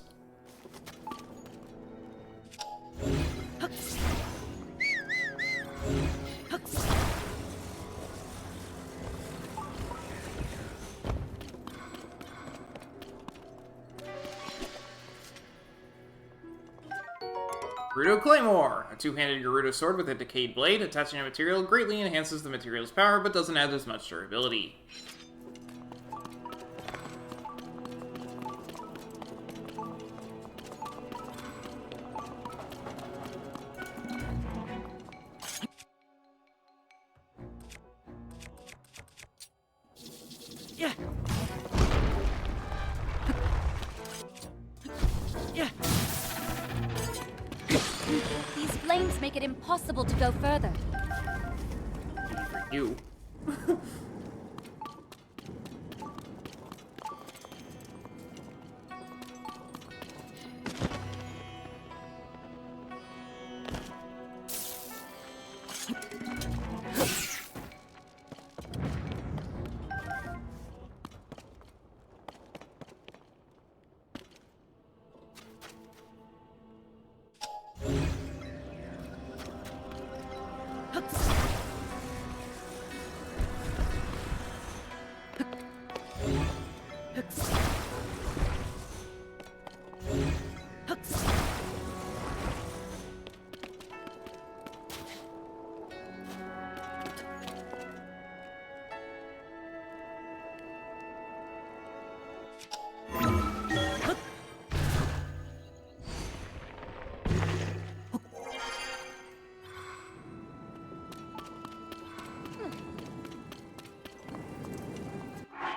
Gerudo Claymore! A two-handed Gerudo sword with a decayed blade. Attaching a material greatly enhances the material's power, but doesn't add as much durability. Yeah. Yeah. These flames make it impossible to go further. For you.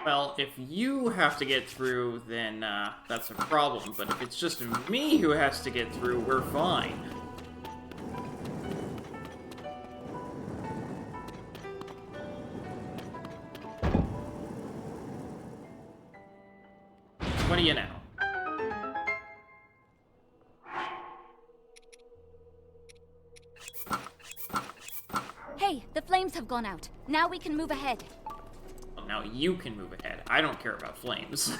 Well, if you have to get through, then that's a problem. But if it's just me who has to get through, we're fine. What do you know? Hey, the flames have gone out. Now we can move ahead. Well, now you can move ahead. I don't care about flames.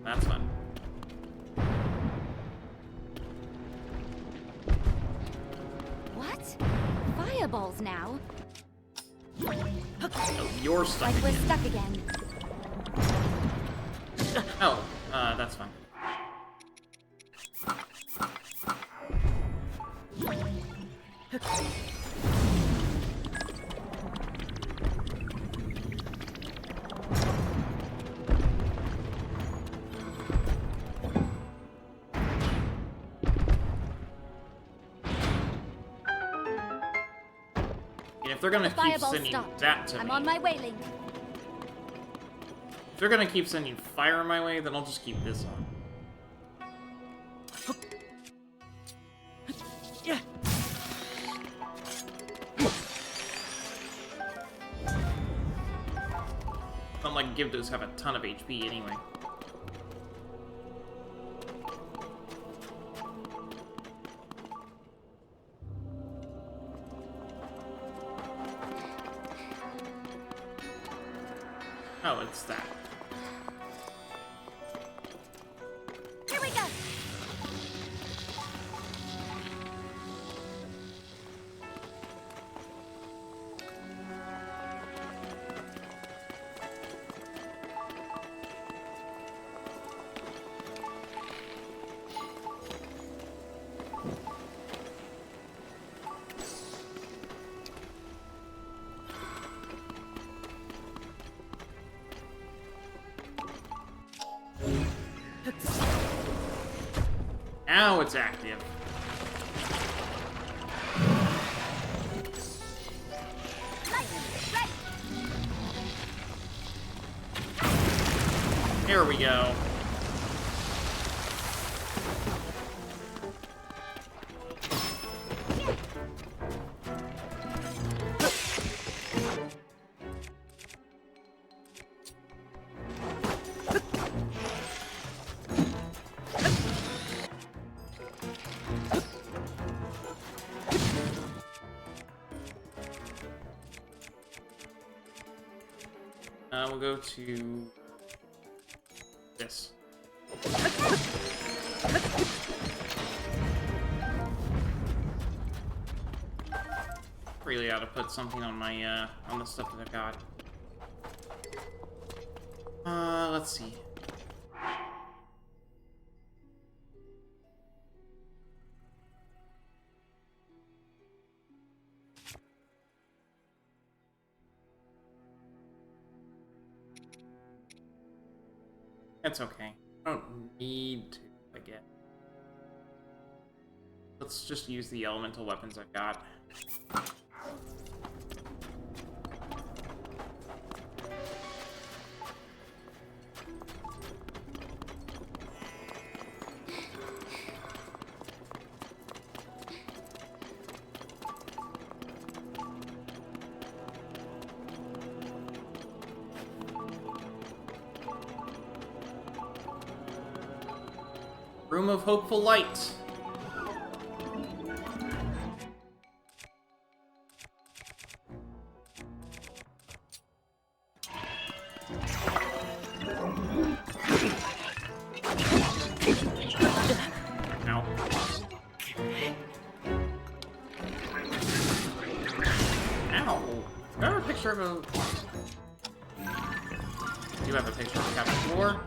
That's fun. What? Fireballs now? Oh, you're stuck Like we're again. stuck again. Oh, that's fine. And if they're gonna keep Fireball sending stopped. that to I'm me, on my way, Link. if they're gonna keep sending fire my way, then I'll just keep this on. Yeah. Not like Gibdos have a ton of HP anyway. Oh, it's that. Here we go. Now it's active. Here we go. We'll go to this. Really ought to put something on my on the stuff that I've got. Let's see. That's okay. I don't need to, I guess. Let's just use the elemental weapons I've got. Room of Hopeful Light. Ow. Ow. Do I have a picture of a... Do you have a picture of Captain Floor?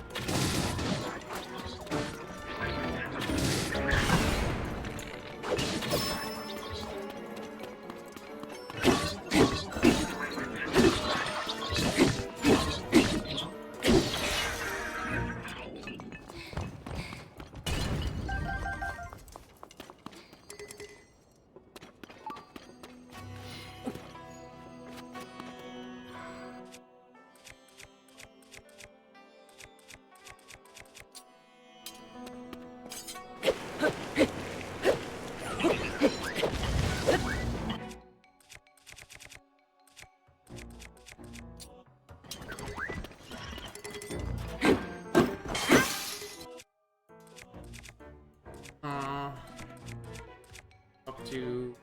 Up to...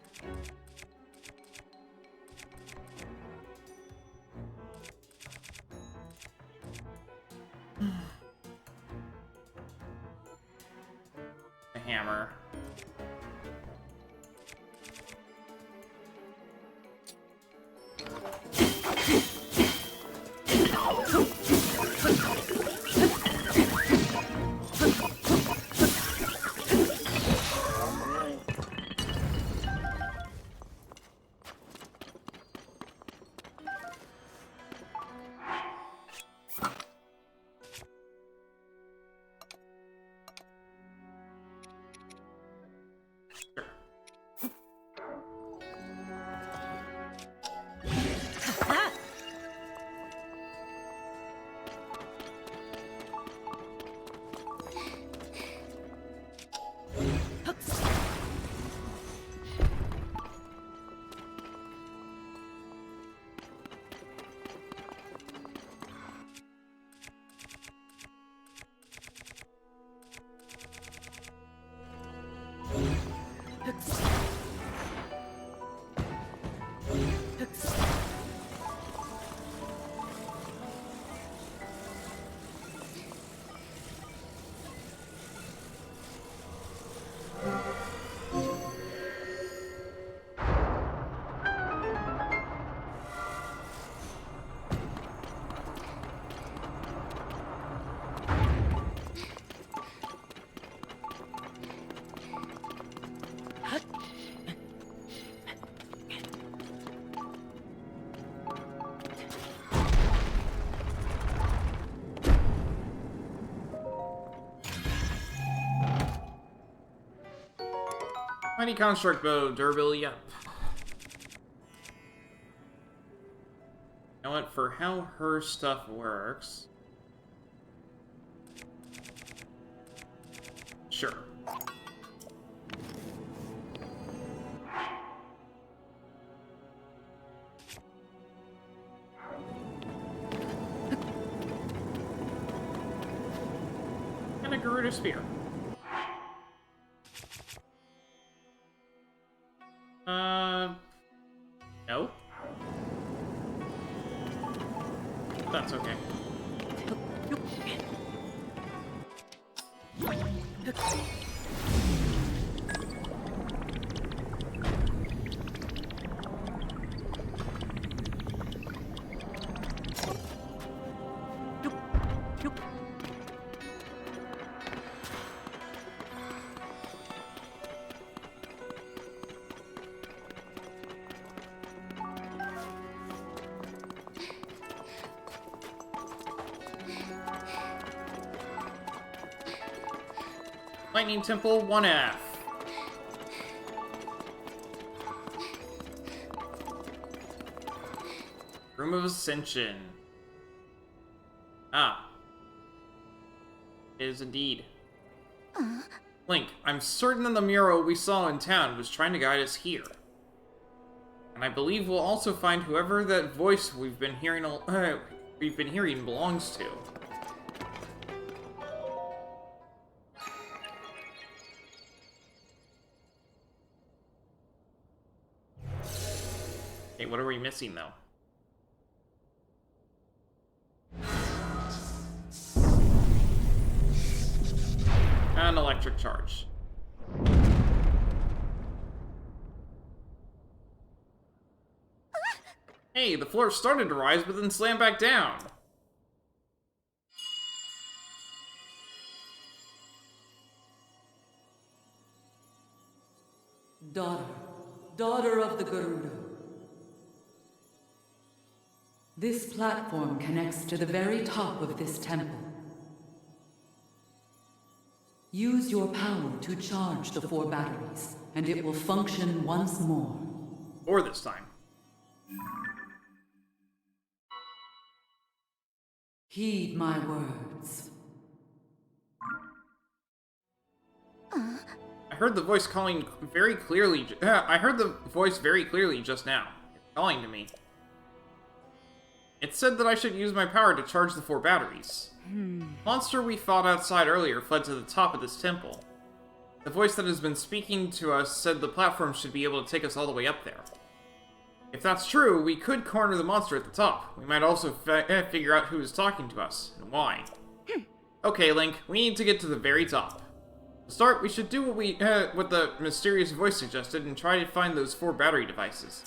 the hammer. Mighty construct bow, durability up. You know what, for how her stuff works... Sure. And a Gerudo spear. No. That's okay. Lightning Temple 1F. Room of Ascension. Ah. It is indeed. Link, I'm certain that the mural we saw in town was trying to guide us here. And I believe we'll also find whoever that voice we've been hearing belongs to. Okay, what are we missing, though? An electric charge. Hey, the floor started to rise, but then slammed back down. Daughter of the Gerudo. This platform connects to the very top of this temple. Use your power to charge the 4 batteries, and it will function once more. Or this time. Heed my words. I heard the voice calling very clearly. I heard the voice very clearly just now. It's calling to me. It said that I should use my power to charge the 4 batteries. The monster we fought outside earlier fled to the top of this temple. The voice that has been speaking to us said the platform should be able to take us all the way up there. If that's true, we could corner the monster at the top. We might also figure out who is talking to us, and why. Okay, Link, we need to get to the very top. To start, we should do what the mysterious voice suggested and try to find those 4 battery devices.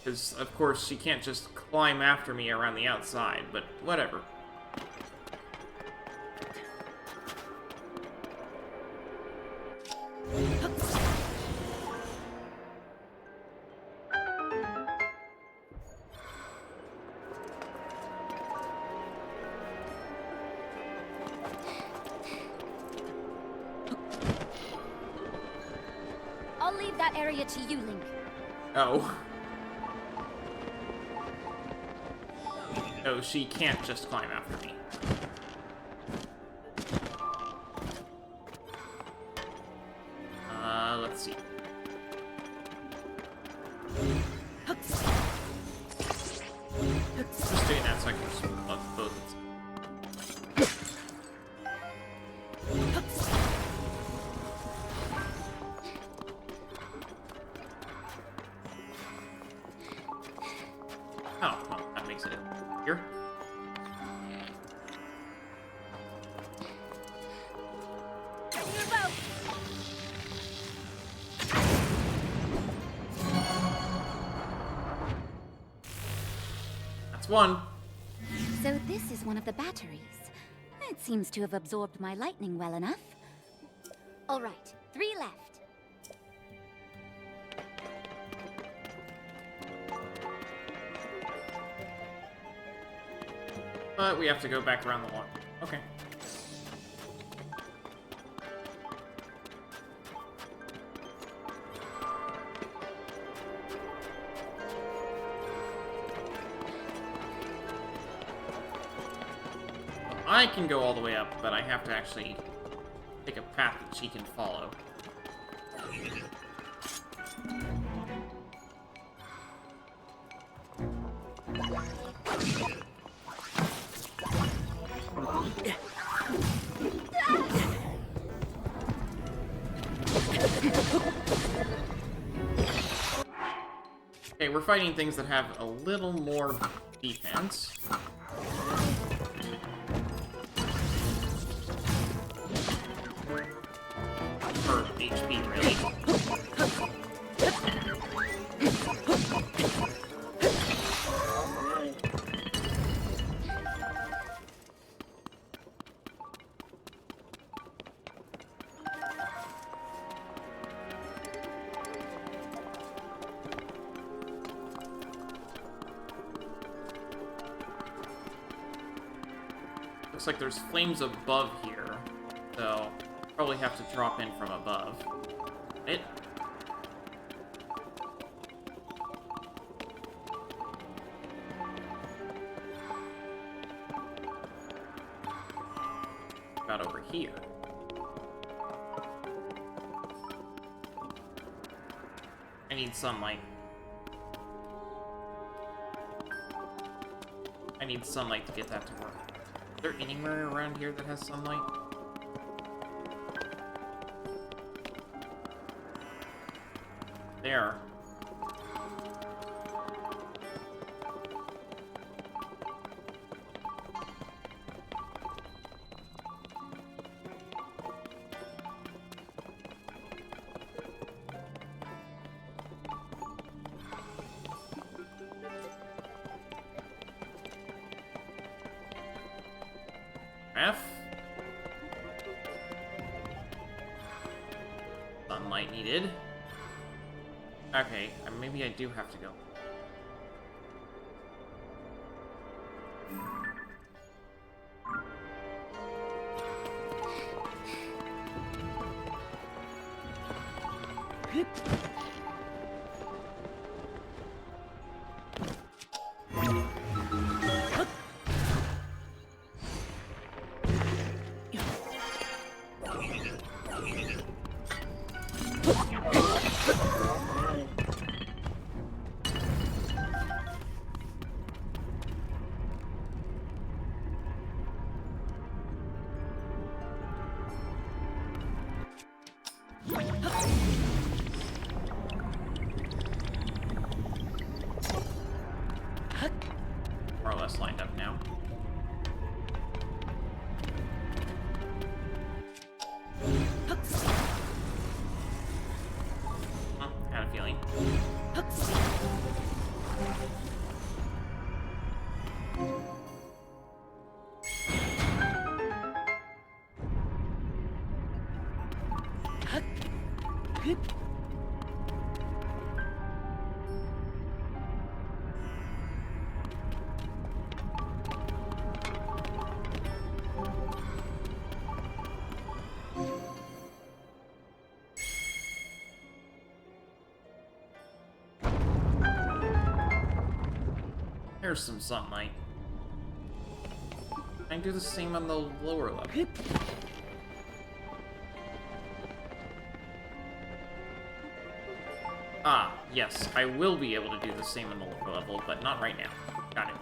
Because, of course, she can't just climb after me around the outside, but whatever. I'll leave that area to you, Link. Oh. No, she can't just climb after me. Let's see. Just doing that so I can just love both. Oh, well, that makes it here. That's one. So this is one of the batteries. It seems to have absorbed my lightning well enough. All right, 3 left. But we have to go back around the water. Okay. I can go all the way up, but I have to actually take a path that she can follow. Okay, we're fighting things that have a little more defense. Or HP, really. Looks like there's flames above here, so probably have to drop in from above. It. About over here. I need sunlight. I need sunlight to get that to work. Is there anywhere around here that has sunlight? There. F. Sunlight needed. Okay, maybe I do have to go. More or less lined up now. Had a feeling. There's some sunlight. I can do the same on the lower level. Ah, yes, I will be able to do the same on the lower level, but not right now. Got it.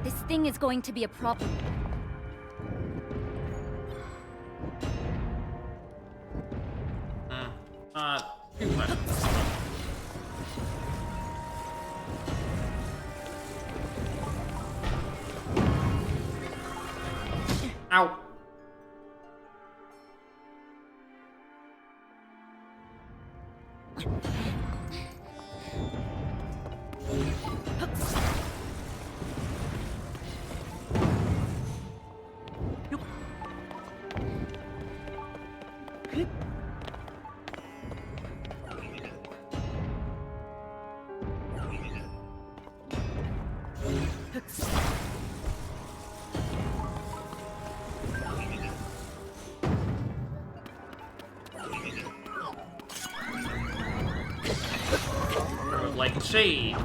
This thing is going to be a problem. Too much. Ow. like shade.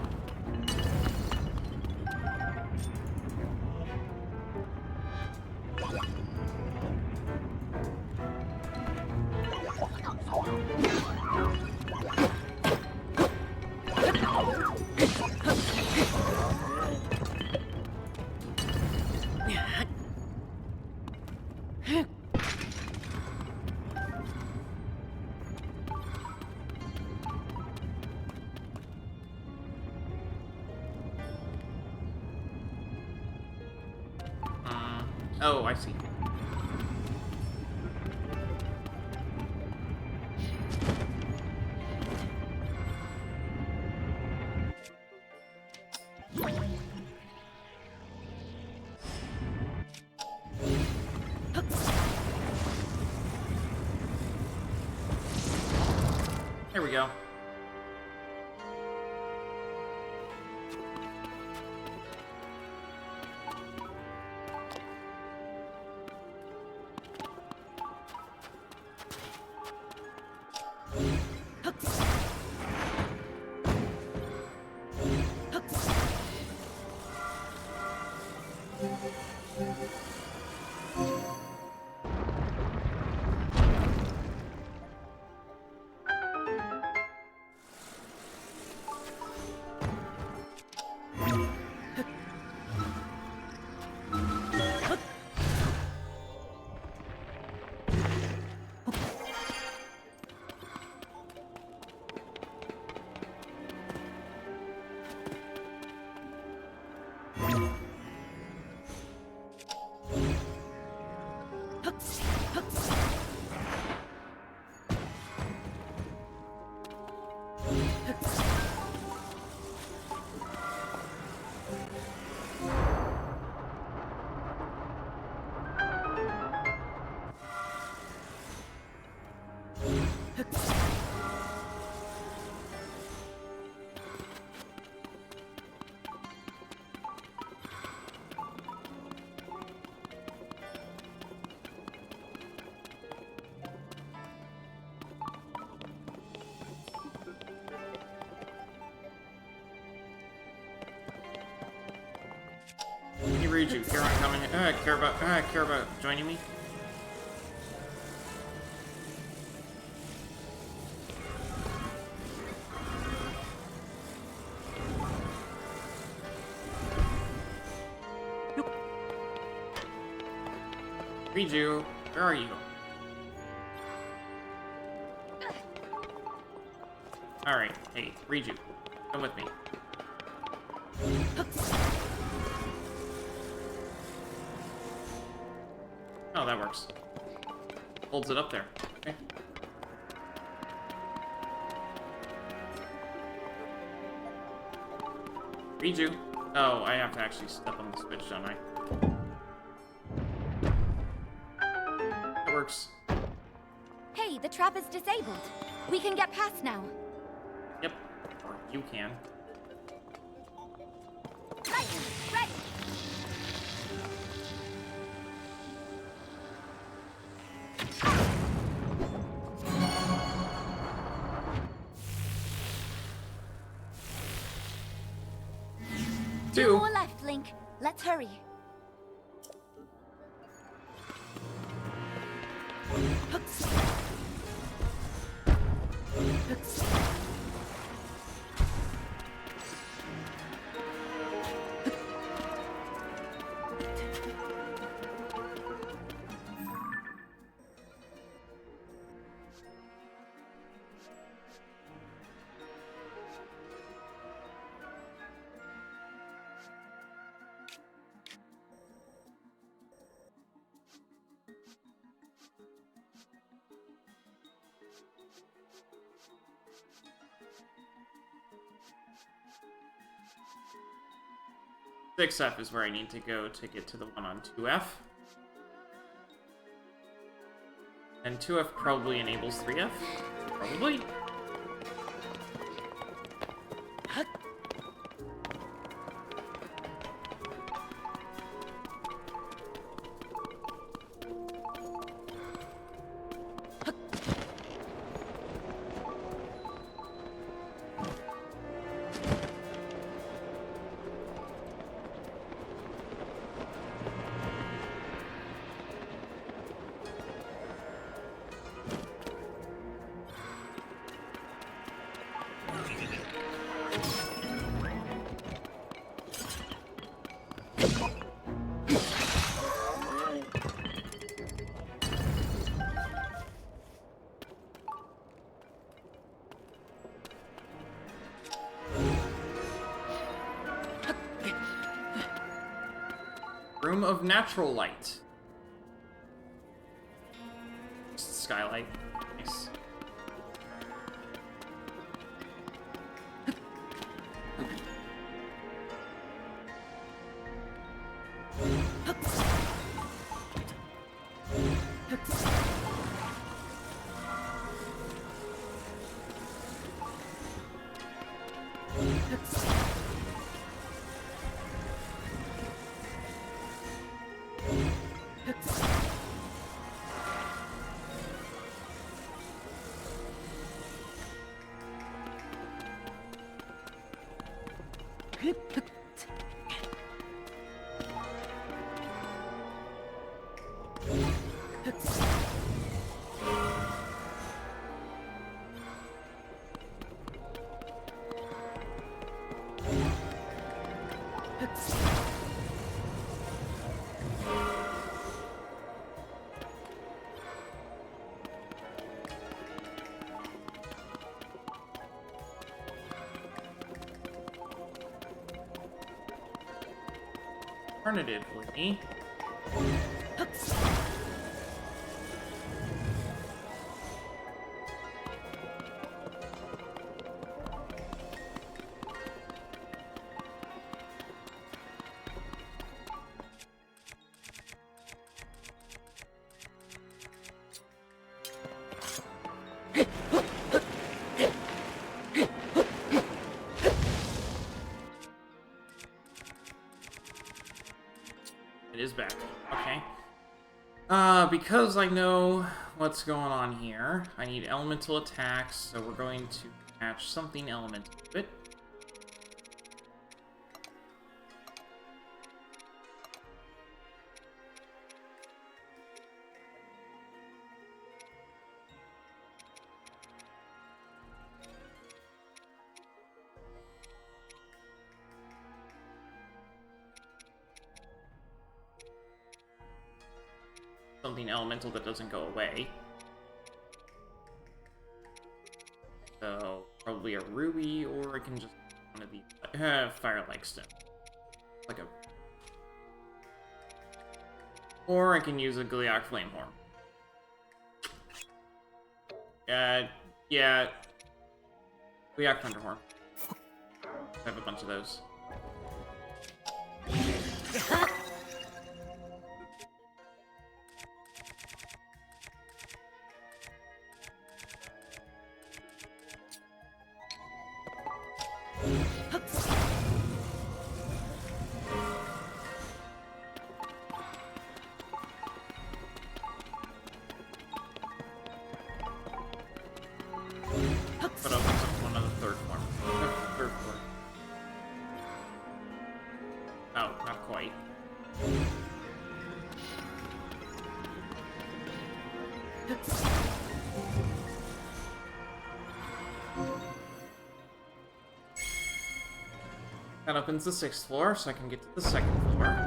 Oh, I see. There we go. Hey Riju, care about coming? Care about joining me? Riju, where are you? Alright, hey, Riju, come with me. Oh, that works. Holds it up there. Okay. Riju. Oh, I have to actually step on the switch, don't I? That works. Hey, the trap is disabled. We can get past now. Yep. Or you can. Right, right. Two more left, Link. Let's hurry. Six F is where I need to go to get to the one on 2F. And 2F probably enables 3F? Probably? Room of Natural Light. Just skylight. Nice. Alternatively, it is back. Okay. Because I know what's going on here, I need elemental attacks, so we're going to attach something elemental to it. Something elemental that doesn't go away. So, probably a ruby, or I can just one of these fire-like stone. Like a... Or I can use a Giliac Flamehorn. Yeah. Giliac Thunderhorn. I have a bunch of those. But opens up one of the third floor. Third floor. Oh, not quite. That opens the 6th floor, so I can get to the 2nd floor.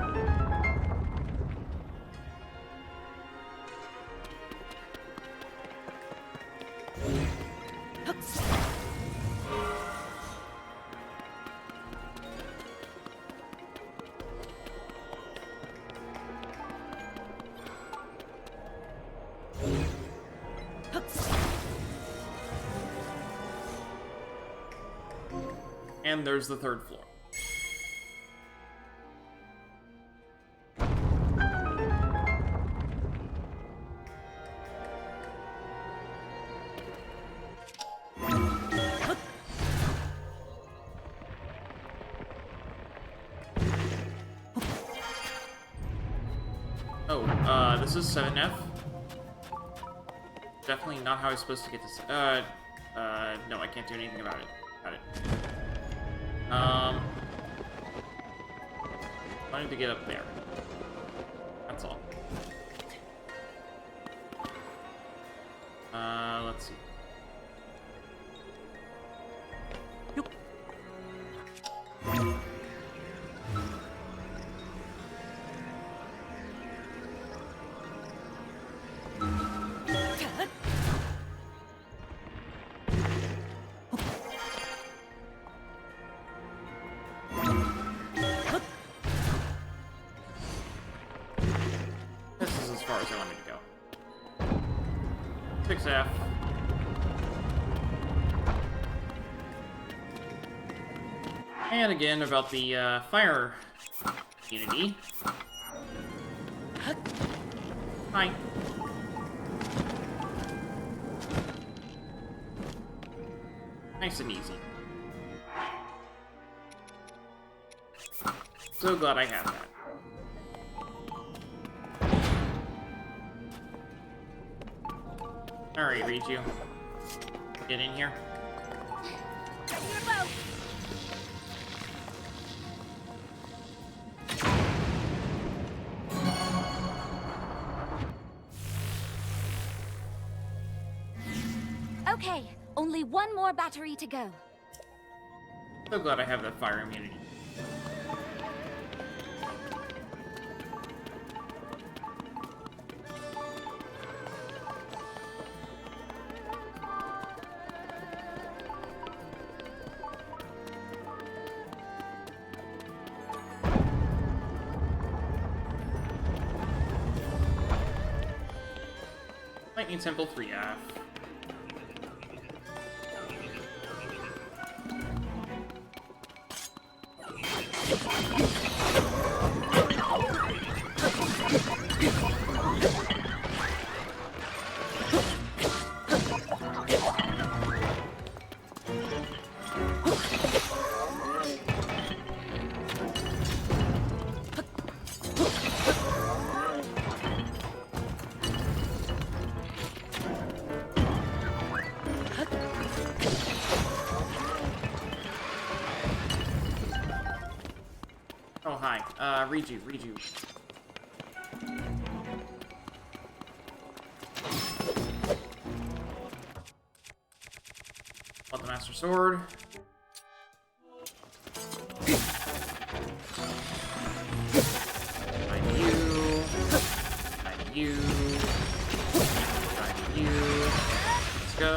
And there's the 3rd floor. Oh, this is 7F. Definitely not how I'm supposed to get this. No, I can't do anything about it. Got it. I need to get up there. That's all. Let's see. 6F. And again, about the fire unity. Hi. Nice and easy. So glad I have that. Alright, Riju. Get in here. Okay, only one more battery to go. So glad I have that fire immunity. Lightning Temple 3F. Oh, hi. Riju. Want the Master Sword. Find you. Find you. Find you. Let's go.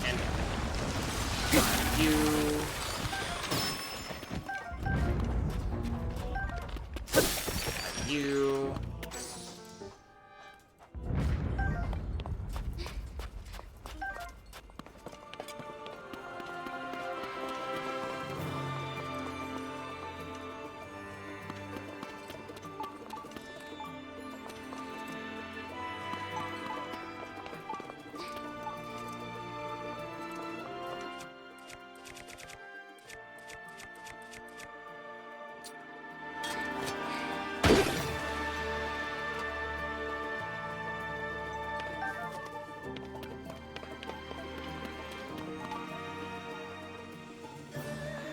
And find you. You.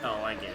Oh, I get it.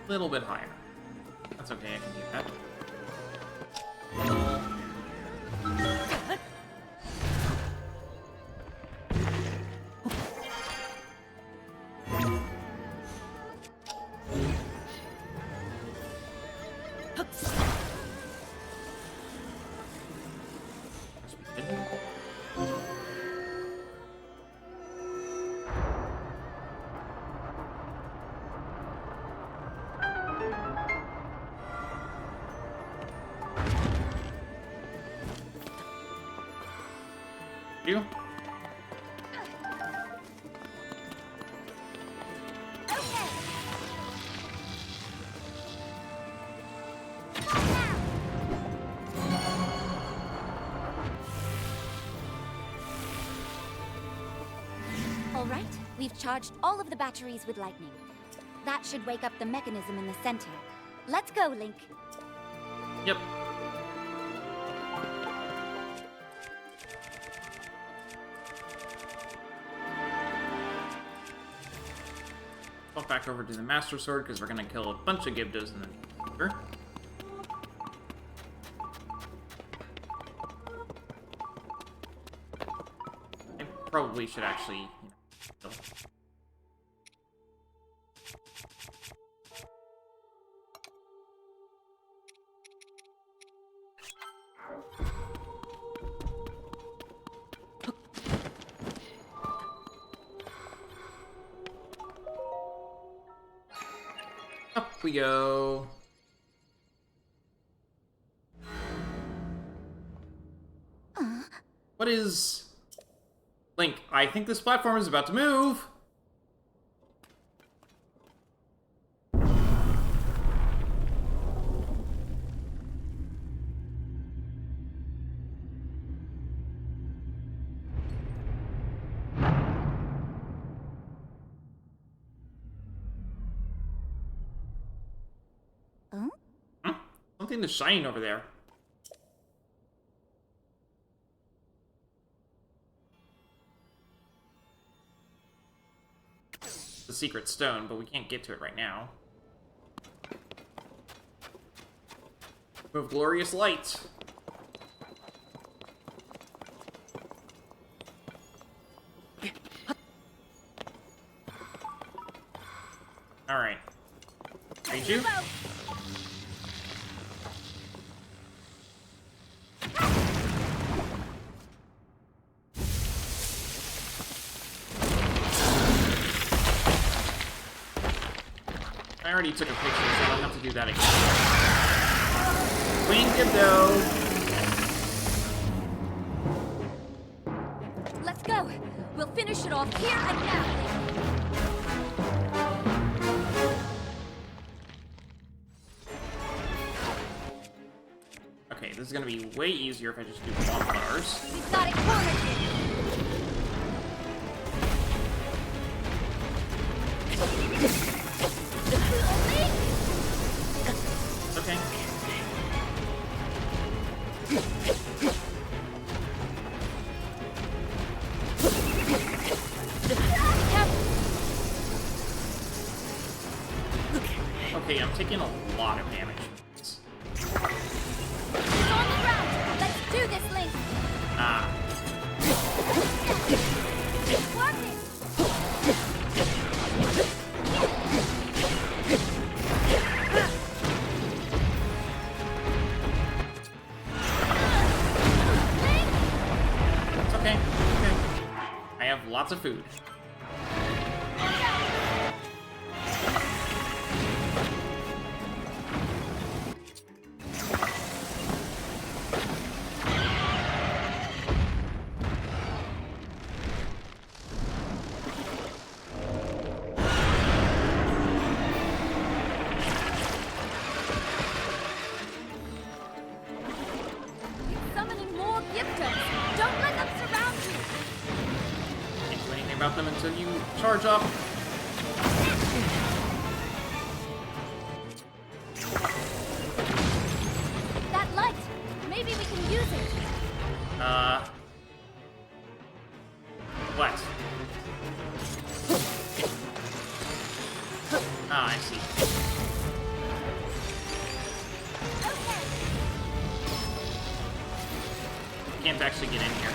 Little bit higher. That's okay, I can do that. you. All right, we've charged all of the batteries with lightning. That should wake up the mechanism in the center. Let's go, Link. Yep. Swap back over to the Master Sword, because we're going to kill a bunch of Gibdos in the future. I probably should actually, kill. Up we go. What is... Link, I think this platform is about to move. Huh? Something is shining over there. The secret stone, but we can't get to it right now. Move glorious light. Alright. Riju? I already took a picture, so I don't have to do that again. Queen Gibdo! Let's go. We'll finish it off here and now. Okay, this is gonna be way easier if I just do bonfires. We've got it cornered. Okay. Okay, I'm taking a lot of damage. It's on the ground. Let's do this, Link. Ah. It's working. It's okay. Okay. I have lots of food. Summoning more Gibdos. Don't let them surround you. Can't do anything about them until you charge up. That light. Maybe we can use it. What? Ah, I see. Okay. Can't actually get in here.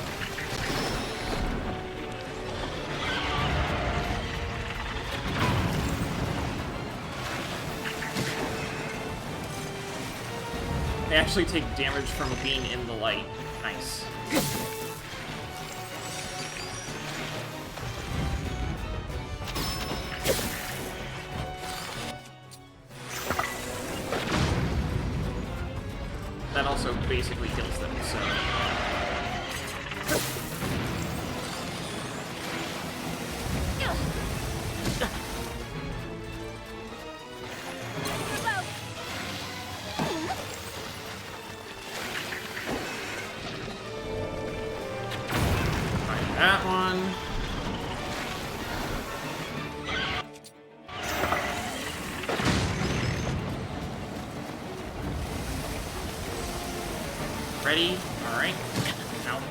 They actually take damage from being in the light. Nice. That also basically kills them, so... That one. Ready? Alright. Ow.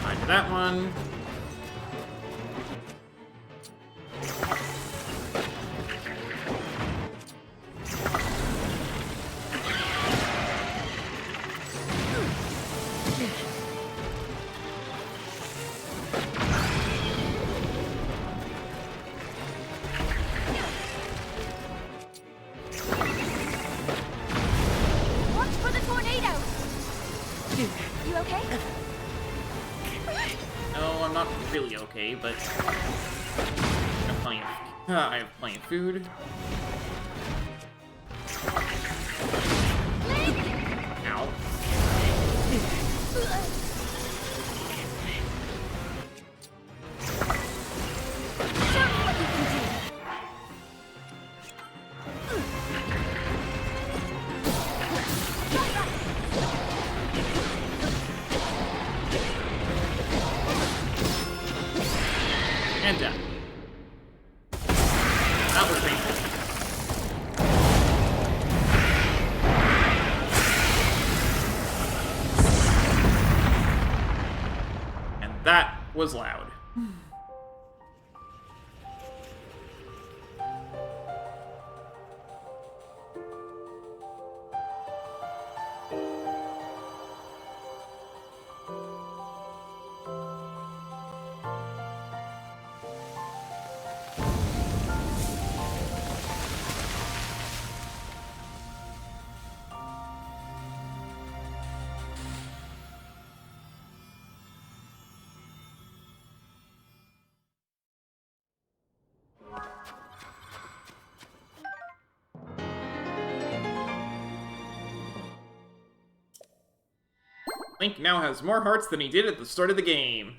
Alright, to that one. You okay? No, I'm not really okay, but I have plenty of food. Ow. And death. That was painful. And that was loud. Link now has more hearts than he did at the start of the game.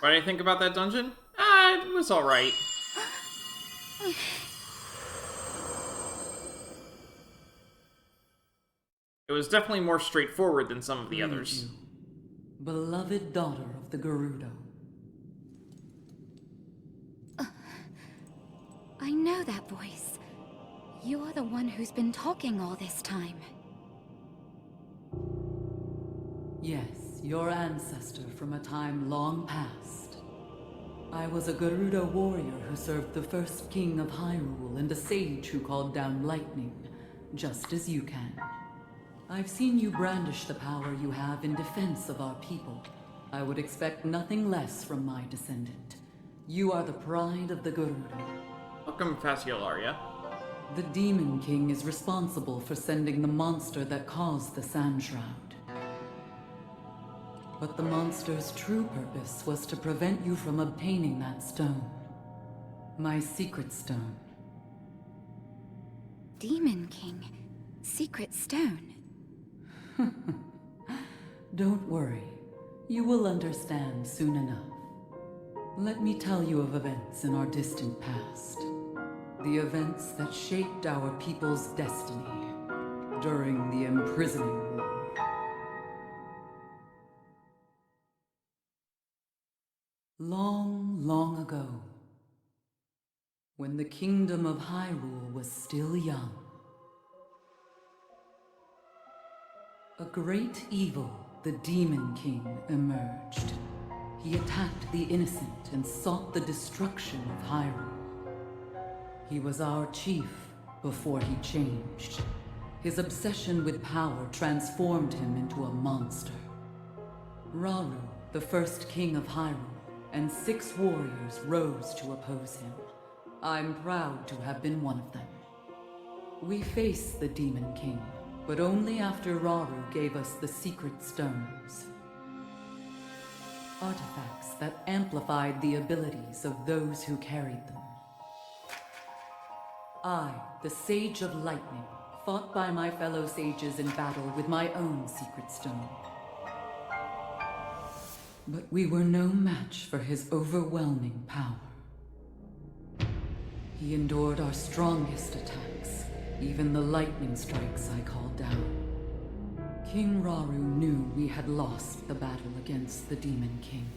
What do you think about that dungeon? It was alright. It was definitely more straightforward than some of the others. Riju, beloved daughter of the Gerudo. I know that voice. You are the one who's been talking all this time. Yes, your ancestor from a time long past. I was a Gerudo warrior who served the first king of Hyrule and a sage who called down lightning, just as you can. I've seen you brandish the power you have in defense of our people. I would expect nothing less from my descendant. You are the pride of the Gerudo. Welcome, Fasciolaria. The Demon King is responsible for sending the monster that caused the Sand Shroud. But the monster's true purpose was to prevent you from obtaining that stone. My secret stone. Demon King. Secret stone. Don't worry. You will understand soon enough. Let me tell you of events in our distant past. The events that shaped our people's destiny during the imprisoning war. Long, long ago, when the kingdom of Hyrule was still young, a great evil, the Demon King, emerged. He attacked the innocent and sought the destruction of Hyrule. He was our chief before he changed. His obsession with power transformed him into a monster. Rauru, the first king of Hyrule, and 6 warriors rose to oppose him. I'm proud to have been one of them. We faced the Demon King, but only after Raru gave us the secret stones. Artifacts that amplified the abilities of those who carried them. I, the Sage of Lightning, fought by my fellow sages in battle with my own secret stone. But we were no match for his overwhelming power. He endured our strongest attacks, even the lightning strikes I called down. King Raru knew we had lost the battle against the Demon King.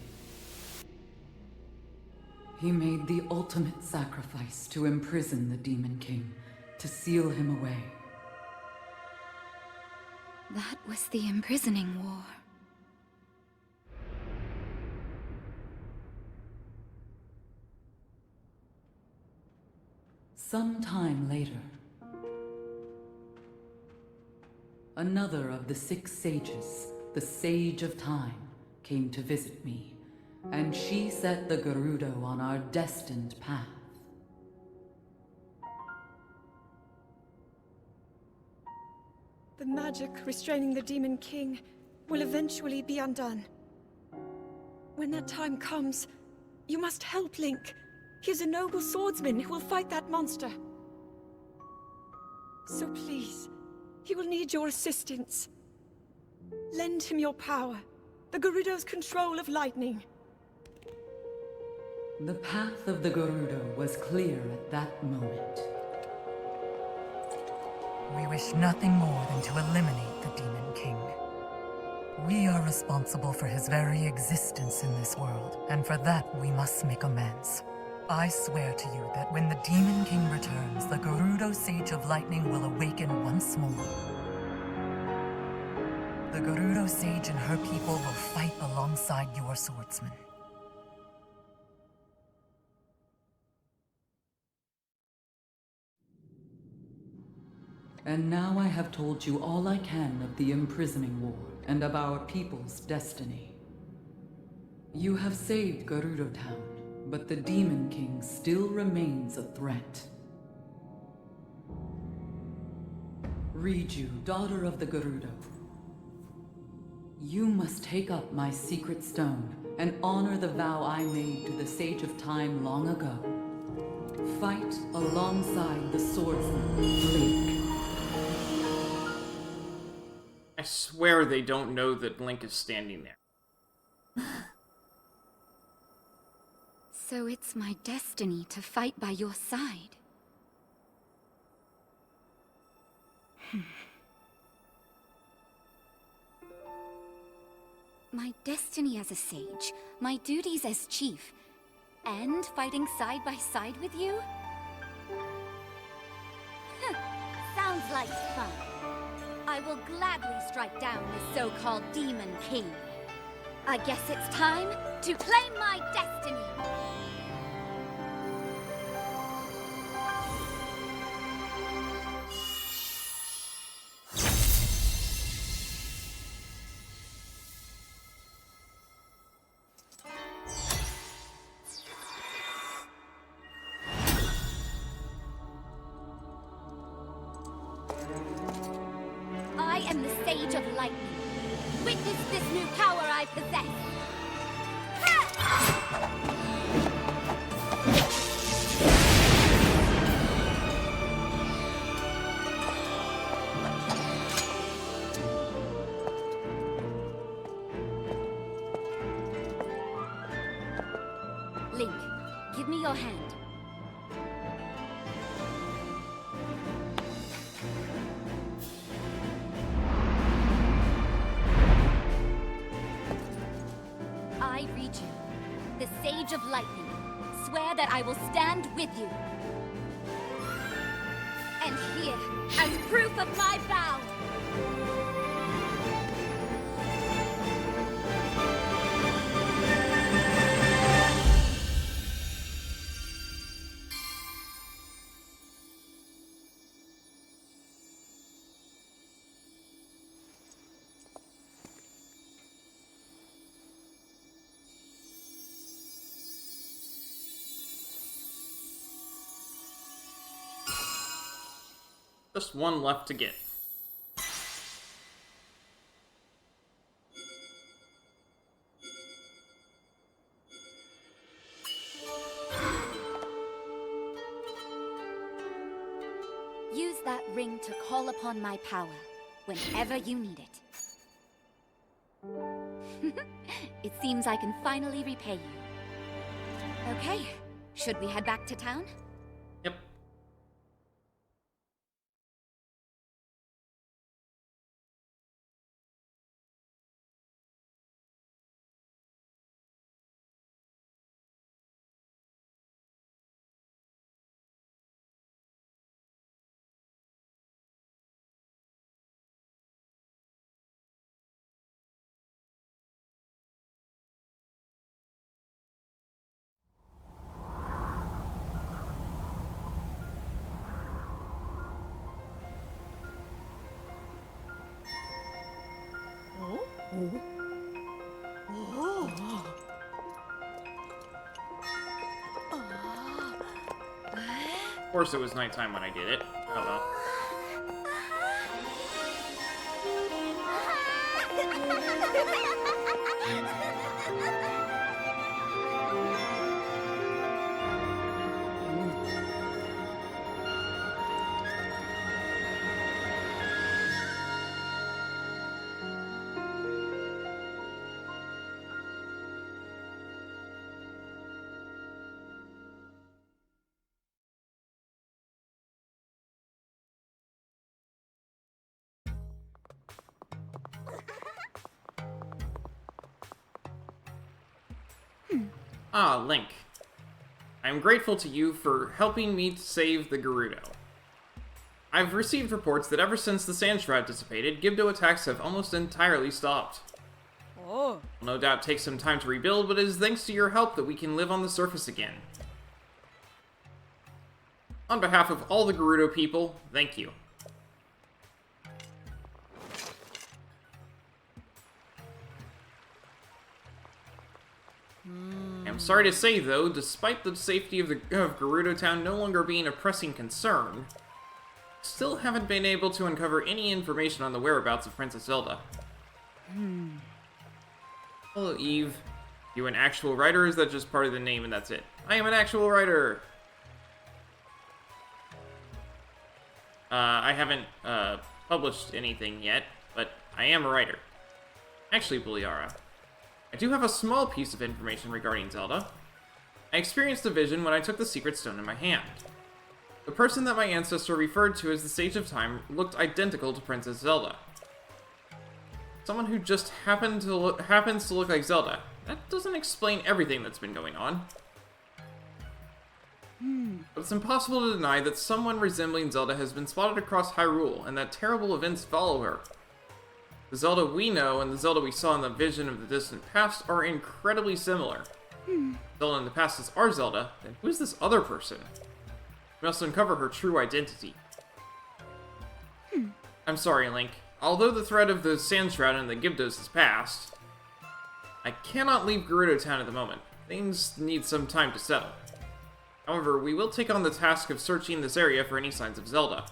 He made the ultimate sacrifice to imprison the Demon King, to seal him away. That was the imprisoning war. Some time later, another of the 6 sages, the Sage of Time, came to visit me, and she set the Gerudo on our destined path. The magic restraining the Demon King will eventually be undone. When that time comes, you must help Link. He is a noble swordsman who will fight that monster. So please, he will need your assistance. Lend him your power, the Gerudo's control of lightning. The path of the Gerudo was clear at that moment. We wish nothing more than to eliminate the Demon King. We are responsible for his very existence in this world, and for that we must make amends. I swear to you that when the Demon King returns, the Gerudo Sage of Lightning will awaken once more. The Gerudo Sage and her people will fight alongside your swordsmen. And now I have told you all I can of the imprisoning war and of our people's destiny. You have saved Gerudo Town, but the Demon King still remains a threat. Riju, daughter of the Gerudo, you must take up my secret stone and honor the vow I made to the Sage of Time long ago. Fight alongside the swordsman, Link. I swear they don't know that Link is standing there. So it's my destiny to fight by your side. My destiny as a sage, my duties as chief, and fighting side by side with you? Sounds like fun. I will gladly strike down the so-called Demon King. I guess it's time to claim my destiny! I am the Sage of Lightning. Witness this new power I possess. Link, give me your hand. I, Riju, the Sage of Lightning, swear that I will stand with you. And here, as proof of my vow, Just one left to get. Use that ring to call upon my power whenever you need it. It seems I can finally repay you. Okay, should we head back to town? Yep. Of course it was nighttime when I did it. Oh well. Ah, Link. I am grateful to you for helping me to save the Gerudo. I've received reports that ever since the Sand Shroud dissipated, Gibdo attacks have almost entirely stopped. Oh. It'll no doubt take some time to rebuild, but it is thanks to your help that we can live on the surface again. On behalf of all the Gerudo people, thank you. I'm sorry to say, though, despite the safety of Gerudo Town no longer being a pressing concern, still haven't been able to uncover any information on the whereabouts of Princess Zelda. Hello, Eve. You an actual writer, or is that just part of the name and that's it? I am an actual writer! I haven't, published anything yet, but I am a writer. Actually, Buliara, I do have a small piece of information regarding Zelda. I experienced a vision when I took the secret stone in my hand. The person that my ancestor referred to as the Sage of Time looked identical to Princess Zelda. Someone who just happens to look like Zelda. That doesn't explain everything that's been going on. But it's impossible to deny that someone resembling Zelda has been spotted across Hyrule, and that terrible events follow her. The Zelda we know and the Zelda we saw in the vision of the distant past are incredibly similar. Zelda in the past is our Zelda, then who is this other person? We must uncover her true identity. I'm sorry, Link. Although the threat of the Sand Shroud and the Gibdos is past, I cannot leave Gerudo Town at the moment. Things need some time to settle. However, we will take on the task of searching this area for any signs of Zelda.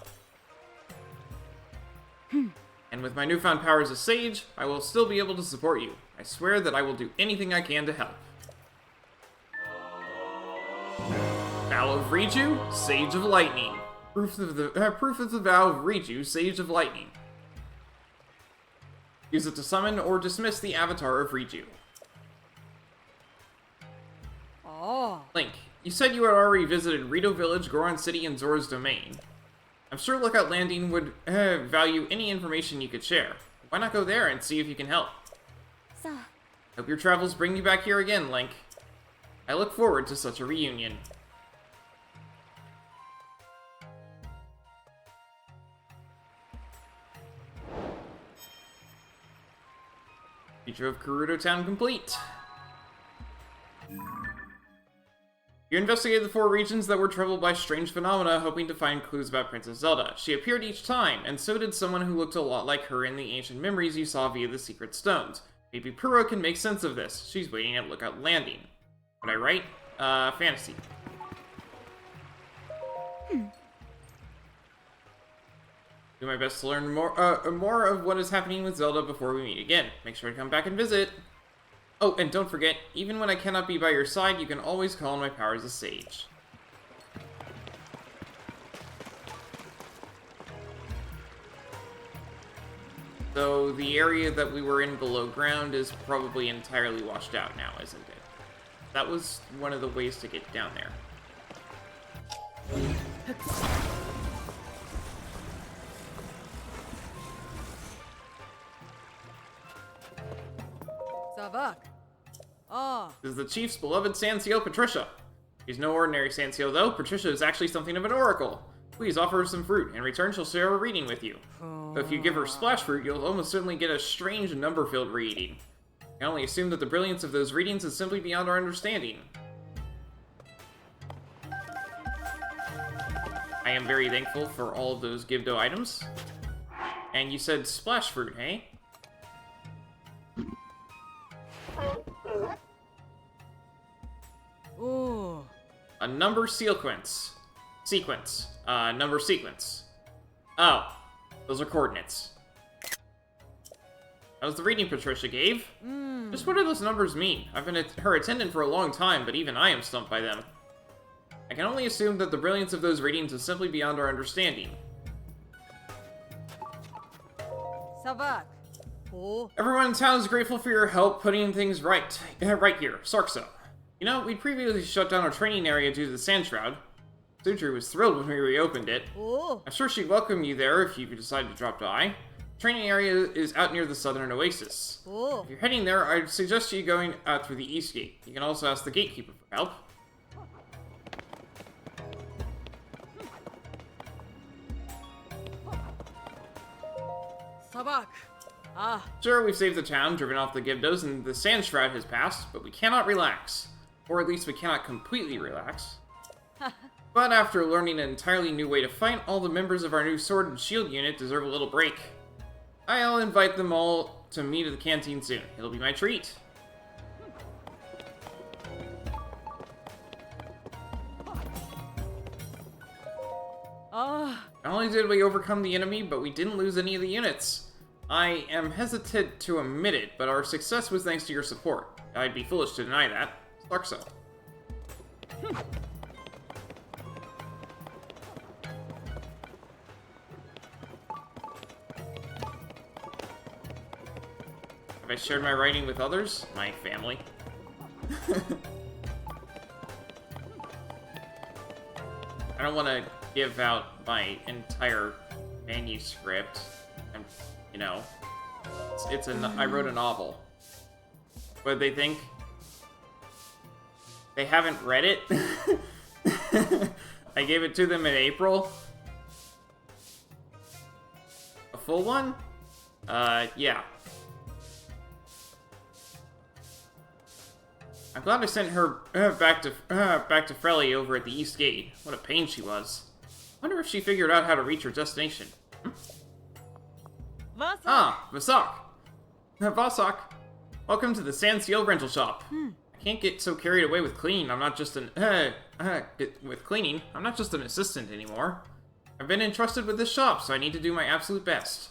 And with my newfound power as a sage, I will still be able to support you. I swear that I will do anything I can to help. Vow of Riju, Sage of Lightning. Proof of the vow of Riju, Sage of Lightning. Use it to summon or dismiss the avatar of Riju. Oh. Link, you said you had already visited Rito Village, Goron City, and Zora's Domain. I'm sure Lookout Landing would value any information you could share. Why not go there and see if you can help? Hope your travels bring you back here again, Link. I look forward to such a reunion. Feature of Gerudo Town complete. You investigated the 4 regions that were troubled by strange phenomena, hoping to find clues about Princess Zelda. She appeared each time, and so did someone who looked a lot like her in the ancient memories you saw via the secret stones. Maybe Pura can make sense of this. She's waiting at Lookout Landing. What I write? Fantasy. Do my best to learn more of what is happening with Zelda before we meet again. Make sure to come back and visit. Oh, and don't forget, even when I cannot be by your side, you can always call on my power as a sage. So the area that we were in below ground is probably entirely washed out now, isn't it? That was one of the ways to get down there. Savak. Ah. This is the chief's beloved Sansio, Patricia. She's no ordinary Sansio, though. Patricia is actually something of an oracle. Please offer her some fruit. In return, she'll share a reading with you. But if you give her splash fruit, you'll almost certainly get a strange number-filled reading. I can only assume that the brilliance of those readings is simply beyond our understanding. I am very thankful for all of those Gibdo items. And you said splash fruit, hey? Ooh. A number sequence. Number sequence. Oh, those are coordinates. That was the reading Patricia gave. Just what do those numbers mean? I've been her attendant for a long time, but even I am stumped by them. I can only assume that the brilliance of those readings is simply beyond our understanding. Savak. Oh. Everyone in town is grateful for your help putting things right. Right here, Sarkso. You know, we previously shut down our training area due to the Sand Shroud. Sutru was thrilled when we reopened it. Oh. I'm sure she'd welcome you there if you could decide to drop by. The training area is out near the southern oasis. Oh. If you're heading there, I'd suggest you going out through the east gate. You can also ask the gatekeeper for help. Savak. Ah. Sure, we've saved the town, driven off the Gibdos, and the Sand Shroud has passed, but we cannot relax. Or at least we cannot completely relax. But after learning an entirely new way to fight, all the members of our new Sword and Shield unit deserve a little break. I'll invite them all to meet at the canteen soon. It'll be my treat. Ah. Not only did we overcome the enemy, but we didn't lose any of the units. I am hesitant to admit it, but our success was thanks to your support. I'd be foolish to deny that. Sarkso. Have I shared my writing with others? My family? I don't want to give out my entire manuscript. And, you know, I wrote a novel. What did they think? They haven't read it? I gave it to them in April. A full one? Yeah. I'm glad I sent her back to Frelly over at the East Gate. What a pain she was. Wonder if she figured out how to reach her destination. Vasak. Ah, Vasak. Vasak. Welcome to the Sansio rental shop. I can't get so carried away with cleaning. I'm not just an assistant anymore. I've been entrusted with this shop, so I need to do my absolute best.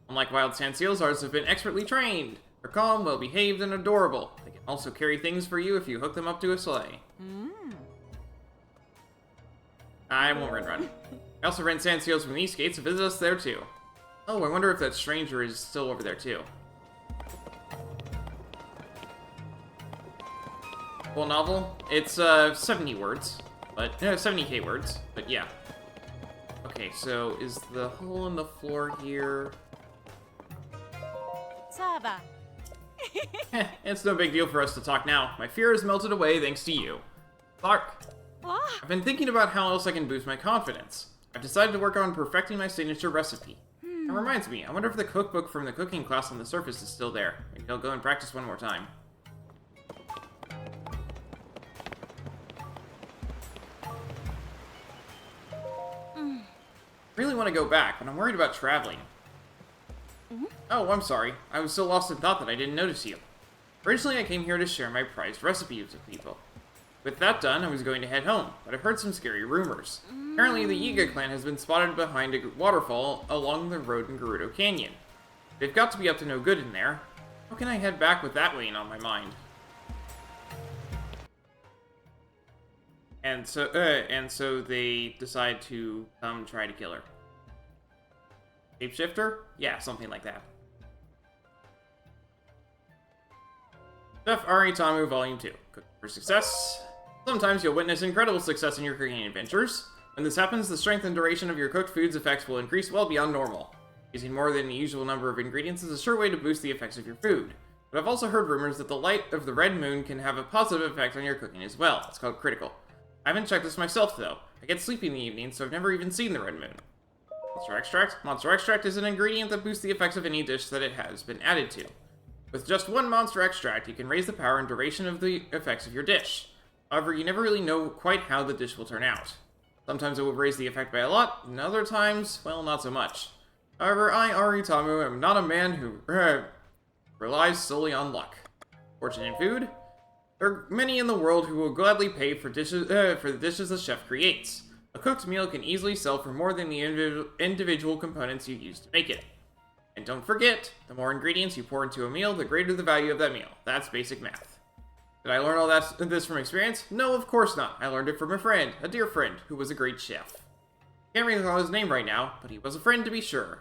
Unlike wild Sansios, ours have been expertly trained. They're calm, well-behaved, and adorable. They can also carry things for you if you hook them up to a sleigh. I won't run. I also rent Sansios from the East Gate, so visit us there too. Oh, I wonder if that stranger is still over there too. Full novel? It's 70 words, but 70k words, but yeah. Okay, so is the hole in the floor here? Saba. It's no big deal for us to talk now. My fear has melted away thanks to you. Clark, Ah. I've been thinking about how else I can boost my confidence. I've decided to work on perfecting my signature recipe. It reminds me, I wonder if the cookbook from the cooking class on the surface is still there. Maybe I'll go and practice one more time. I really want to go back, but I'm worried about traveling. Oh, I'm sorry. I was so lost in thought that I didn't notice you. Originally, I came here to share my prized recipes with people. With that done, I was going to head home, but I've heard some scary rumors. Apparently, the Yiga clan has been spotted behind a waterfall along the road in Gerudo Canyon. They've got to be up to no good in there. How can I head back with that weighing on my mind? And so they decide to come try to kill her. Shapeshifter? Yeah, something like that. Chef Aritamu Volume 2. Cook for success. Sometimes you'll witness incredible success in your cooking adventures. When this happens, the strength and duration of your cooked food's effects will increase well beyond normal. Using more than the usual number of ingredients is a sure way to boost the effects of your food. But I've also heard rumors that the light of the red moon can have a positive effect on your cooking as well. It's called critical. I haven't checked this myself, though. I get sleepy in the evening, so I've never even seen the red moon. Monster extract? Monster extract is an ingredient that boosts the effects of any dish that it has been added to. With just one monster extract, you can raise the power and duration of the effects of your dish. However, you never really know quite how the dish will turn out. Sometimes it will raise the effect by a lot, and other times, well, not so much. However, I, Aritamu, am not a man who relies solely on luck. Fortune in food? There are many in the world who will gladly pay for the dishes the chef creates. A cooked meal can easily sell for more than the individual components you use to make it. And don't forget, the more ingredients you pour into a meal, the greater the value of that meal. That's basic math. Did I learn all this from experience? No, of course not. I learned it from a friend, a dear friend, who was a great chef. Can't recall his name right now, but he was a friend to be sure.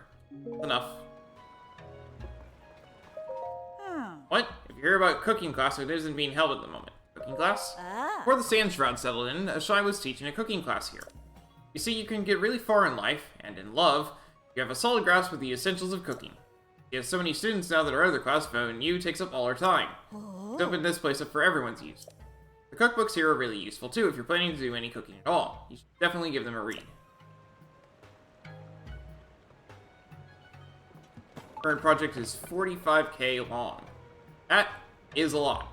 Enough. What? If you hear about cooking class, it isn't being held at the moment. Cooking class? Before the Sand Shroud settled in, Ashai was teaching a cooking class here. You see, you can get really far in life, and in love, if you have a solid grasp of the essentials of cooking. He has so many students now that our other class, Vo takes up all our time. He's opened this place up for everyone's use. The cookbooks here are really useful too if you're planning to do any cooking at all. You should definitely give them a read. Current project is 45k long. That is a lot.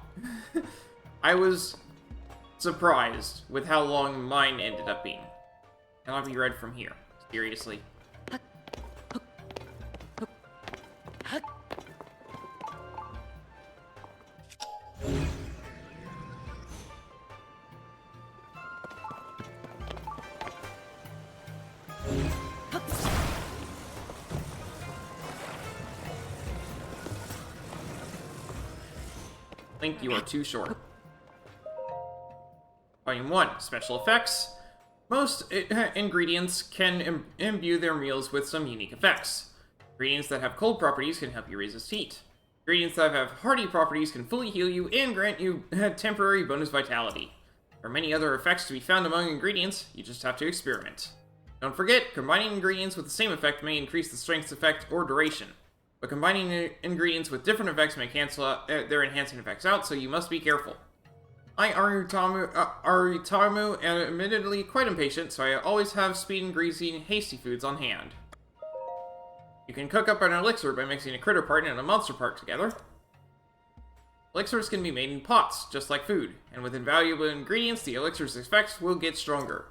I was surprised with how long mine ended up being. Cannot be read from here. Seriously. Link, you are too short. Volume 1, Special Effects. Most ingredients can imbue their meals with some unique effects. Ingredients that have cold properties can help you resist heat. Ingredients that have hardy properties can fully heal you and grant you temporary bonus vitality. There are many other effects to be found among ingredients, you just have to experiment. Don't forget, combining ingredients with the same effect may increase the strength's effect or duration. But combining ingredients with different effects may cancel their enhancing effects out, so you must be careful. I, Aritamu, am admittedly quite impatient, so I always have speed and greasy and hasty foods on hand. You can cook up an elixir by mixing a critter part and a monster part together. Elixirs can be made in pots, just like food, and with invaluable ingredients, the elixir's effects will get stronger.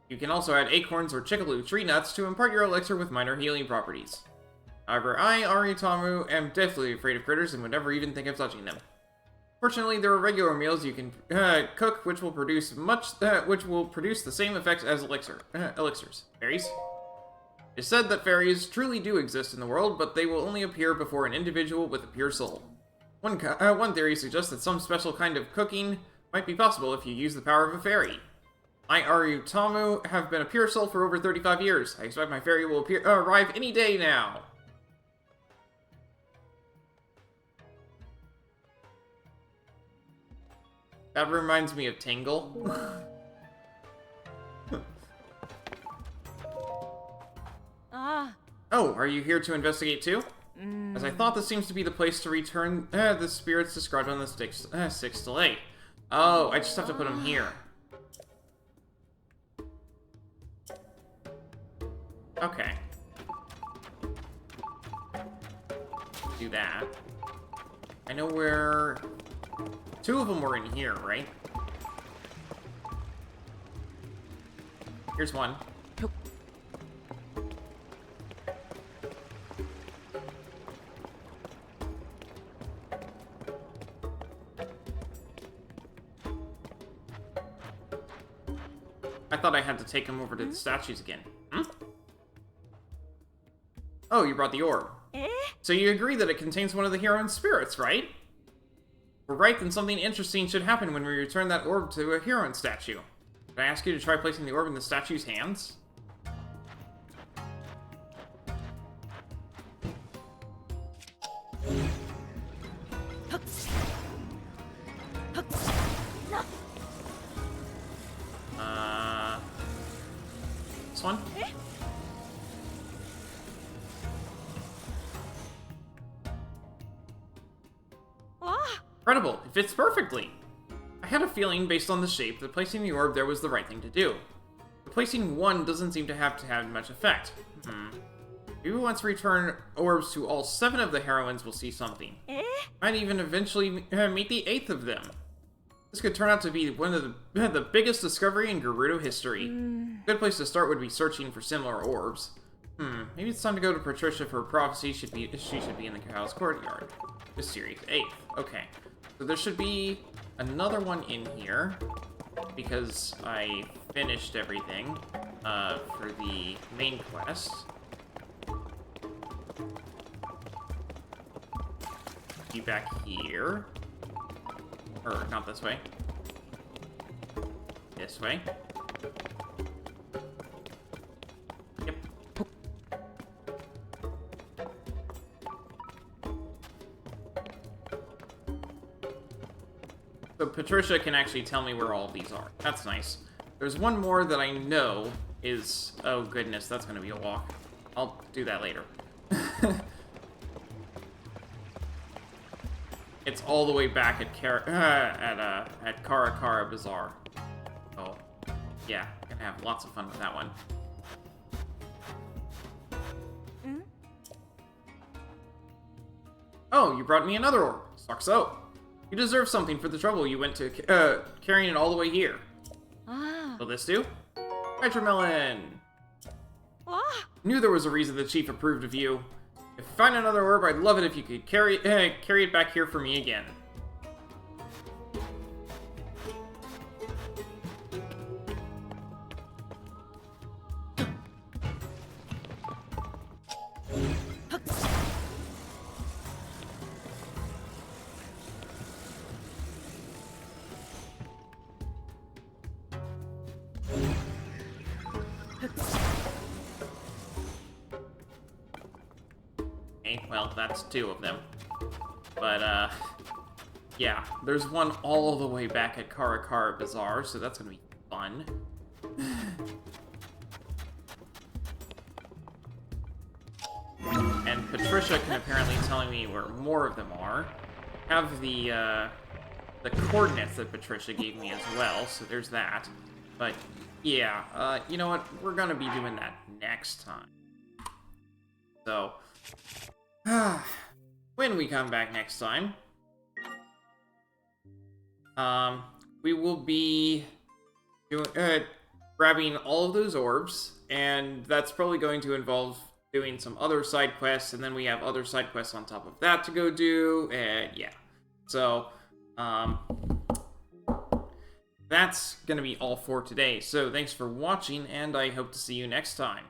You can also add acorns or chickaloo tree nuts to impart your elixir with minor healing properties. However, I, Aritamu, am deathly afraid of critters and would never even think of touching them. Fortunately, there are regular meals you can cook which will produce the same effects as elixirs. Fairies? It is said that fairies truly do exist in the world, but they will only appear before an individual with a pure soul. One theory suggests that some special kind of cooking might be possible if you use the power of a fairy. I, Aritamu, have been a pure soul for over 35 years. I expect my fairy will arrive any day now. That reminds me of Tingle. Oh, are you here to investigate too? As I thought, this seems to be the place to return the spirits described on the sixth delay. Oh, I just have to put them here. Okay. Do that. I know where... Two of them were in here, right? Here's one. I thought I had to take him over to the statues again. Hmm? Oh, you brought the orb. So you agree that it contains one of the heroine's spirits, right? We're right, then something interesting should happen when we return that orb to a heroine statue. Did I ask you to try placing the orb in the statue's hands? This one? Incredible, it fits perfectly! I had a feeling, based on the shape, that placing the orb there was the right thing to do. But placing one doesn't seem to have much effect. Maybe once we return orbs to all 7 of the heroines, we'll see something. Might even eventually meet the 8th of them. This could turn out to be one of the biggest discovery in Gerudo history. A good place to start would be searching for similar orbs. Maybe it's time to go to Patricia for a prophecy. She should be in the Cow's courtyard. This series, 8th. Okay. So there should be another one in here, because I finished everything for the main quest. Be back here. Or, not this way. This way. Yep. So Patricia can actually tell me where all of these are. That's nice. There's one more that I know is... Oh goodness, that's gonna be a walk. I'll do that later. It's all the way back at Karakara Bazaar. Oh, yeah, gonna have lots of fun with that one. Oh, you brought me another orb. Sucks so. You deserve something for the trouble you went to carrying it all the way here. Will this do? Hydromelon! Knew there was a reason the chief approved of you. If I find another orb, I'd love it if you could carry it back here for me again. Well, that's 2 of them. But, yeah, there's one all the way back at Karakara Bazaar, so that's gonna be fun. And Patricia can apparently tell me where more of them are. I have the coordinates that Patricia gave me as well, so there's that. But, yeah, you know what? We're gonna be doing that next time. So... when we come back next time, we will be doing, grabbing all of those orbs, and that's probably going to involve doing some other side quests, and then we have other side quests on top of that to go do, and yeah. So, that's gonna be all for today. So, thanks for watching, and I hope to see you next time.